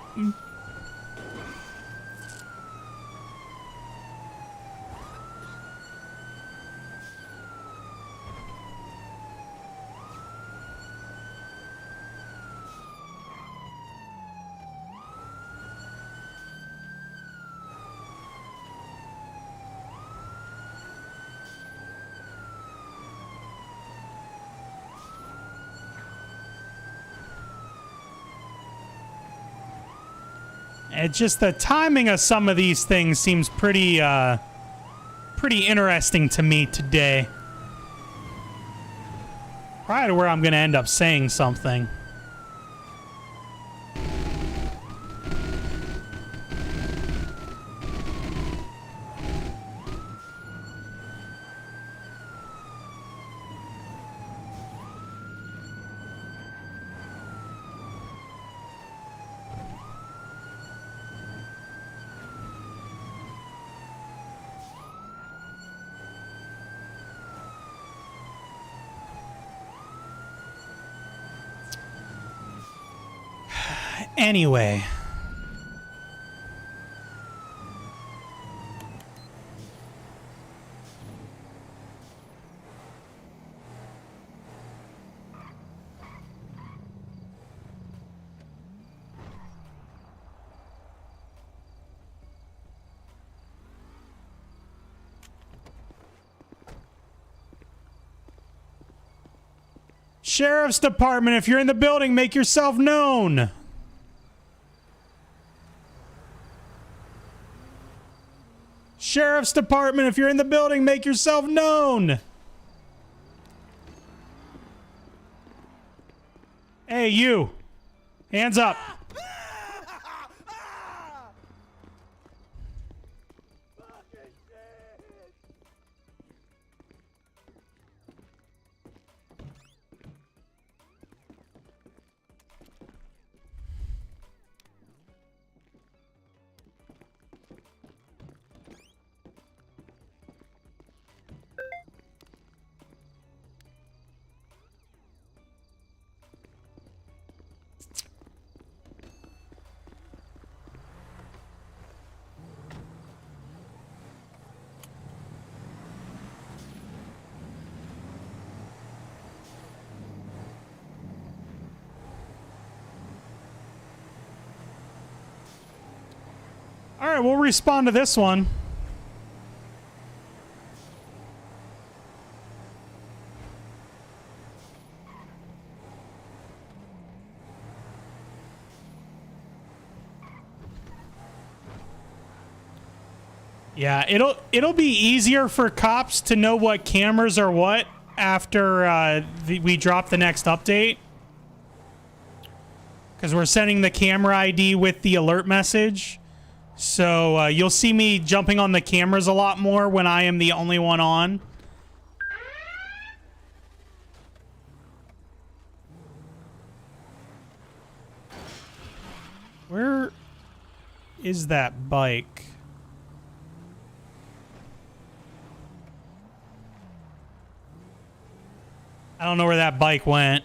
It's just the timing of some of these things seems pretty interesting to me today. Probably where I'm going to end up saying something. Anyway. Sheriff's Department, if you're in the building, make yourself known. Sheriff's Department, if you're in the building, make yourself known. Hey, you. Hands up. right, we'll respond to this one. Yeah, it'll be easier for cops to know what cameras are what after we drop the next update. Because we're sending the camera ID with the alert message. So you'll see me jumping on the cameras a lot more when I am the only one on. Where is that bike? I don't know where that bike went.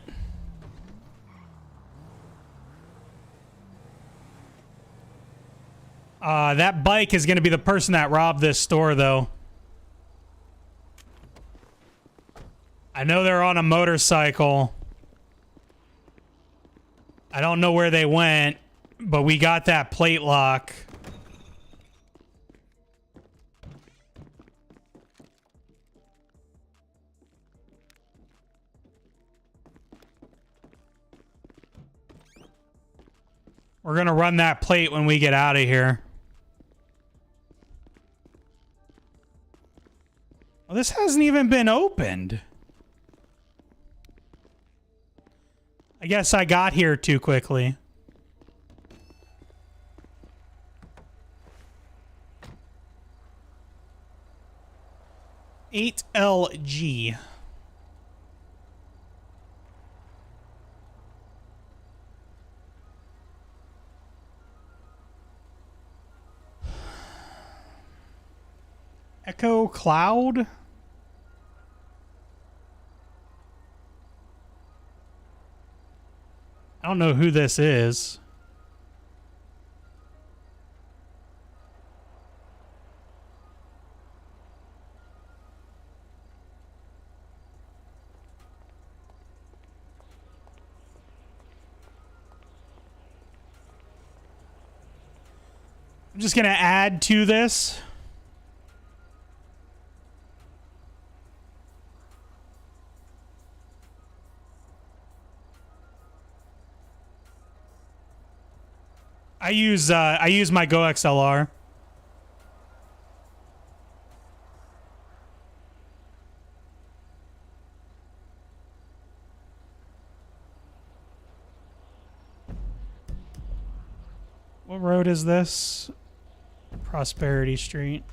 That bike is going to be the person that robbed this store, though. I know they're on a motorcycle. I don't know where they went, but we got that plate lock. We're going to run that plate when we get out of here. Well, this hasn't even been opened. I guess I got here too quickly. $8LG. Echo Cloud? I don't know who this is. I'm just going to add to this. I use my Go XLR. What road is this? Prosperity Street.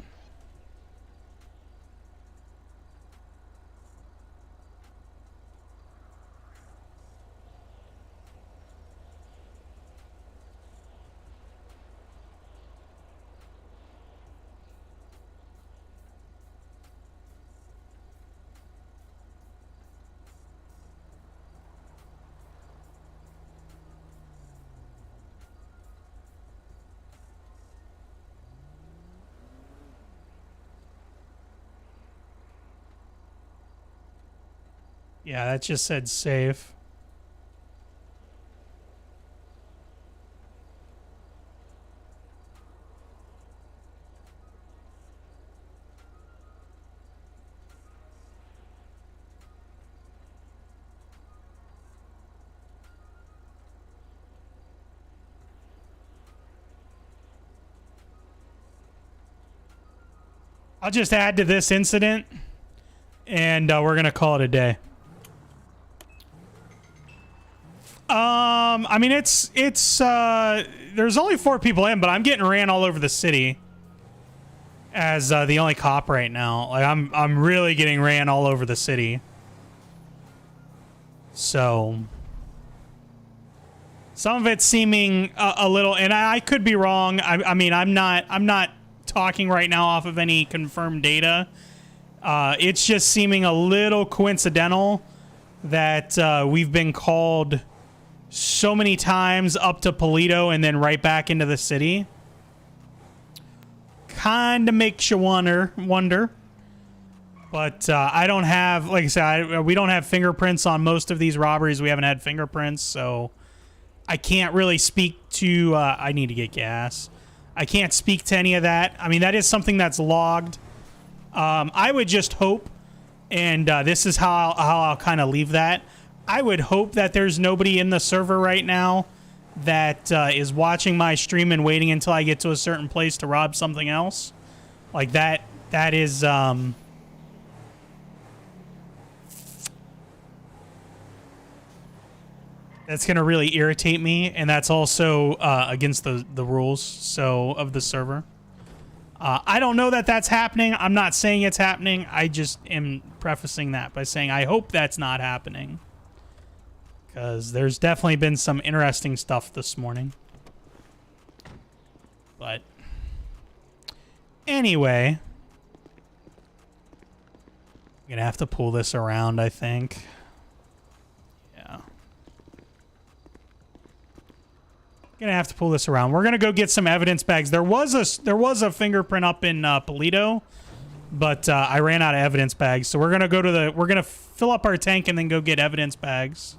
Yeah, that just said safe. I'll just add to this incident, and we're gonna call it a day. I mean, it's there's only 4 people in, but I'm getting ran all over the city as the only cop right now. Like, I'm really getting ran all over the city. So some of it's seeming a little, and I could be wrong. I mean, I'm not talking right now off of any confirmed data. It's just seeming a little coincidental that we've been called so many times up to Polito and then right back into the city. Kind of makes you wonder. But I don't have, like I said, we don't have fingerprints on most of these robberies. We haven't had fingerprints, so I can't really speak to, I need to get gas. I can't speak to any of that. I mean, that is something that's logged. I would just hope, and this is how I'll kind of leave that. I would hope that there's nobody in the server right now that is watching my stream and waiting until I get to a certain place to rob something else. Like that is that's gonna really irritate me, and that's also against the rules of the server. I don't know that that's happening. I'm not saying it's happening. I just am prefacing that by saying I hope that's not happening. Because there's definitely been some interesting stuff this morning. But anyway, I'm going to have to pull this around, I think. Yeah. Gonna have to pull this around. We're gonna go get some evidence bags. There was a fingerprint up in Polito, but I ran out of evidence bags. So we're gonna fill up our tank and then go get evidence bags.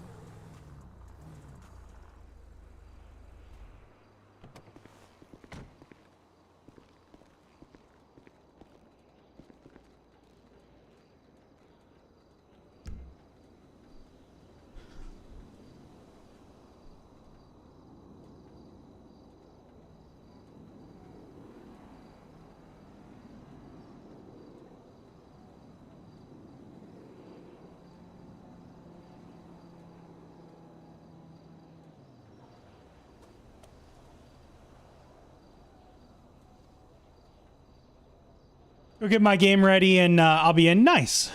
Go get my game ready, and I'll be in. Nice.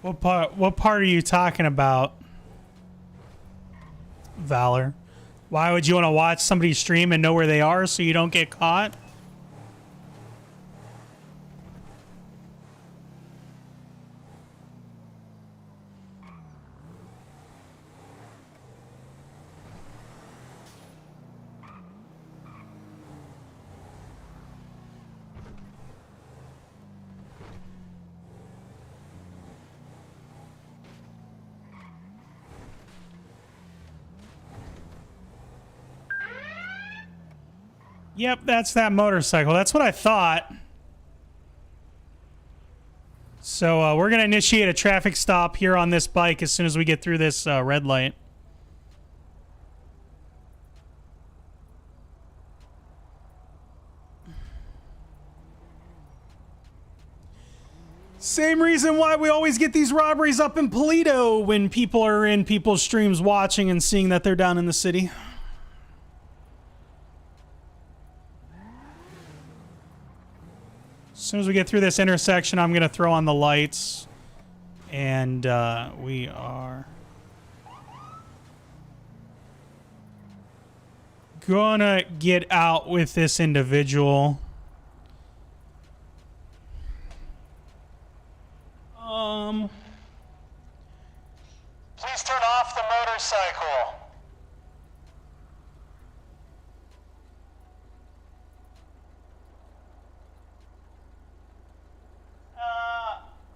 What part are you talking about, Valor? Why would you want to watch somebody stream and know where they are so you don't get caught? Yep, that's that motorcycle. That's what I thought. So we're going to initiate a traffic stop here on this bike as soon as we get through this red light. Same reason why we always get these robberies up in Polito when people are in people's streams watching and seeing that they're down in the city. As soon as we get through this intersection, I'm going to throw on the lights. And we are gonna get out with this individual. Please turn off the motorcycle.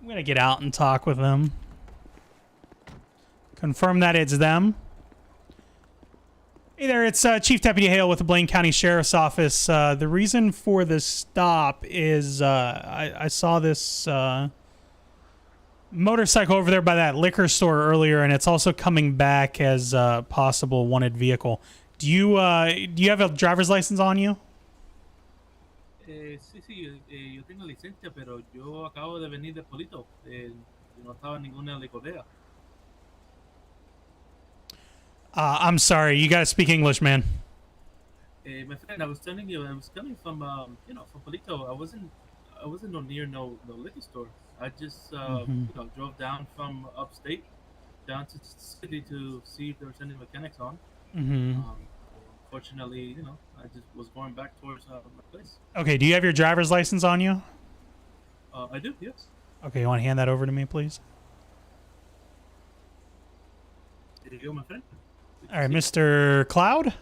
I'm gonna get out and talk with them. Confirm that it's them. Hey there, it's Chief Deputy Hale with the Blaine County Sheriff's Office. The reason for the stop is I saw this motorcycle over there by that liquor store earlier, and it's also coming back as a possible wanted vehicle. Do you have a driver's license on you? Sí, yo tengo licencia, pero yo acabo de venir de Polito. No estaba en ninguna licorera. I'm sorry, you gotta speak English, man. My friend, I was telling you, I was coming from, from Polito. I wasn't near no liquor store. I just, drove down from upstate down to the city to see if there was any mechanics on. Fortunately, I just was going back towards my place. Okay, do you have your driver's license on you? I do, yes. Okay, you want to hand that over to me, please? There you go, my friend. All right, Mr. Cloud.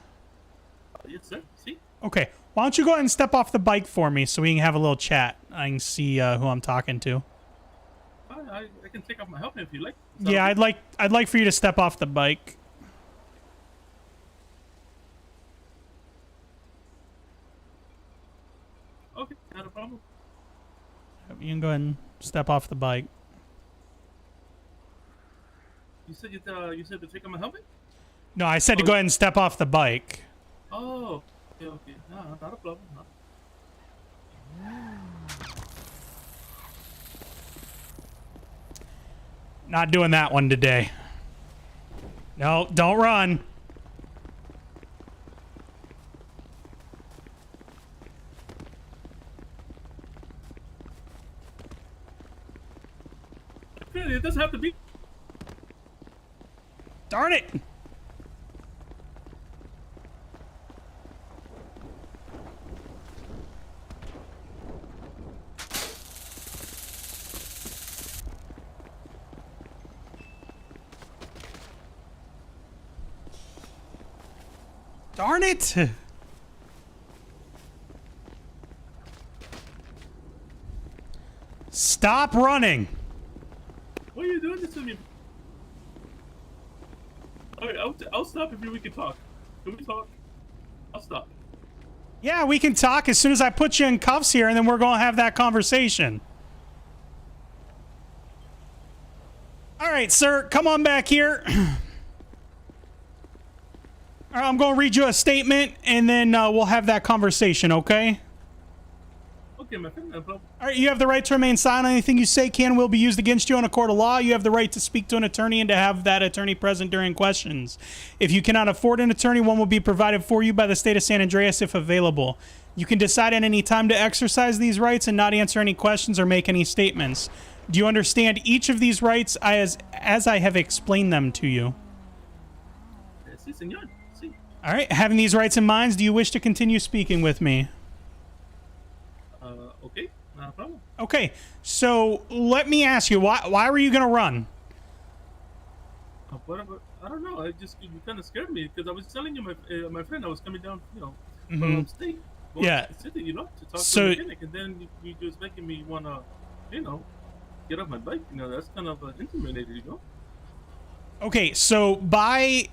Yes, sir. See? Okay, why don't you go ahead and step off the bike for me so we can have a little chat. I can see who I'm talking to. I can take off my helmet if you like. Is that Yeah, okay? I'd like for you to step off the bike. Okay, not a problem. You can go ahead and step off the bike. You said you said to take off my helmet? No, I said to go ahead and step off the bike. Oh, okay. No, not a problem. No. Not doing that one today. No, don't run. Really, it doesn't have to be. Darn it. Darn it! Stop running! Why are you doing this to me? Alright, I'll stop if we can talk. Can we talk? I'll stop. Yeah, we can talk as soon as I put you in cuffs here, and then we're gonna have that conversation. Alright, sir, come on back here. All right, I'm going to read you a statement, and then we'll have that conversation, okay? Okay, my friend, no problem. All right, you have the right to remain silent. Anything you say can and will be used against you in a court of law. You have the right to speak to an attorney and to have that attorney present during questions. If you cannot afford an attorney, one will be provided for you by the state of San Andreas if available. You can decide at any time to exercise these rights and not answer any questions or make any statements. Do you understand each of these rights as I have explained them to you? Si, senor. Si. All right, having these rights in mind, do you wish to continue speaking with me? Okay, not a problem. Okay, so let me ask you, why were you going to run? I don't know. You kind of scared me because I was telling you, my friend, I was coming down, Mhm. from upstate, going Yeah. to the city, to talk So- to the mechanic, and then you just making me wanna, get off my bike. That's kind of intimidating, Okay, so by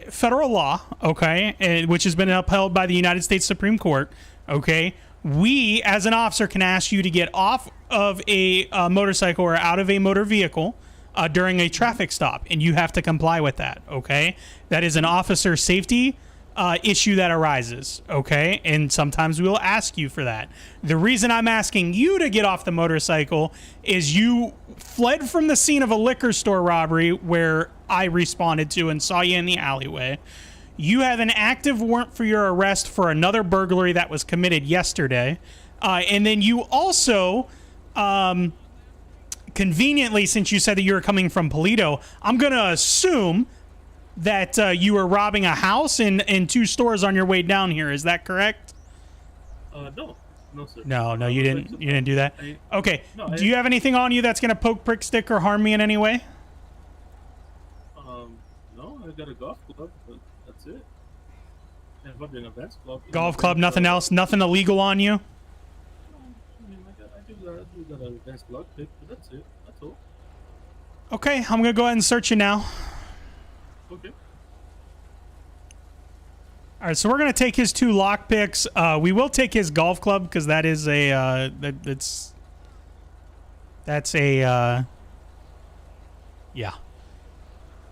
federal law, okay, which has been upheld by the United States Supreme Court, okay, we as an officer can ask you to get off of a motorcycle or out of a motor vehicle during a traffic stop, and you have to comply with that, okay? That is an officer safety issue that arises, okay? And sometimes we will ask you for that. The reason I'm asking you to get off the motorcycle is you fled from the scene of a liquor store robbery where I responded to and saw you in the alleyway. You have an active warrant for your arrest for another burglary that was committed yesterday. And then you also, conveniently, since you said that you were coming from Polito, I'm going to assume that you were robbing a house and two stores on your way down here. Is that correct? No, sir. No, you didn't. You didn't do that. Okay. No, Do you have anything on you that's gonna poke, prick, stick, or harm me in any way? No, I got a golf club, but that's it. And probably an advanced club. Golf club, nothing else, nothing illegal on you. I do got an advanced block pick, but that's it. That's all. Okay, I'm gonna go ahead and search you now. Okay. All right, so we're gonna take his two lock picks. We will take his golf club because that is a yeah.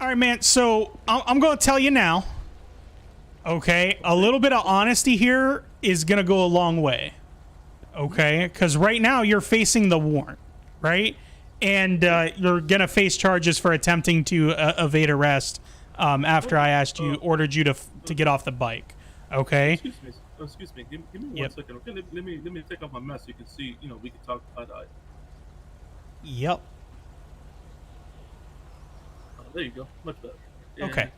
All right, man. So I'm gonna tell you now. Okay, a little bit of honesty here is gonna go a long way. Okay, because right now you're facing the warrant, right? And you're gonna face charges for attempting to evade arrest. After I ordered you to get off the bike, okay? Excuse me. Give me 1 second, okay? Let me take off my mask so you can see. We can talk eye to eye. Yep. There you go. Much better. Okay.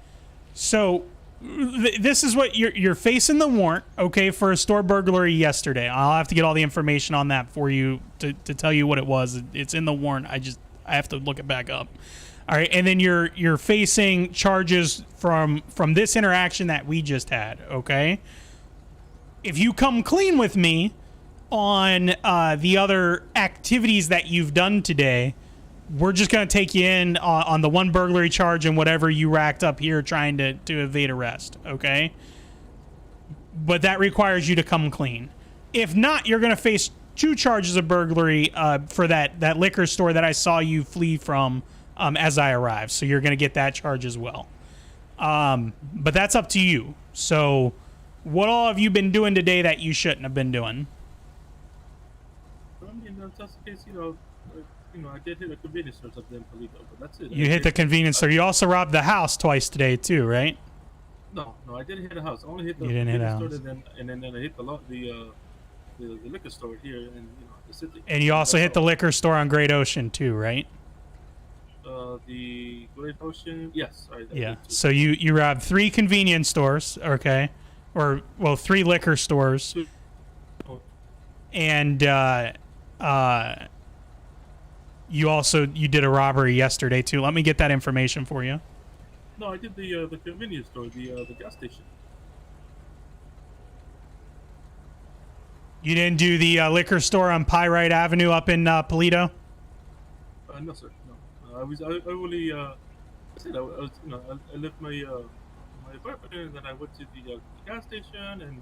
So this is what you're facing the warrant, okay, for a store burglary yesterday. I'll have to get all the information on that for you to tell you what it was. It's in the warrant. I have to look it back up. All right, and then you're facing charges from this interaction that we just had. Okay. If you come clean with me on the other activities that you've done today, we're just gonna take you in on the one burglary charge and whatever you racked up here trying to evade arrest. Okay. But that requires you to come clean. If not, you're gonna face 2 charges of burglary for that liquor store that I saw you flee from as I arrived. So you're going to get that charge as well. But that's up to you. So what all have you been doing today that you shouldn't have been doing? I mean, that's the case, I did hit a convenience store up there in Polito, but that's it. You hit the convenience store. You also robbed the house twice today too, right? No, I didn't hit a house. I only hit the You didn't hit a convenience house. store, and then I hit the liquor store here in the city. And you also hit the liquor store on Great Ocean too, right? The Great Ocean, yes. I Yeah. did too. So you robbed 3 convenience stores, okay? Or, well, 3 liquor stores. Oh, And you did a robbery yesterday too. Let me get that information for you. no, I did the convenience store, the gas station. You didn't do the liquor store on Pyrite Avenue up in Polito? No, sir. No, I only said I was, I left my my apartment and then I went to the gas station and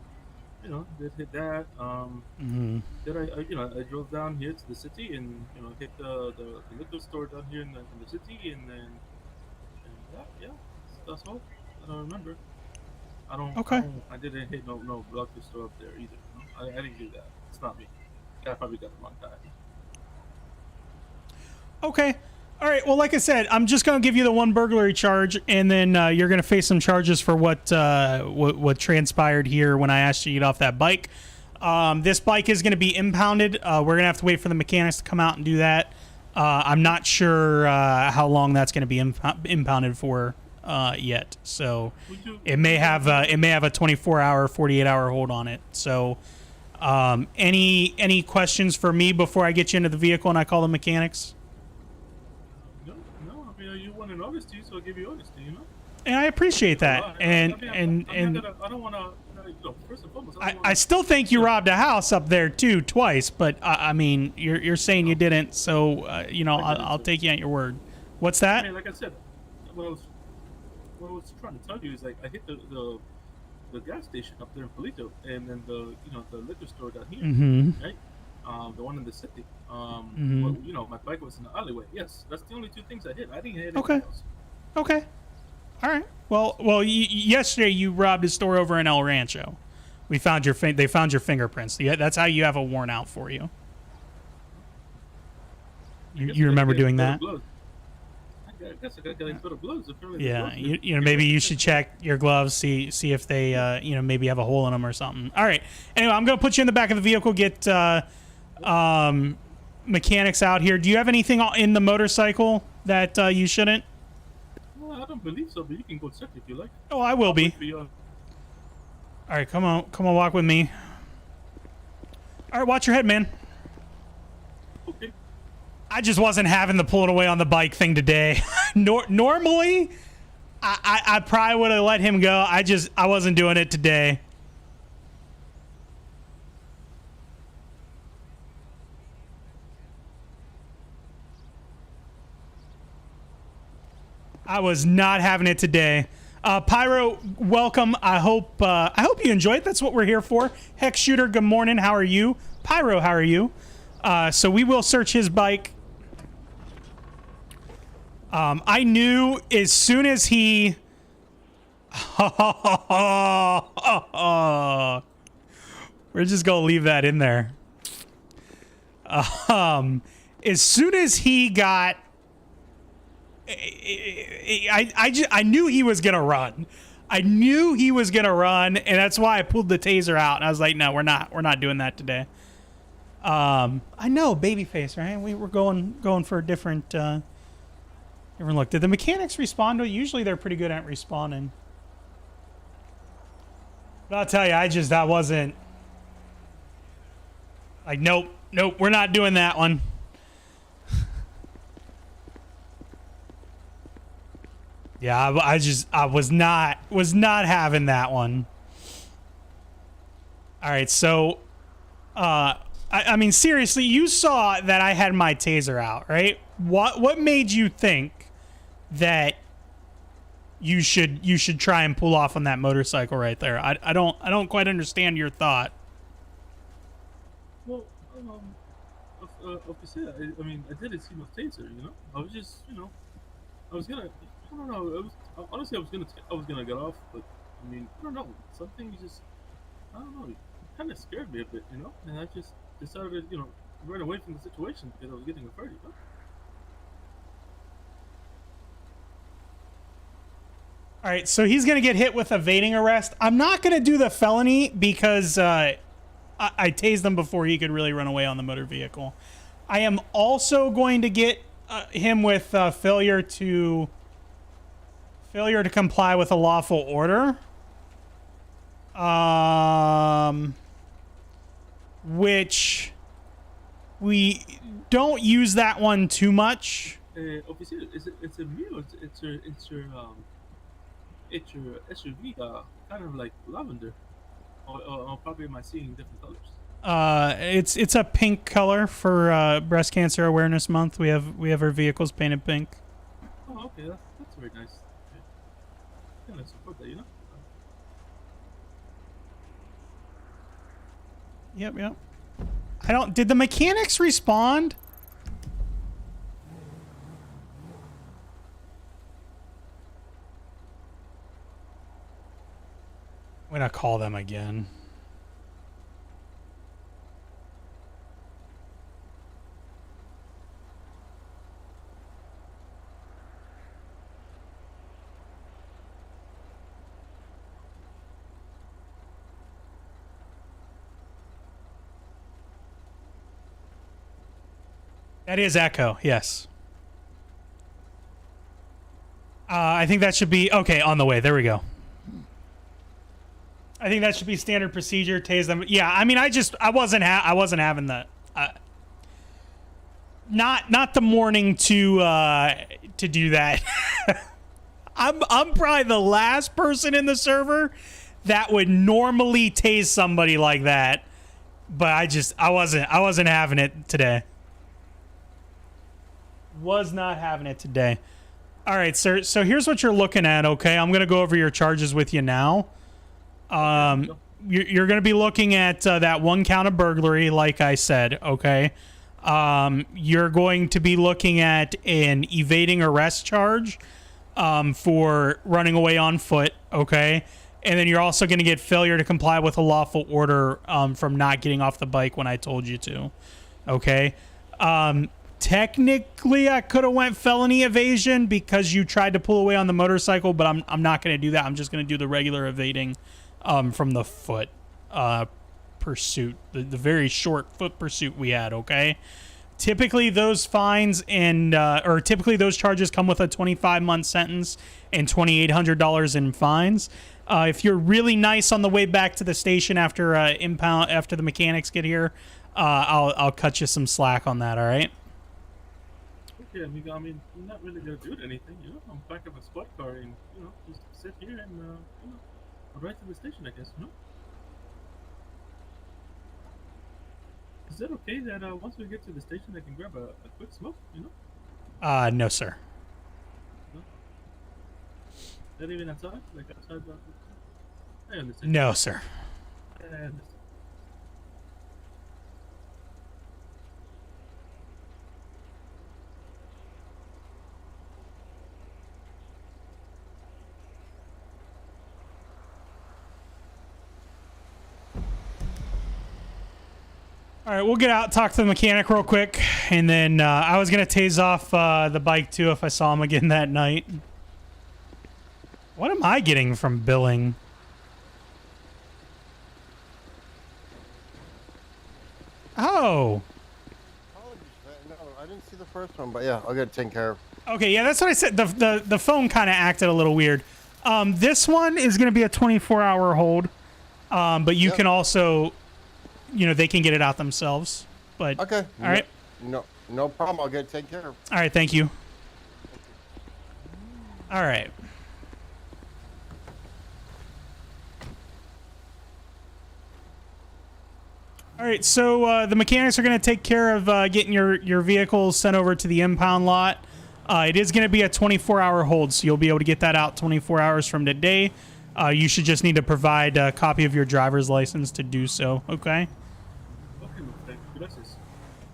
did hit that. Mm-hmm. Then I drove down here to the city and hit the liquor store down here in the city and then that's all. I don't remember. Okay. I didn't hit no liquor store up there either. I didn't do that. It's not me. I probably got the wrong time. Okay. All right. Well, like I said, I'm just going to give you the 1 burglary charge, and then you're going to face some charges for what transpired here when I asked you to get off that bike. This bike is going to be impounded. We're going to have to wait for the mechanics to come out and do that. I'm not sure how long that's going to be impounded for yet. So it may have a 24-hour, 48-hour hold on it. So any questions for me before I get you into the vehicle and I call the mechanics? No. I mean, you wanted honesty, so I'll give you honesty. And I appreciate that. I don't want to. First and foremost, I still think you robbed a house up there too twice, but I mean, you're saying you didn't, so I'll take you at your word. What's that? I mean, like I said, what I was trying to tell you is like I hit the gas station up there in Polito, and then the liquor store down here, right? The one in the city. Well, my bike was in the alleyway. Yes, that's the only 2 things I hit. I didn't hit anything else. Okay. All right. Well, yesterday you robbed a store over in El Rancho. They found your fingerprints. Yeah, that's how you have a warrant out for you. You remember doing that? I guess I got to put gloves. Yeah. Maybe you should check your gloves, see if they maybe have a hole in them or something. All right. Anyway, I'm gonna put you in the back of the vehicle. Get mechanics out here. Do you have anything in the motorcycle that you shouldn't? Well, I don't believe so, but you can go check if you like. Oh, I will be. All right, come on, walk with me. All right, watch your head, man. Okay. I just wasn't having the pulling away on the bike thing today. Normally, I probably would have let him go. I wasn't doing it today. I was not having it today. Pyro, welcome. I hope you enjoy it. That's what we're here for. Hex Shooter, good morning. How are you? Pyro, how are you? So we will search his bike. I knew as soon as he... We're just going to leave that in there. As soon as he got... I knew he was going to run. And that's why I pulled the taser out. And I was like, no, we're not doing that today. I know, babyface, right? We were going for a different look. Did the mechanics respond to it? Usually they're pretty good at responding. But I'll tell you, I wasn't like, nope, we're not doing that one. Yeah, I was not having that one. All right, so, I mean, seriously, you saw that I had my taser out, right? What made you think that you should try and pull off on that motorcycle right there? I don't quite understand your thought. Well, officer, I mean, I didn't see no taser. You know, I was just, I was gonna, I don't know. Honestly, I was gonna get off, but I mean, I don't know. Something just, I don't know. It kind of scared me a bit, and I just decided to, run away from the situation because I was getting afraid. All right, so he's going to get hit with evading arrest. I'm not going to do the felony because I tased him before he could really run away on the motor vehicle. I am also going to get him with failure to comply with a lawful order. Which we don't use that one too much. Officer, it's a me or it's your SUV, kind of like lavender, or probably am I seeing different colors? It's a pink color for Breast Cancer Awareness Month. We have our vehicles painted pink. Oh, okay, that's very nice. Yeah, I support that, Yep. Did the mechanics respond? I'm gonna call them again. That is Echo, yes. I think that should be okay. On the way, there we go. I think that should be standard procedure. Tase them. Yeah, I mean, I wasn't having the not the morning to do that. I'm probably the last person in the server that would normally tase somebody like that, but I wasn't having it today. Was not having it today. All right, sir. So here's what you're looking at. Okay, I'm gonna go over your charges with you now. You're going to be looking at that 1 count of burglary, like I said, okay? You're going to be looking at an evading arrest charge for running away on foot, okay? And then you're also going to get failure to comply with a lawful order from not getting off the bike when I told you to, okay? Technically, I could have went felony evasion because you tried to pull away on the motorcycle, but I'm not going to do that. I'm just going to do the regular evading from the foot pursuit, the very short foot pursuit we had, okay? Typically, those fines or typically those charges come with a 25-month sentence and $2,800 in fines. If you're really nice on the way back to the station after after the mechanics get here, I'll cut you some slack on that, all right? Okay, I mean, I'm not really gonna do anything, I'm back of a squad car and, just sit here and, I'll ride to the station, I guess, Is it okay that once we get to the station, I can grab a quick smoke, No, sir. No? Not even outside? Like outside I understand. No, sir. I understand. All right, we'll get out, talk to the mechanic real quick, and then I was going to tase off the bike, too, if I saw him again that night. What am I getting from billing? Oh. No, I didn't see the first one, but yeah, I'll get it taken care of. Okay, yeah, that's what I said. The phone kind of acted a little weird. This one is going to be a 24-hour hold, but you can also... they can get it out themselves. But okay. All right. No problem. I'll get it taken care of. All right. Thank you. All right. All right, so the mechanics are going to take care of getting your vehicles sent over to the impound lot. It is going to be a 24-hour hold, so you'll be able to get that out 24 hours from today. You should just need to provide a copy of your driver's license to do so, okay? Okay, thank you. Gracias.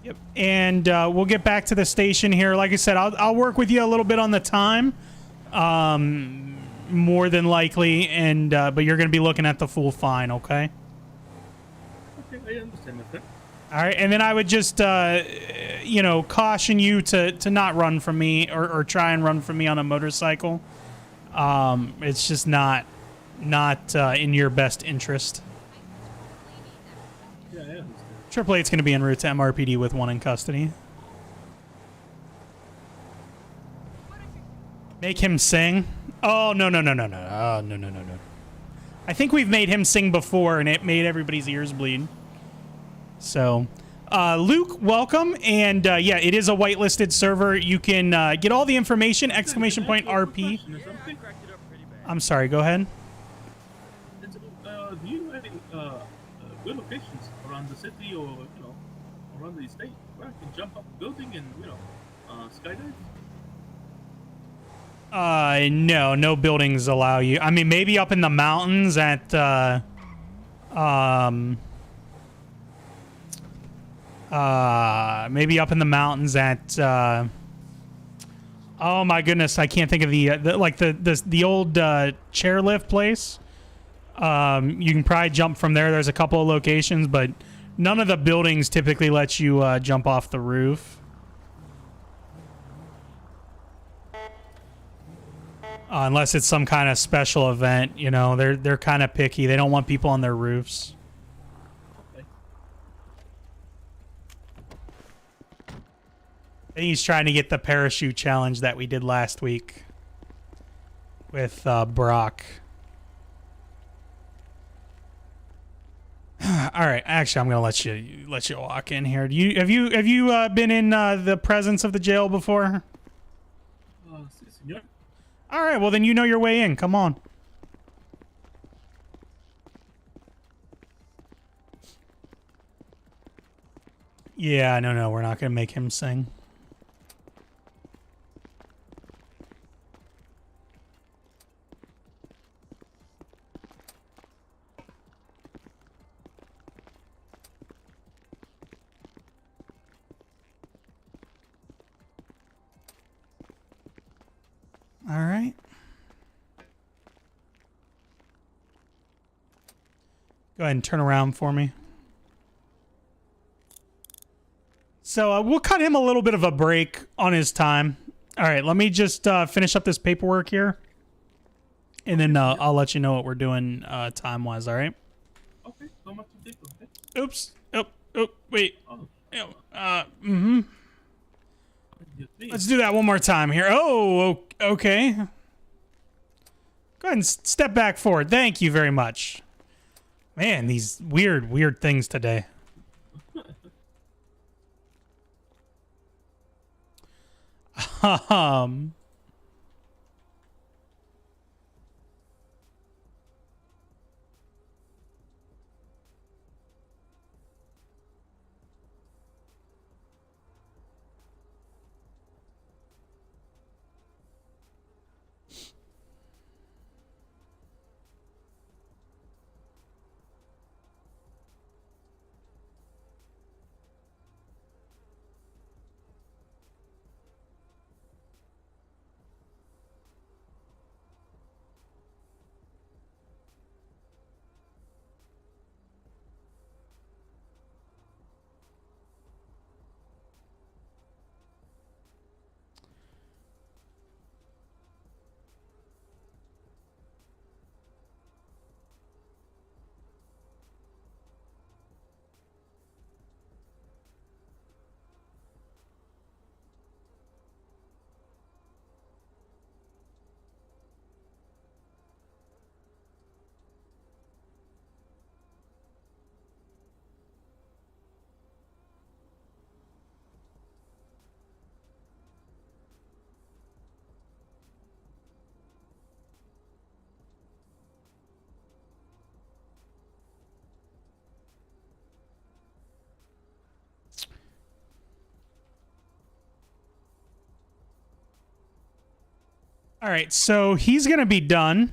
Yep. And we'll get back to the station here. Like I said, I'll work with you a little bit on the time, more than likely, and but you're going to be looking at the full fine, okay? Okay, I understand, my friend. All right, and then I would just, you know, caution you to not run from me or try and run from me on a motorcycle. It's just not in your best interest. Yeah, I understand. Triple Eight's going to be en route to MRPD with one in custody. Make him sing? Oh, no. Oh, no. I think we've made him sing before, and it made everybody's ears bleed. So, Luke, welcome. And, yeah, it is a whitelisted server. You can get all the information, exclamation point RP. I'm sorry, go ahead. Do you have any good locations around the city or, you know, around the state where I can jump up a building and, you know, skydive? No buildings allow you. I mean, maybe up in the mountains at, maybe up in the mountains at, oh my goodness, I can't think of the old chairlift place. You can probably jump from there. There's a couple of locations, but none of the buildings typically let you jump off the roof. Unless it's some kind of special event, you know, they're kind of picky. They don't want people on their roofs. Okay. I think he's trying to get the parachute challenge that we did last week with Brock. All right, actually, I'm gonna let you walk in here. Have you been in the presence of the jail before? Si, senor. All right, well then you know your way in. Come on. Yeah, no, we're not gonna make him sing. All right. Go ahead and turn around for me. So we'll cut him a little bit of a break on his time. All right, let me just finish up this paperwork here. And then I'll let you know what we're doing time-wise, all right? Okay, so much to take, okay? Oops. Oh, wait. Oh. Let's do that one more time here. Oh, okay. Go ahead and step back forward. Thank you very much. Man, these weird things today. All right, so he's going to be done.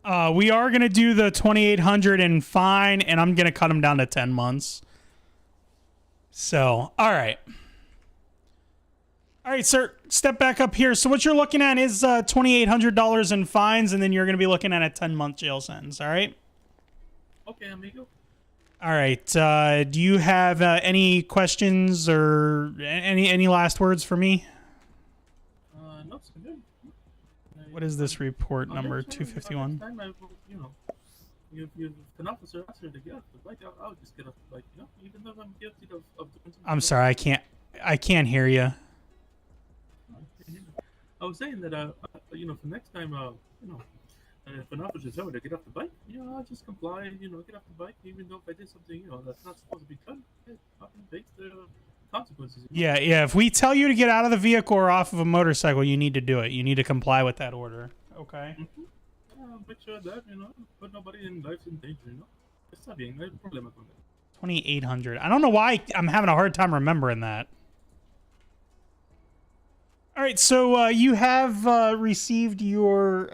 We are going to do the 2,800 and fine, and I'm going to cut him down to 10 months. So, all right. All right, sir, step back up here. So what you're looking at is $2,800 in fines, and then you're going to be looking at a 10-month jail sentence, all right? Okay, amigo. All right. Do you have any questions or any last words for me? No, it's good. What is this report I'll number let you know, 251? next time I will, you know, if an officer asks her to get off the bike, I'll just get off the bike, you know, even though I'm guilty of doing something. I'm sorry, I can't hear you. I was saying that, you know, for next time, you know, if an officer tells me to get off the bike, you know, I'll just comply, you know, get off the bike, even though if I did something, you know, that's not supposed to be done. I can face the consequences. You know? Yeah. If we tell you to get out of the vehicle or off of a motorcycle, you need to do it. You need to comply with that order. Okay. Make sure that, you know, put nobody in life's in danger, you know. Está bien, no hay problema con eso. 2,800. I don't know why I'm having a hard time remembering that. All right, so you have received your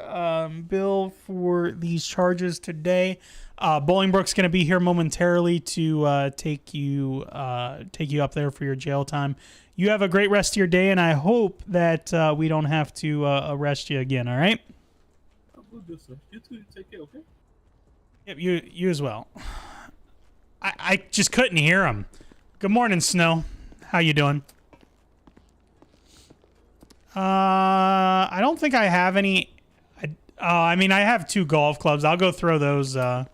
bill for these charges today. Bolingbroke's going to be here momentarily to take you up there for your jail time. You have a great rest of your day, and I hope that we don't have to arrest you again. All right? We'll do so. You two take care, okay? Yep, you as well. I just couldn't hear him. Good morning, Snow. How you doing? I don't think I have any. I mean, I have 2 golf clubs. I'll go throw those into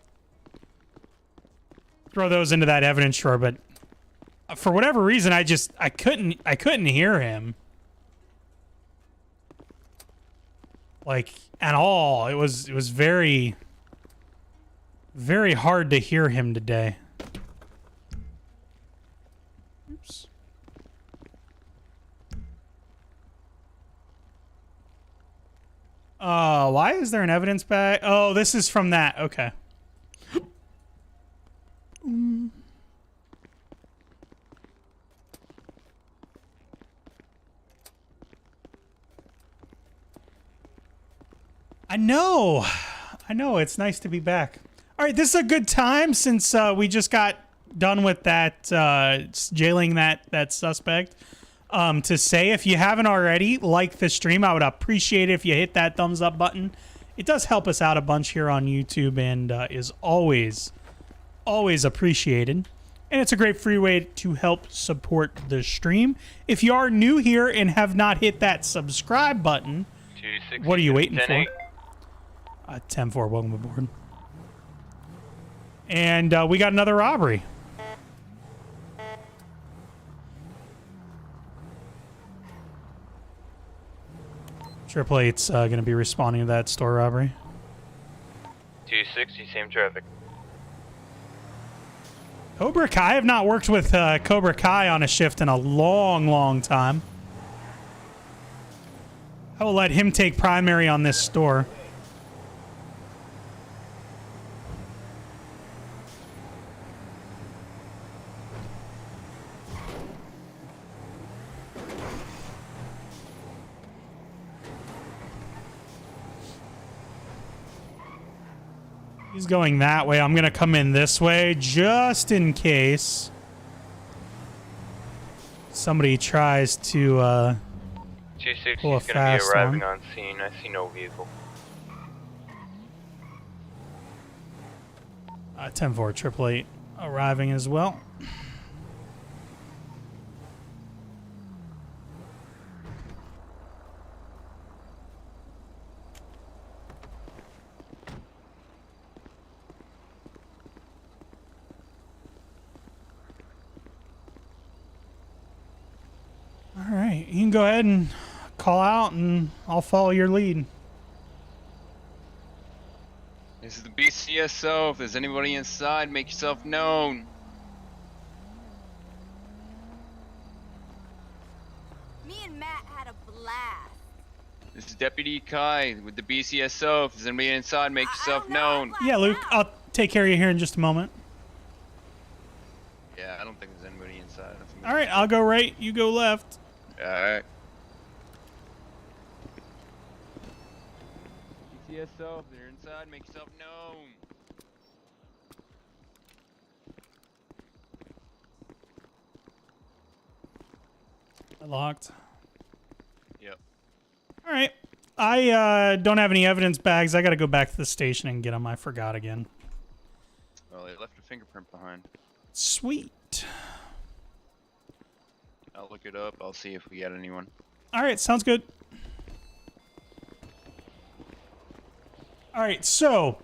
that evidence drawer. But for whatever reason, I couldn't hear him. Like at all. It was very, very hard to hear him today. Oops. Why is there an evidence bag? Oh, this is from that. Okay. I know. It's nice to be back. All right, this is a good time since we just got done with that jailing that suspect. To say, if you haven't already, like the stream, I would appreciate it if you hit that thumbs up button. It does help us out a bunch here on YouTube and is always appreciated. And it's a great free way to help support the stream. If you are new here and have not hit that subscribe button, what are you waiting for? 10-4, welcome aboard. And we got another robbery. Triple Eight's going to be responding to that store robbery. 260, same traffic. Cobra Kai, I have not worked with Cobra Kai on a shift in a long time. I will let him take primary on this store. He's going that way. I'm going to come in this way just in case somebody tries to 260 pull a is going to be fast arriving one. on scene. I see no vehicle. 10-4, 888 arriving as well. All right, you can go ahead and call out, and I'll follow your lead. This is the BCSO. If there's anybody inside, make yourself known. Me and Matt had a blast. This is Deputy Kai with the BCSO. If there's anybody inside, make yourself known. Yeah, Luke, I'll take care of you here in just a moment. Yeah, I don't think there's anybody inside. All right, I'll go right, you go left. Alright. BCSO, if they're inside, make yourself known. Locked. Yep. All right. I don't have any evidence bags. I got to go back to the station and get them. I forgot again. Well, they left a fingerprint behind. Sweet. I'll look it up. I'll see if we got anyone. All right. Sounds good. All right. So,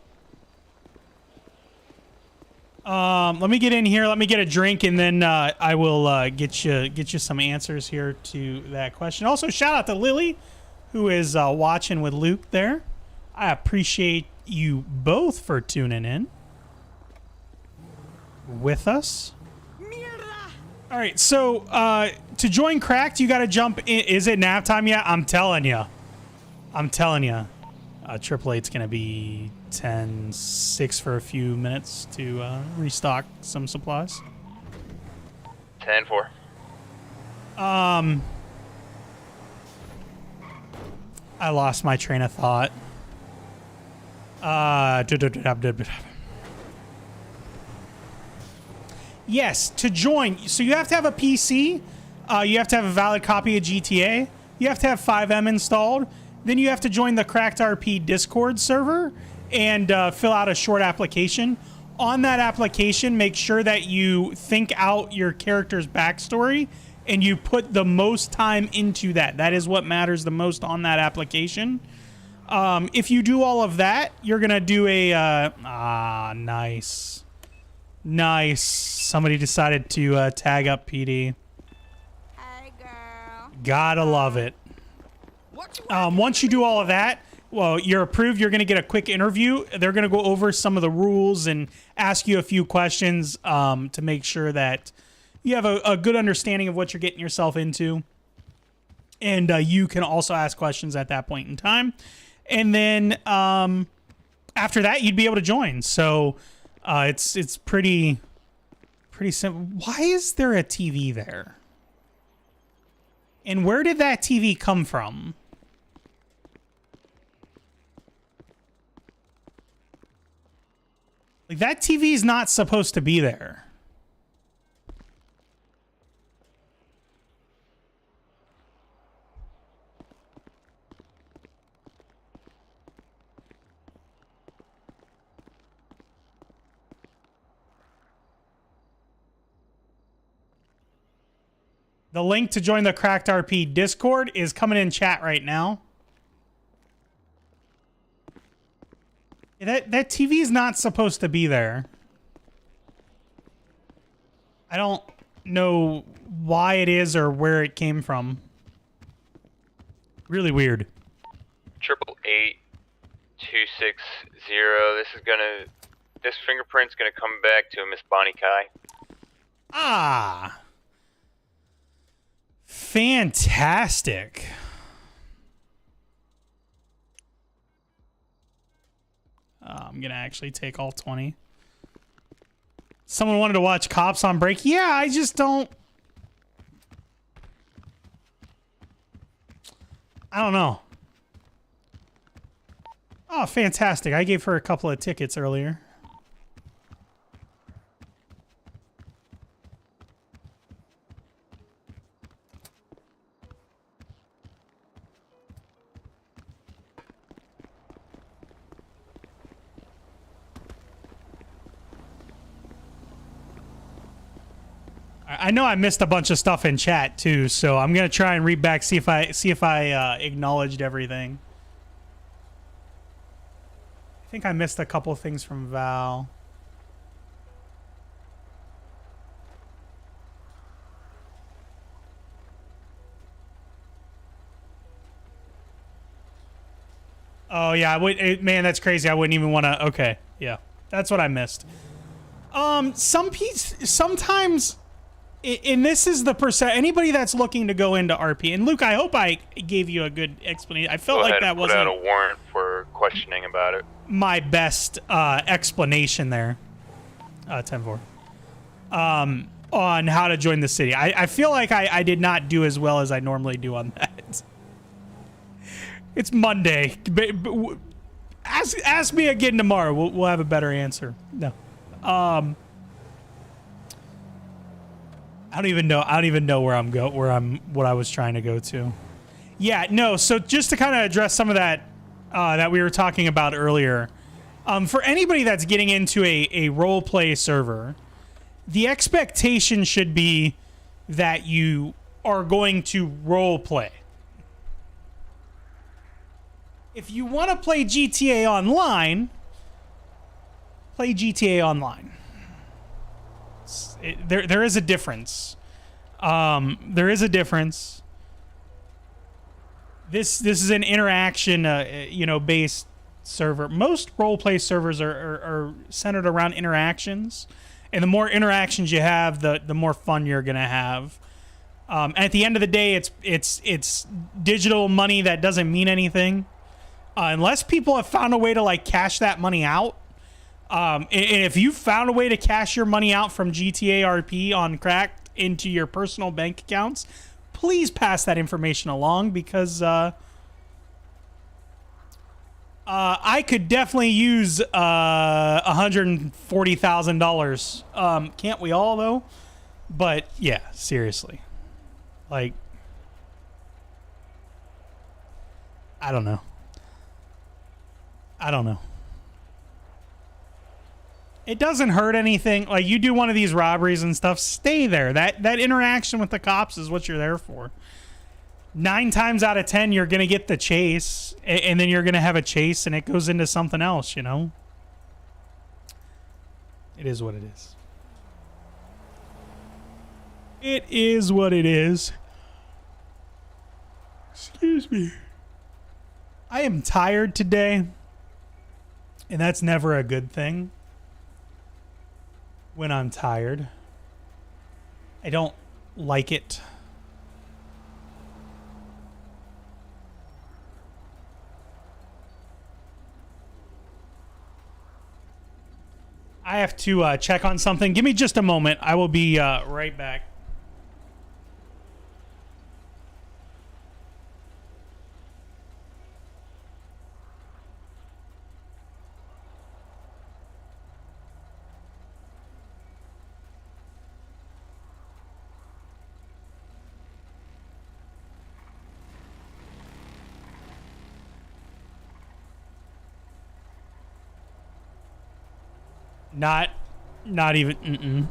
let me get in here. Let me get a drink, and then I will get you some answers here to that question. Also, shout out to Lily, who is watching with Luke there. I appreciate you both for tuning in with us. All right, so to join Cracked, you got to jump in. Is it nap time yet? I'm telling you. Triple Eight's going to be 10-6 for a few minutes to restock some supplies. 10-4. I lost my train of thought. Yes, to join. So you have to have a PC. You have to have a valid copy of GTA. You have to have FiveM installed. Then you have to join the krakdRP Discord server and fill out a short application. On that application, make sure that you think out your character's backstory and you put the most time into that. That is what matters the most on that application. If you do all of that, you're going to do a... nice. Nice. Somebody decided to tag up PD. Hey, girl. Gotta love it. Once you do all of that, well, you're approved. You're going to get a quick interview. They're going to go over some of the rules and ask you a few questions to make sure that you have a good understanding of what you're getting yourself into. And you can also ask questions at that point in time. And then after that, you'd be able to join. So it's pretty simple. Why is there a TV there? And where did that TV come from? Like, that TV is not supposed to be there. The link to join the krakdRP Discord is coming in chat right now. That TV is not supposed to be there. I don't know why it is or where it came from. Really weird. 888-260. This fingerprint's gonna come back to Miss Bonnie Kai. Ah. Fantastic. I'm gonna actually take all 20. Someone wanted to watch Cops on Break. Yeah, I just don't. I don't know. Oh, fantastic. I gave her a couple of tickets earlier. I know I missed a bunch of stuff in chat too, so I'm gonna try and read back, see if I acknowledged everything. I think I missed a couple things from Val. Oh yeah, man, that's crazy. I wouldn't even want to. Okay, yeah, that's what I missed. Sometimes. And this is the percent. Anybody that's looking to go into RP, and Luke, I hope I gave you a good explanation. I felt like that wasn't put out a warrant for questioning about it. My best explanation there. 10-4. On how to join the city. I feel like I did not do as well as I normally do on that. It's Monday. Ask me again tomorrow. We'll have a better answer. No. I don't even know where what I was trying to go to. Yeah, no. So just to kind of address some of that that we were talking about earlier, for anybody that's getting into a role play server, the expectation should be that you are going to role play. If you want to play GTA Online, play GTA Online. There is a difference. There is a difference. This is an interaction, based server. Most roleplay servers are centered around interactions, and the more interactions you have, the more fun you're gonna have. And at the end of the day, it's digital money that doesn't mean anything. Unless people have found a way to like cash that money out. And if you found a way to cash your money out from GTA RP on Cracked into your personal bank accounts, please pass that information along, because I could definitely use $140,000. Can't we all though? But yeah, seriously, like, I don't know. It doesn't hurt anything. Like, you do one of these robberies and stuff, stay there. That interaction with the cops is what you're there for. 9 times out of 10, you're going to get the chase, and then you're going to have a chase, and it goes into something else, you know? It is what it is. It is what it is. Excuse me. I am tired today, and that's never a good thing. When I'm tired, I don't like it. I have to check on something. Give me just a moment. I will be right back. Not even.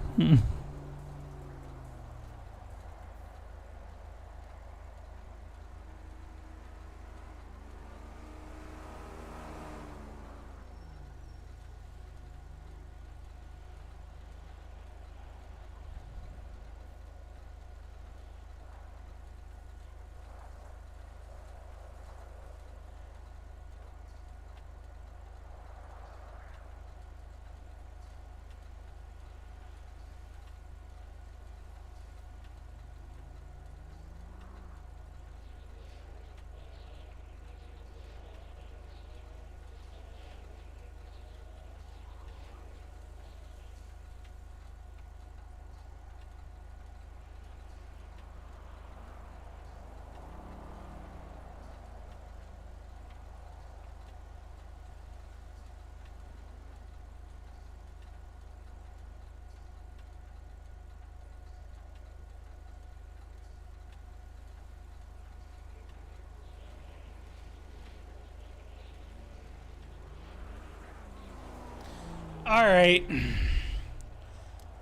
All right.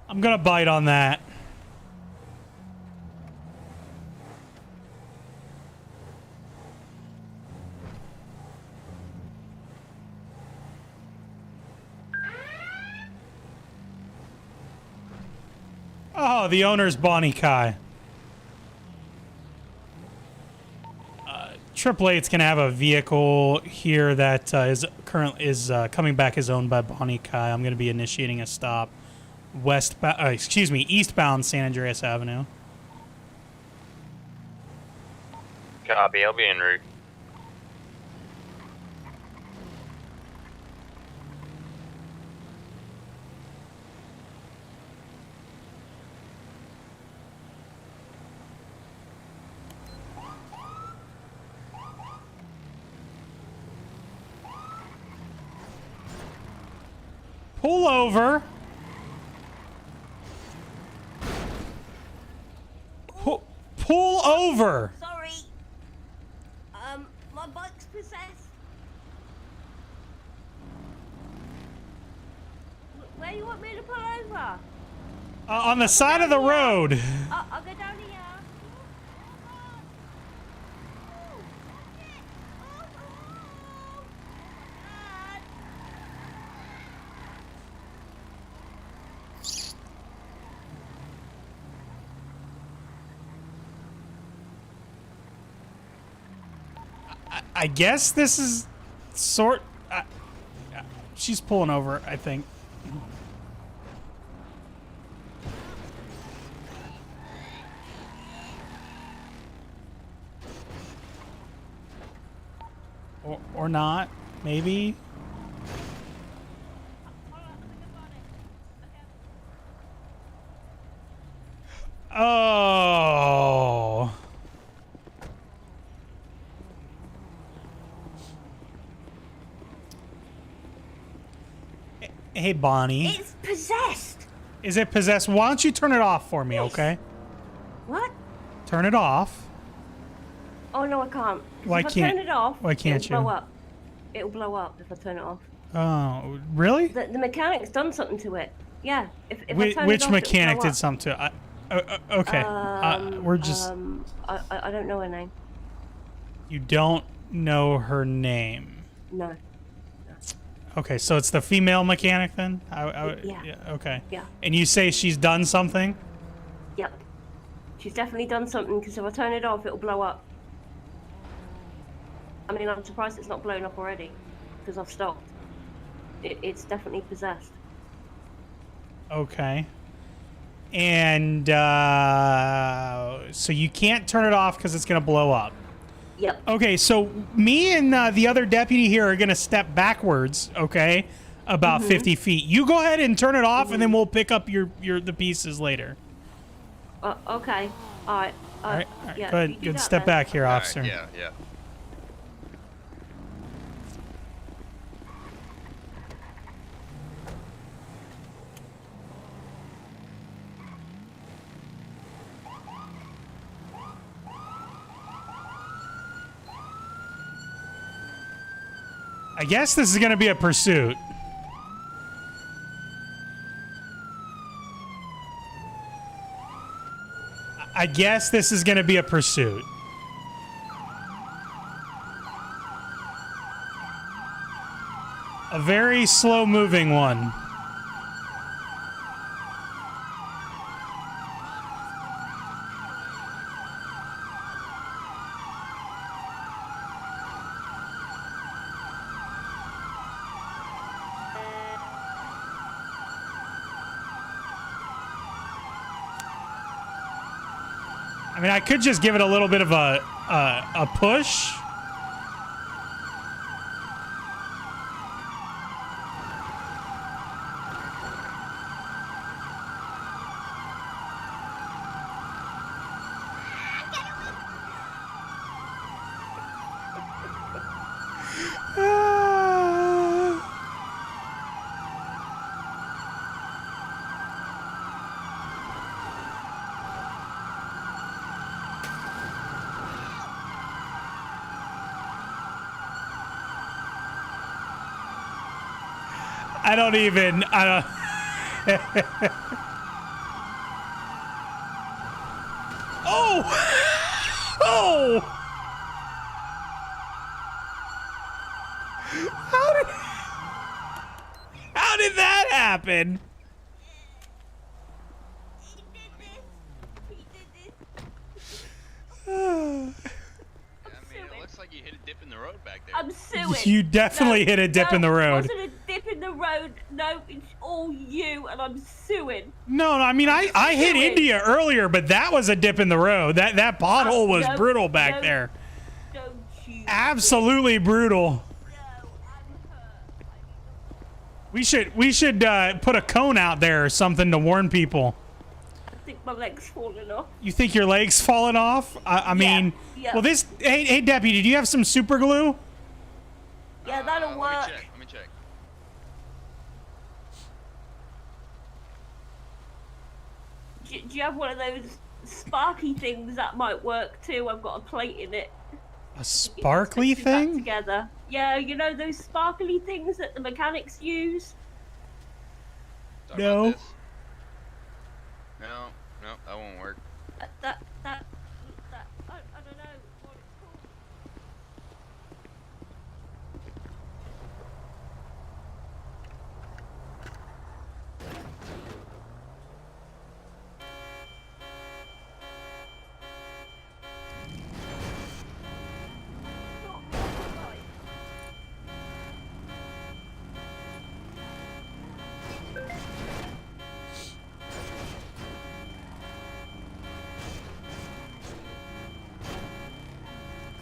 I'm gonna bite on that. Oh, the owner's Bonnie Kai. Triple Eight's gonna have a vehicle here that is coming back as owned by Bonnie Kai. I'm gonna be initiating a stop eastbound San Andreas Avenue. Copy, I'll be en route. Pull over. Pull over. Sorry. My bike's possessed. Where you want me to pull over? On the side of the road. I'll go down here. I guess this is sort. She's pulling over, I think. Or not, maybe. Oh. Hey, Bonnie. It's possessed. Is it possessed? Why don't you turn it off for me, Yes. okay? What? Turn it off. Oh no, I can't. 'Cause Why if I can't- turn it off, why can't it'll blow you? up. It'll blow up if I turn it off. Oh, really? The mechanic's done something to it. Yeah. If I Which, turn it which off, mechanic it'll blow did something to it? Okay. We're just... I don't know her name. You don't know her name. No. Okay, so it's the female mechanic then? Yeah. Okay. Yeah. And you say she's done something? Yep. She's definitely done something because if I turn it off, it'll blow up. I mean, I'm surprised it's not blown up already because I've stopped. It's definitely possessed. Okay. And so you can't turn it off because it's going to blow up. Yep. Okay, so me and the other deputy here are going to step backwards, okay, about 50 feet. You go ahead and turn it off, and then we'll pick up the pieces later. Okay. All right. All right. Yeah, Go ahead. you do Good. that Step then. back here, All right, officer. yeah. I guess this is going to be a pursuit. I guess this is going to be a pursuit. A very slow-moving one. I mean, I could just give it a little bit of a push. I don't. Oh! Oh! How did that happen? It looks like you hit a dip in the road back there. I'm suing. You definitely hit a dip in the road. It wasn't a dip in the road. No, it's all you, and I'm suing. No, I mean, I hit Suing. India earlier, but that was a dip in the road. That pothole was No, brutal back no, there. Don't you? Absolutely brutal. No, I'm hurt. We should put a cone out there or something to warn people. I think my leg's falling off. You think your leg's falling off? I mean, yeah. well, this. Hey, deputy, do you have some super glue? Yeah, that'll Let work. me check. do you have one of those sparky things that might work too? I've got a plate in it. A sparkly Put that thing? together. Yeah, you know those sparkly things that the mechanics use? Sorry No. about this. No, that won't work. That I don't know what it's called.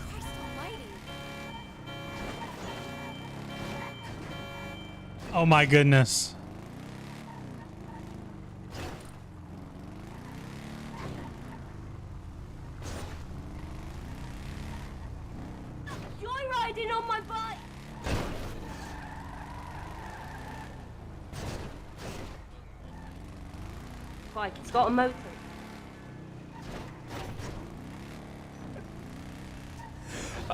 Christ almighty. Oh my goodness. Joyriding on my bike! Bike, it's got a motor.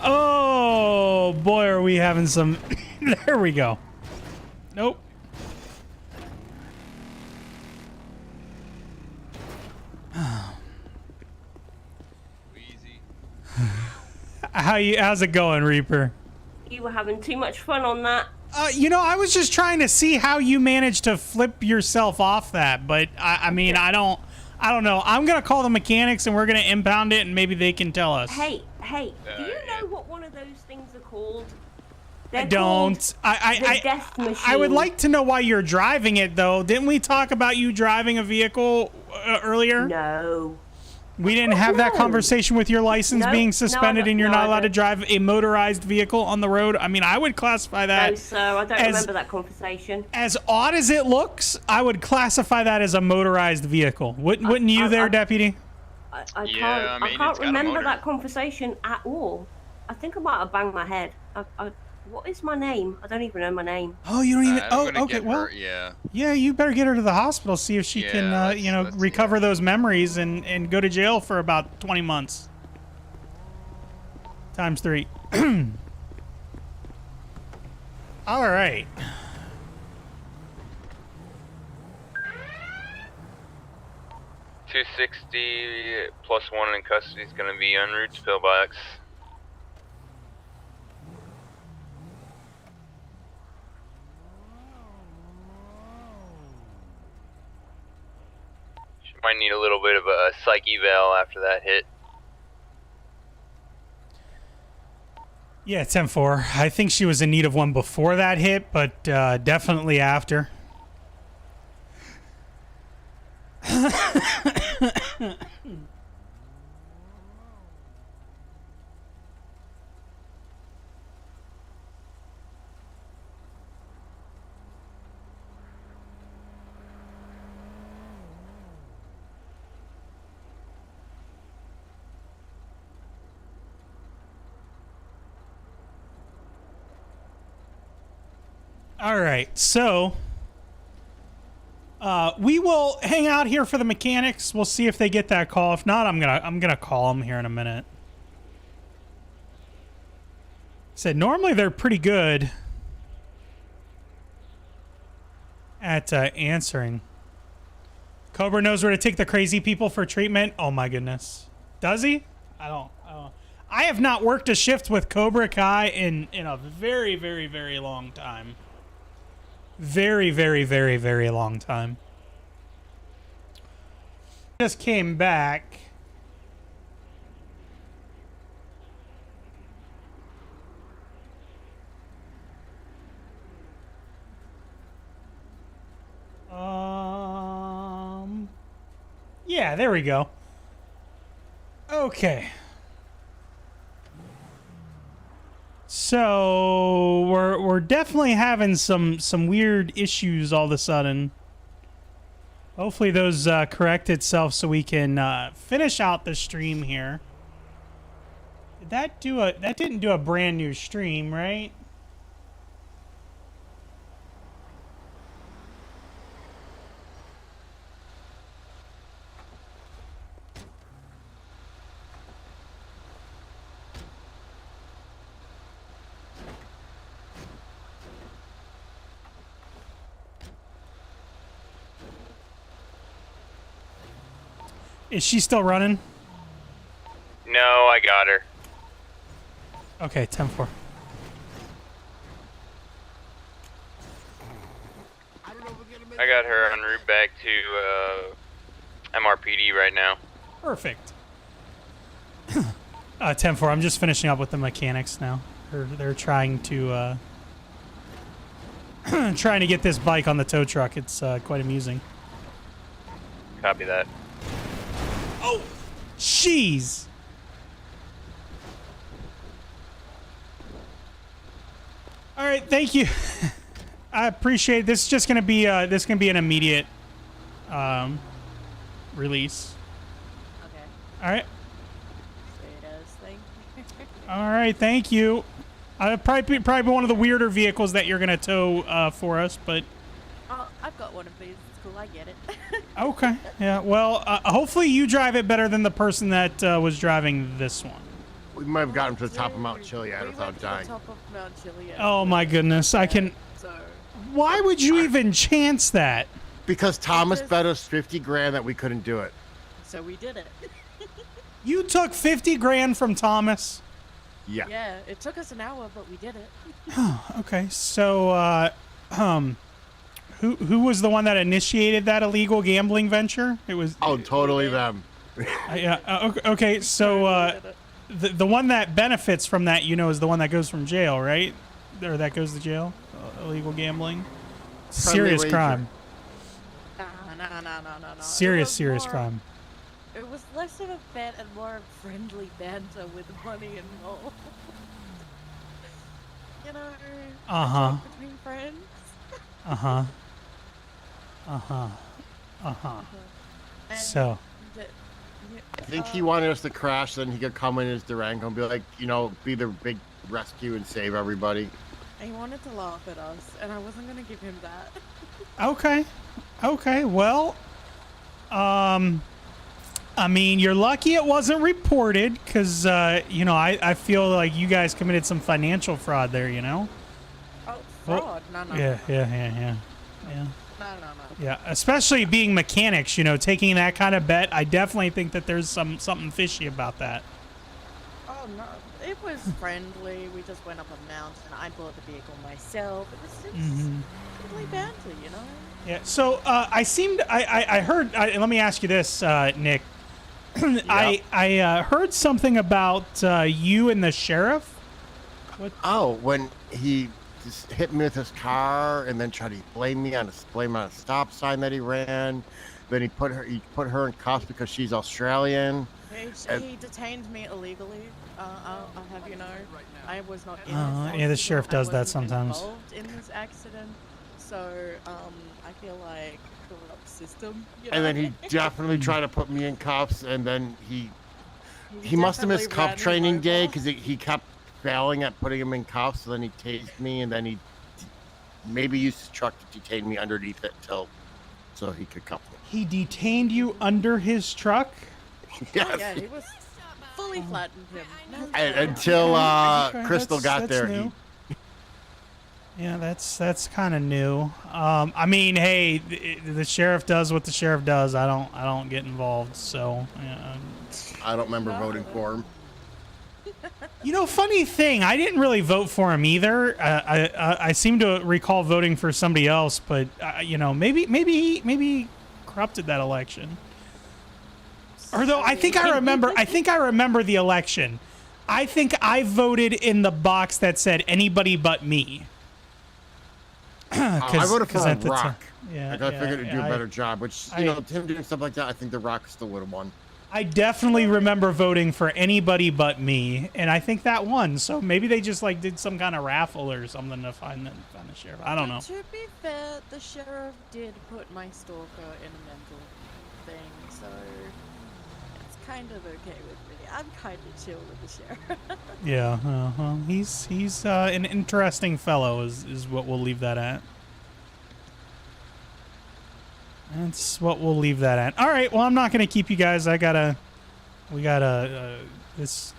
Oh boy, are we having some. There we go. Nope. Easy. How's it going, Reaper? You were having too much fun on that. You know, I was just trying to see how you managed to flip yourself off that, but I mean, I don't know. I'm gonna call the mechanics and we're gonna impound it and maybe they can tell us. Hey, do you know what one of those things are called? I don't. The death machine. I would like to know why you're driving it, though. Didn't we talk about you driving a vehicle earlier? No. We didn't have that conversation with your license being suspended and you're not allowed to drive a motorized vehicle on the road. I mean, I would classify that. No, sir, I don't remember that conversation. As odd as it looks, I would classify that as a motorized vehicle. Wouldn't you, Deputy? I can't remember that conversation at all. I think I might have banged my head. What is my name? I don't even know my name. Oh, you don't even. I'm gonna Okay. get Well, her, yeah. yeah, you better get her to the hospital. See if she can, let's recover those memories and go to jail for about 20 months. Times 3. All right. $260 plus 1 in custody is going to be en route to pillbox. She might need a little bit of a psych eval after that hit. Yeah, 10-4. I think she was in need of one before that hit, but definitely after. All right, so we will hang out here for the mechanics. We'll see if they get that call. If not, I'm gonna call them here in a minute. Said normally they're pretty good at answering. Cobra knows where to take the crazy people for treatment. Oh my goodness, does he? I don't. I have not worked a shift with Cobra Kai in a very, very, very long time. Very, very, very, very long time. Just came back. Yeah, there we go. Okay. So we're definitely having some weird issues all of a sudden. Hopefully those correct itself so we can finish out the stream here. Did that didn't do a brand new stream, right? Is she still running? No, I got her. Okay, 10-4. I got her en route back to MRPD right now. Perfect. 10-4. I'm just finishing up with the mechanics now. They're trying to trying to get this bike on the tow truck. It's quite amusing. Copy that. Oh, jeez. All right, thank you. I appreciate it. This is just gonna be an immediate release. Okay. All right. Thank you. All right, thank you. Probably one of the weirder vehicles that you're gonna tow for us, but. Oh, I've got one of these. It's cool. I get it. Okay. Yeah. Well, hopefully you drive it better than the person that was driving this one. We might have gotten to the top of Mount Chiliad without dying. Top of Mount Chiliad. Oh my goodness! I can. So. Why would you even chance that? Because Thomas bet us 50 grand that we couldn't do it. So we did it. You took 50 grand from Thomas. Yeah. Yeah. It took us an hour, but we did it. Okay. So, who was the one that initiated that illegal gambling venture? It was. Oh, totally them. Yeah. Okay. So, the one that benefits from that, is the one that goes from jail, right? Or that goes to jail. Illegal gambling. Serious crime. No. Serious crime. It was less of a bet and more of friendly banter with money involved. Between friends. So. I think he wanted us to crash, then he could come in his Durango and be like, be the big rescue and save everybody. He wanted to laugh at us, and I wasn't going to give him that. Okay. Well, I mean, you're lucky it wasn't reported, because, I feel like you guys committed some financial fraud there, Oh, fraud? No. Yeah. No. Yeah, especially being mechanics, taking that kind of bet, I definitely think that there's something fishy about that. Oh, no. It was friendly. We just went up a mountain. I bought the vehicle myself. It was just friendly banter, Yeah, so I heard, let me ask you this, Nick. Yep. I heard something about you and the sheriff. What? Oh, when he just hit me with his car and then tried to blame me on a stop sign that he ran. Then he put her in cuffs because she's Australian. He detained me illegally. I'll have you know. I was not in Yeah, the sheriff does that sometimes. Involved in this accident, so I feel like corrupt system. And then he definitely tried to put me in cuffs, and then he must have missed cuff training day because he kept failing at putting him in cuffs. So then he tased me, and then he maybe used his truck to detain me underneath it so he could cuff me. He detained you under his truck? Yes. Oh, yeah, he was fully flattened him. Until Crystal got there. New. Yeah, that's kind of new. I mean, hey, the sheriff does what the sheriff does. I don't get involved, so. I don't remember voting for him. Funny thing, I didn't really vote for him either. I seem to recall voting for somebody else, but maybe he corrupted that election. Or though I think I remember the election. I think I voted in the box that said anybody but me. I voted for a Rock. Yeah, I figured it'd do a better job, which, him doing stuff like that, I think the Rock still would have won. I definitely remember voting for anybody but me, and I think that won. So maybe they just did some kind of raffle or something to find the sheriff. I don't know. To be fair, the sheriff did put my stalker in a mental thing, so it's kind of okay with me. I'm kind of chill with the sheriff. Yeah, he's an interesting fellow, is what we'll leave that at. That's what we'll leave that at. All right, well, I'm not going to keep you guys. We got this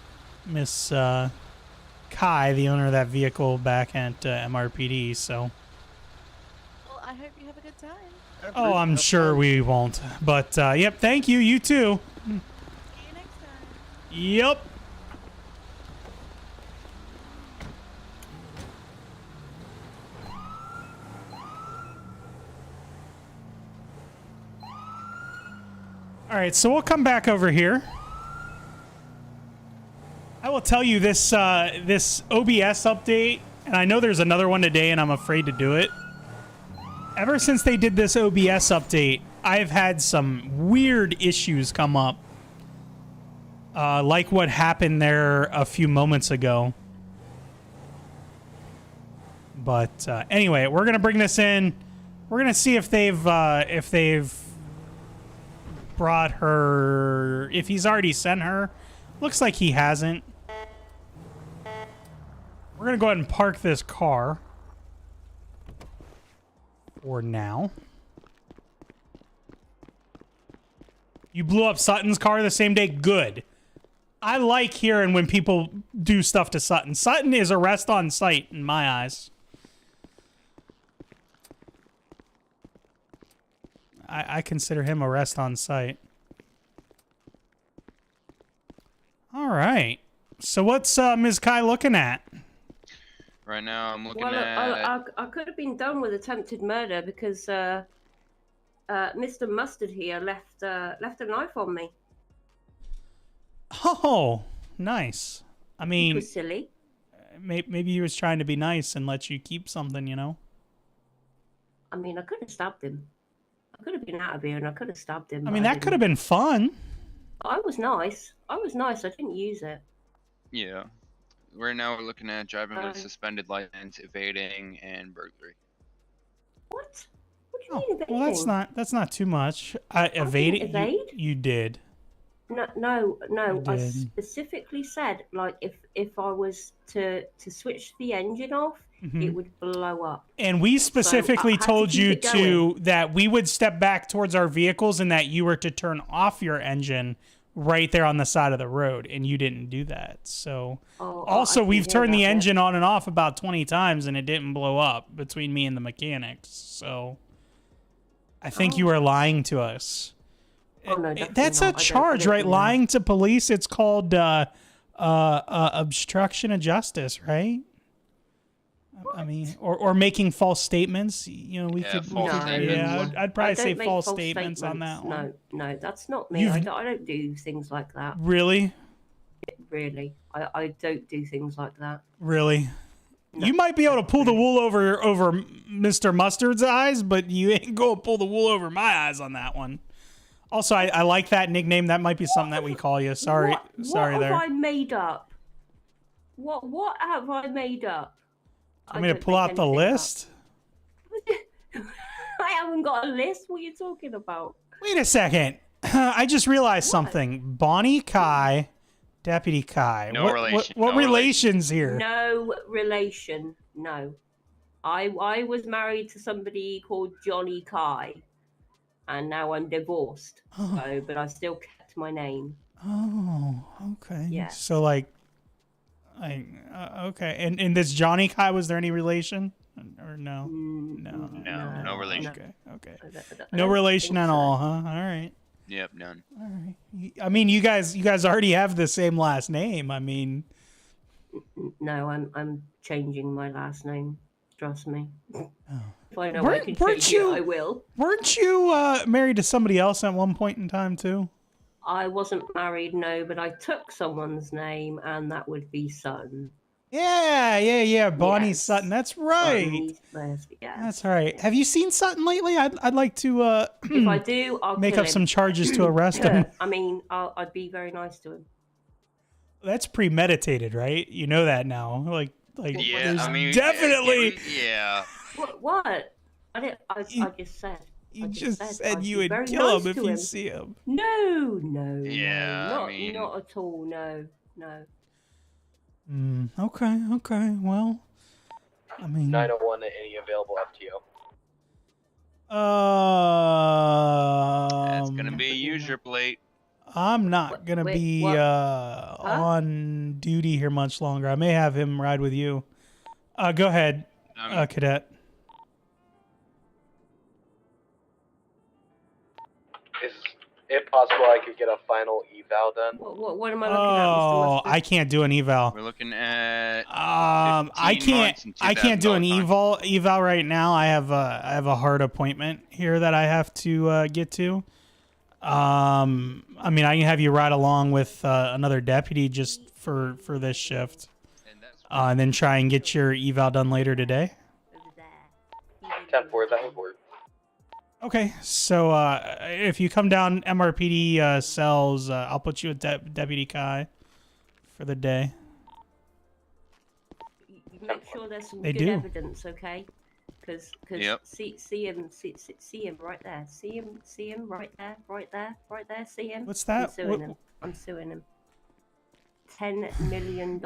Miss Kai, the owner of that vehicle, back at MRPD, so. Well, I hope you have a good time. Oh, I'm sure we won't. But, yep, thank you. You too. See you next time. Yep. All right, so we'll come back over here. I will tell you this this OBS update, and I know there's another one today, and I'm afraid to do it. Ever since they did this OBS update, I've had some weird issues come up, like what happened there a few moments ago. But anyway, we're gonna bring this in. We're gonna see if they've brought her. If he's already sent her, looks like he hasn't. We're gonna go ahead and park this car for now. You blew up Sutton's car the same day? Good. I like hearing when people do stuff to Sutton. Sutton is arrest on sight in my eyes. I consider him arrest on sight. All right. So what's Ms. Kai looking at? Right now, I'm looking Well, at. I could have been done with attempted murder because Mr. Mustard here left a knife on me. Oh, nice. I mean, It was silly. maybe he was trying to be nice and let you keep something, you know? I mean, I could have stabbed him. I could have been out of here and I could have stabbed him. I mean, that could have been fun. I was nice. I didn't use it. Yeah. Right now, we're looking at driving with suspended license, evading, and burglary. What? What do you mean evading? Well, that's not too much. Evading. evade? You did. No. I did. specifically said, like, if I was to switch the engine off, it would blow up. And we specifically told you to that we would step back towards our vehicles and that you were to turn off your engine right there on the side of the road, and you didn't do that. So also, we've turned the engine on and off about 20 times, and it didn't blow up between me and the mechanics. So I think you were lying to us. Oh, no, That's a charge, right? Lying to police. It's called obstruction of justice, right? What? I mean, or making false statements. You know, we could. I'd probably say false statements on that one. No, that's not me. I don't do things like that. Really? Really, I don't do things like that. Really? No. You might be able to pull the wool over Mr. Mustard's eyes, but you ain't gonna pull the wool over my eyes on that one. Also, I like that nickname. That might be something that we call you. Sorry what there. What have I made up? What have I made up? Want me to pull out the list? I haven't got a list. What are you talking about? Wait a second. I just realized something. Bonnie Kai, Deputy Kai. No relation. What relations here? No relation. No. I was married to somebody called Johnny Kai, and now I'm divorced. Oh. So, but I still kept my name. Oh, okay. Yeah. So okay. And this Johnny Kai, was there any relation? Or no? No relation. Okay. No relation at all, huh? All right. Yep, none. All right. I mean, you guys already have the same last name. I mean, no, I'm changing my last name. Trust me. Oh. If I know I can change it, I will. Weren't you married to somebody else at one point in time too? I wasn't married, no, but I took someone's name, and that would be Sutton. Yeah. Bonnie Sutton. That's right. That's right. Have you seen Sutton lately? I'd like to. If I do, I'll make kill up him. some charges to arrest him. I mean, I'd be very nice to him. That's premeditated, right? You know that now. Like. Yeah, I mean, definitely. Yeah. What? I just said. You just said you would kill him if you see him. No. Yeah, No, I mean... not at all. No. Okay. Well, I mean... 901 at any available FTO. That's gonna be a user plate. I'm not gonna be on duty here much longer. I may have him ride with you. Go ahead, Cadet. If possible, I could get a final eval done. What am I looking at, Mr. Oh, Mustard? I can't do an eval. We're looking at. I 15 months and can't do an $2,000 eval right now. I have a hard appointment here that I have to get to. I mean, I can have you ride along with another deputy just for this shift, and then try and get your eval done later today. 10-4, that would work. Okay, so if you come down MRPD cells, I'll put you with Deputy Kai for the day. You make sure there's some They good do. evidence, okay? Because Yep. see him right there. See him right there. See him. What's that? I'm suing him. I'm suing him. $10 million.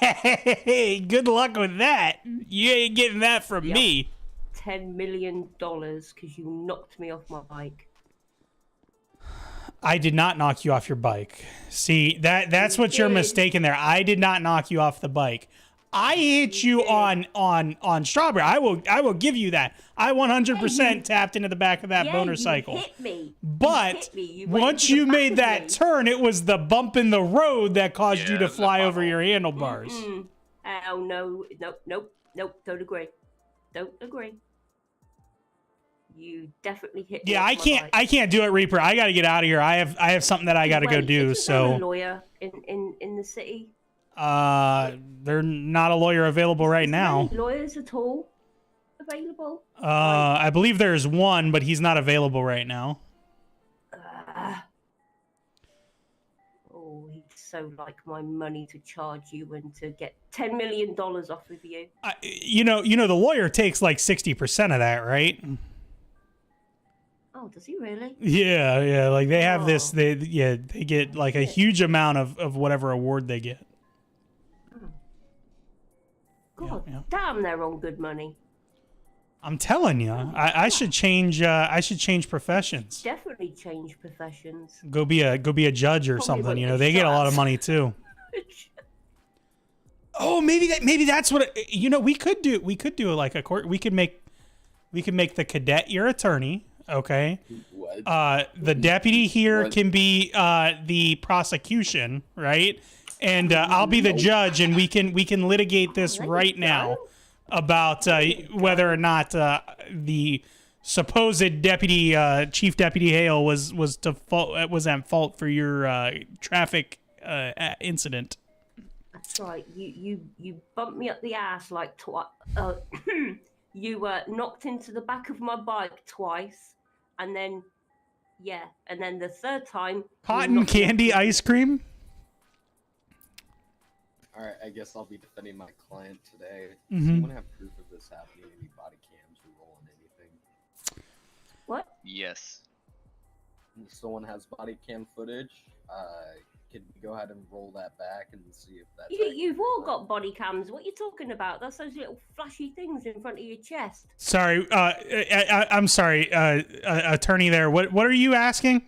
Hey, good luck with that. You ain't getting that from me. $10 million because you knocked me off my bike. I did not knock you off your bike. See, that's what you're mistaken there. I did not knock you off the bike. I hit you on Strawberry. I will give you that. I 100% tapped into the back of that boner cycle. You hit me. But You once you made that turn, it was the bump in the road that caused you to fly over your handlebars. Oh no, nope. Don't agree. You definitely hit me. Yeah, off my bike. I can't do it, Reaper. I got to get out of here. I have something that I got to go do. Is there a So lawyer in the city? they're not a lawyer available right now. Any lawyers at all available? I believe there's one, but he's not available right now. Oh, he'd so like my money to charge you and to get $10 million off of you. You know, the lawyer takes like 60% of that, right? Oh, does he really? Yeah. Like they have this. They get like a huge amount of whatever award they get. God damn, they're on good money. I'm telling you, I should change. I should change professions. Definitely change professions. Go be a judge or Probably something. won't You know, get they get a lot of shots. money too. Oh, maybe that's what we could do. We could do like a court. We could make the cadet your attorney. Okay. What? The deputy here can be the prosecution, right? And I'll be the judge, and we can litigate this right now about whether or not the supposed deputy, Chief Deputy Hale, was at fault for your traffic incident. That's right. You bumped me up the ass like twice. You knocked into the back of my bike twice, and then the third time. Cotton candy ice cream. All right, I guess I'll be defending my client today. Mhm. Does anyone have proof of this happening? Any body cams or rolling anything? What? Yes. If someone has body cam footage, can we go ahead and roll that back and see if that's... You've all got body cams. What are you talking about? That's those little flashy things in front of your chest. Sorry, I'm sorry, attorney. There, what are you asking?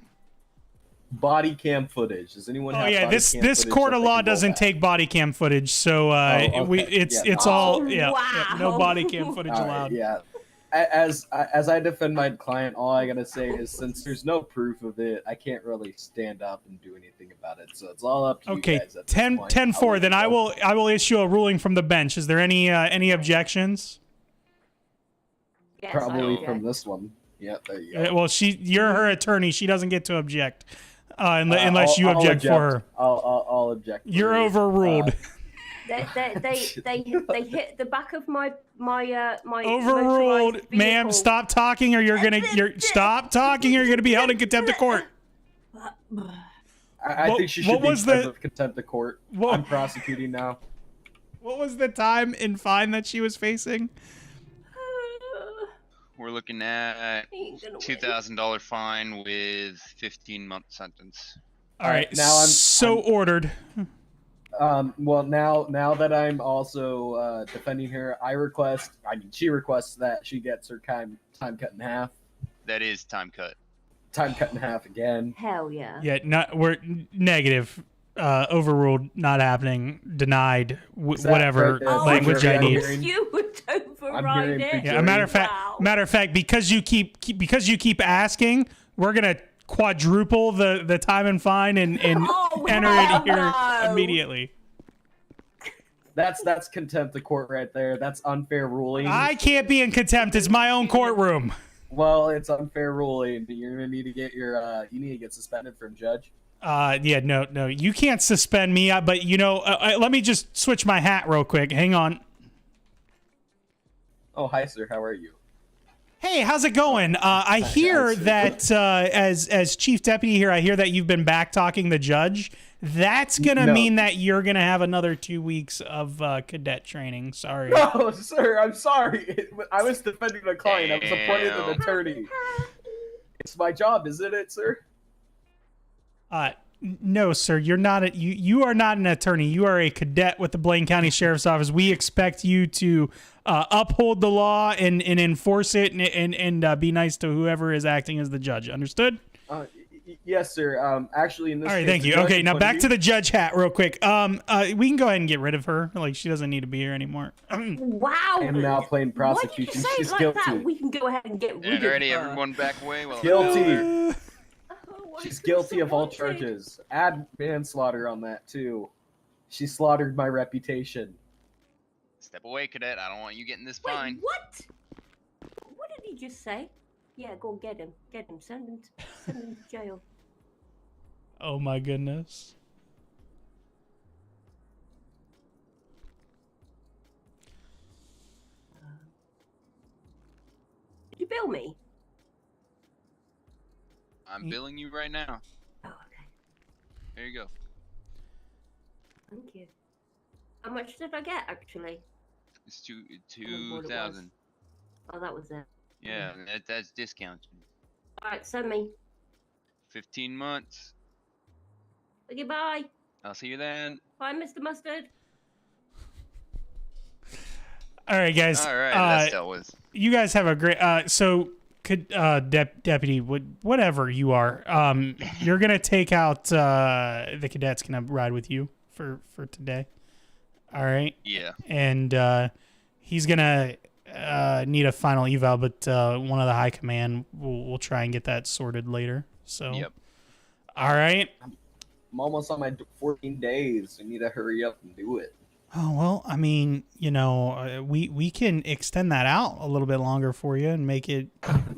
Body cam footage. Does anyone have body this cam this footage court that of they law can roll doesn't back? take body cam footage, so okay. it's Yeah. all wow. no body cam footage All right, allowed. yeah. As I defend my client, all I gotta say is since there's no proof of it, I can't really stand up and do anything about it. So it's all up to you guys at this point. 10-4, then I will issue a ruling from the bench. Is there any objections? Yes, Probably I from this one. Yeah, there you go. Well, you're her attorney. She doesn't get to object unless you object for her. I'll object. You're overruled. They hit the back of my Overruled, motorized ma'am. vehicle. Stop talking, or you're gonna be held in contempt of court. I think she should be charged with contempt of court. I'm prosecuting now. What was the time and fine that she was facing? We're looking at $2,000 fine with 15-month sentence. All right, now I'm ordered. Well, now that I'm also defending her, she requests that she gets her time cut in half. That is time cut. Time cut in half again. Hell yeah. Yeah, we're negative. Overruled, not happening, denied, whatever language I need. You would override it. Yeah, a matter of fact, because you keep asking, we're gonna quadruple the time and fine and Oh, enter it hell here no. immediately. That's contempt of court right there. That's unfair ruling. I can't be in contempt. It's my own courtroom. Well, it's unfair ruling. You're gonna need to get your you need to get suspended from judge. Yeah, no, you can't suspend me. But you know, let me just switch my hat real quick. Hang on. Oh, hi, sir. How are you? Hey, how's it going? I hear that as chief deputy here, I hear that you've been back talking the judge. That's gonna mean that you're gonna have another 2 weeks of cadet training. Sorry. No, sir. I'm sorry. I was defending a client. I was appointed an attorney. It's my job, isn't it, sir? No, sir. You're not. You are not an attorney. You are a cadet with the Blaine County Sheriff's Office. We expect you to uphold the law and enforce it and be nice to whoever is acting as the judge. Understood? Yes, sir. Actually, in this all right, case, thank you. Okay, now back to the judge hat real quick. We can go ahead and get rid of her. Like, she doesn't need to be here anymore. Wow. I am now playing prosecution. Why did you say She's it like guilty. that? We can go ahead and get rid of Alrighty, her. everyone back away. Well, Guilty. She's guilty of all charges. Add manslaughter on that too. She slaughtered my reputation. Step away, cadet. I don't want you getting this Wait, fine. what? What did he just say? Yeah, go get him. Get him. Send him to jail. Oh my goodness. Did you bill me? I'm billing you right now. Oh, okay. There you go. Thank you. How much did I get, actually? It's I don't know what it was. 2,000. Oh, that was it. Yeah, that's discounted. Alright, send me. 15 months. Okay, bye. I'll see you then. Bye, Mr. Mustard. All right, guys. All right, that's dealt with. You guys have a great. So, could deputy, whatever you are, you're gonna take out the cadet's gonna ride with you for today. All right. Yeah. And he's gonna need a final eval, but one of the high command will try and get that sorted later. So. Yep. All right. I'm almost on my 14 days. I need to hurry up and do it. Oh, well, I mean, you know, we can extend that out a little bit longer for you and make it,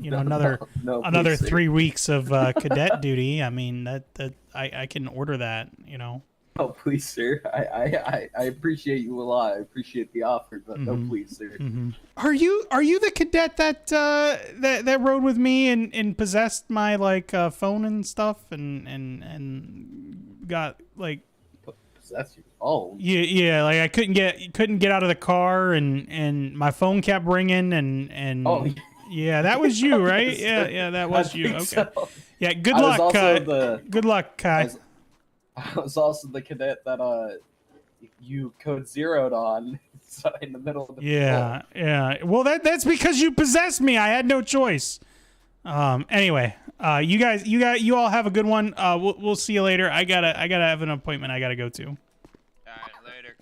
you know, another please, 3 weeks of cadet duty. I mean, that I can order that, you know. Oh, please, sir. I appreciate you a lot. I appreciate the offer, but no, please, sir. Are you the cadet that rode with me and possessed my phone and stuff and got like possess your phone? Yeah, like I couldn't get out of the car and my phone kept ringing and oh yeah, that was you, right? Yeah, that was you. Okay. So. Yeah, good luck. Good luck, Kai. I was also the cadet that you code zeroed on in the middle of the Yeah. Well, that's because you possessed me. I had no choice. Anyway, you all have a good one. We'll see you later. I gotta have an appointment I gotta go to. All right, later.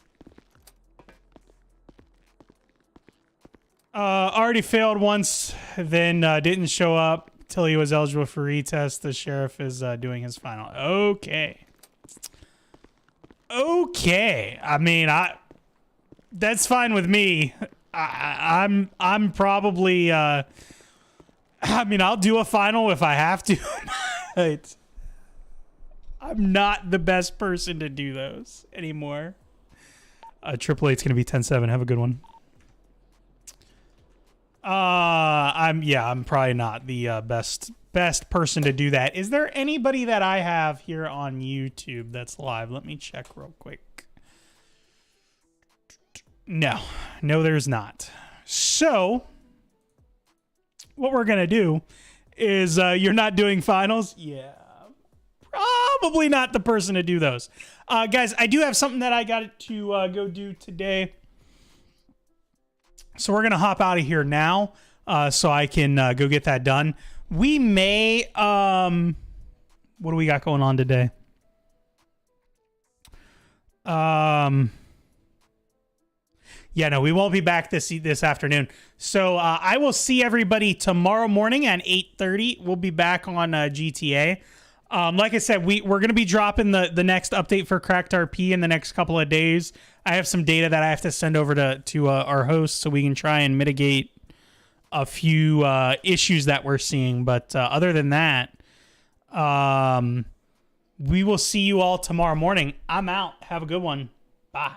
Already failed once, then didn't show up till he was eligible for retest. The sheriff is doing his final. Okay. I mean, that's fine with me. I'm probably. I mean, I'll do a final if I have to. But I'm not the best person to do those anymore. Triple Eight's gonna be 10-7. Have a good one. I'm probably not the best person to do that. Is there anybody that I have here on YouTube that's live? Let me check real quick. No, there's not. So what we're gonna do is you're not doing finals. Yeah, probably not the person to do those. Guys, I do have something that I got to go do today. So we're going to hop out of here now so I can go get that done. We may... what do we got going on today? Yeah, no, we won't be back this afternoon. So I will see everybody tomorrow morning at 8:30. We'll be back on GTA. Like I said, we're going to be dropping the next update for krakdRP in the next couple of days. I have some data that I have to send over to our host so we can try and mitigate a few issues that we're seeing. But other than that, we will see you all tomorrow morning. I'm out. Have a good one. Bye.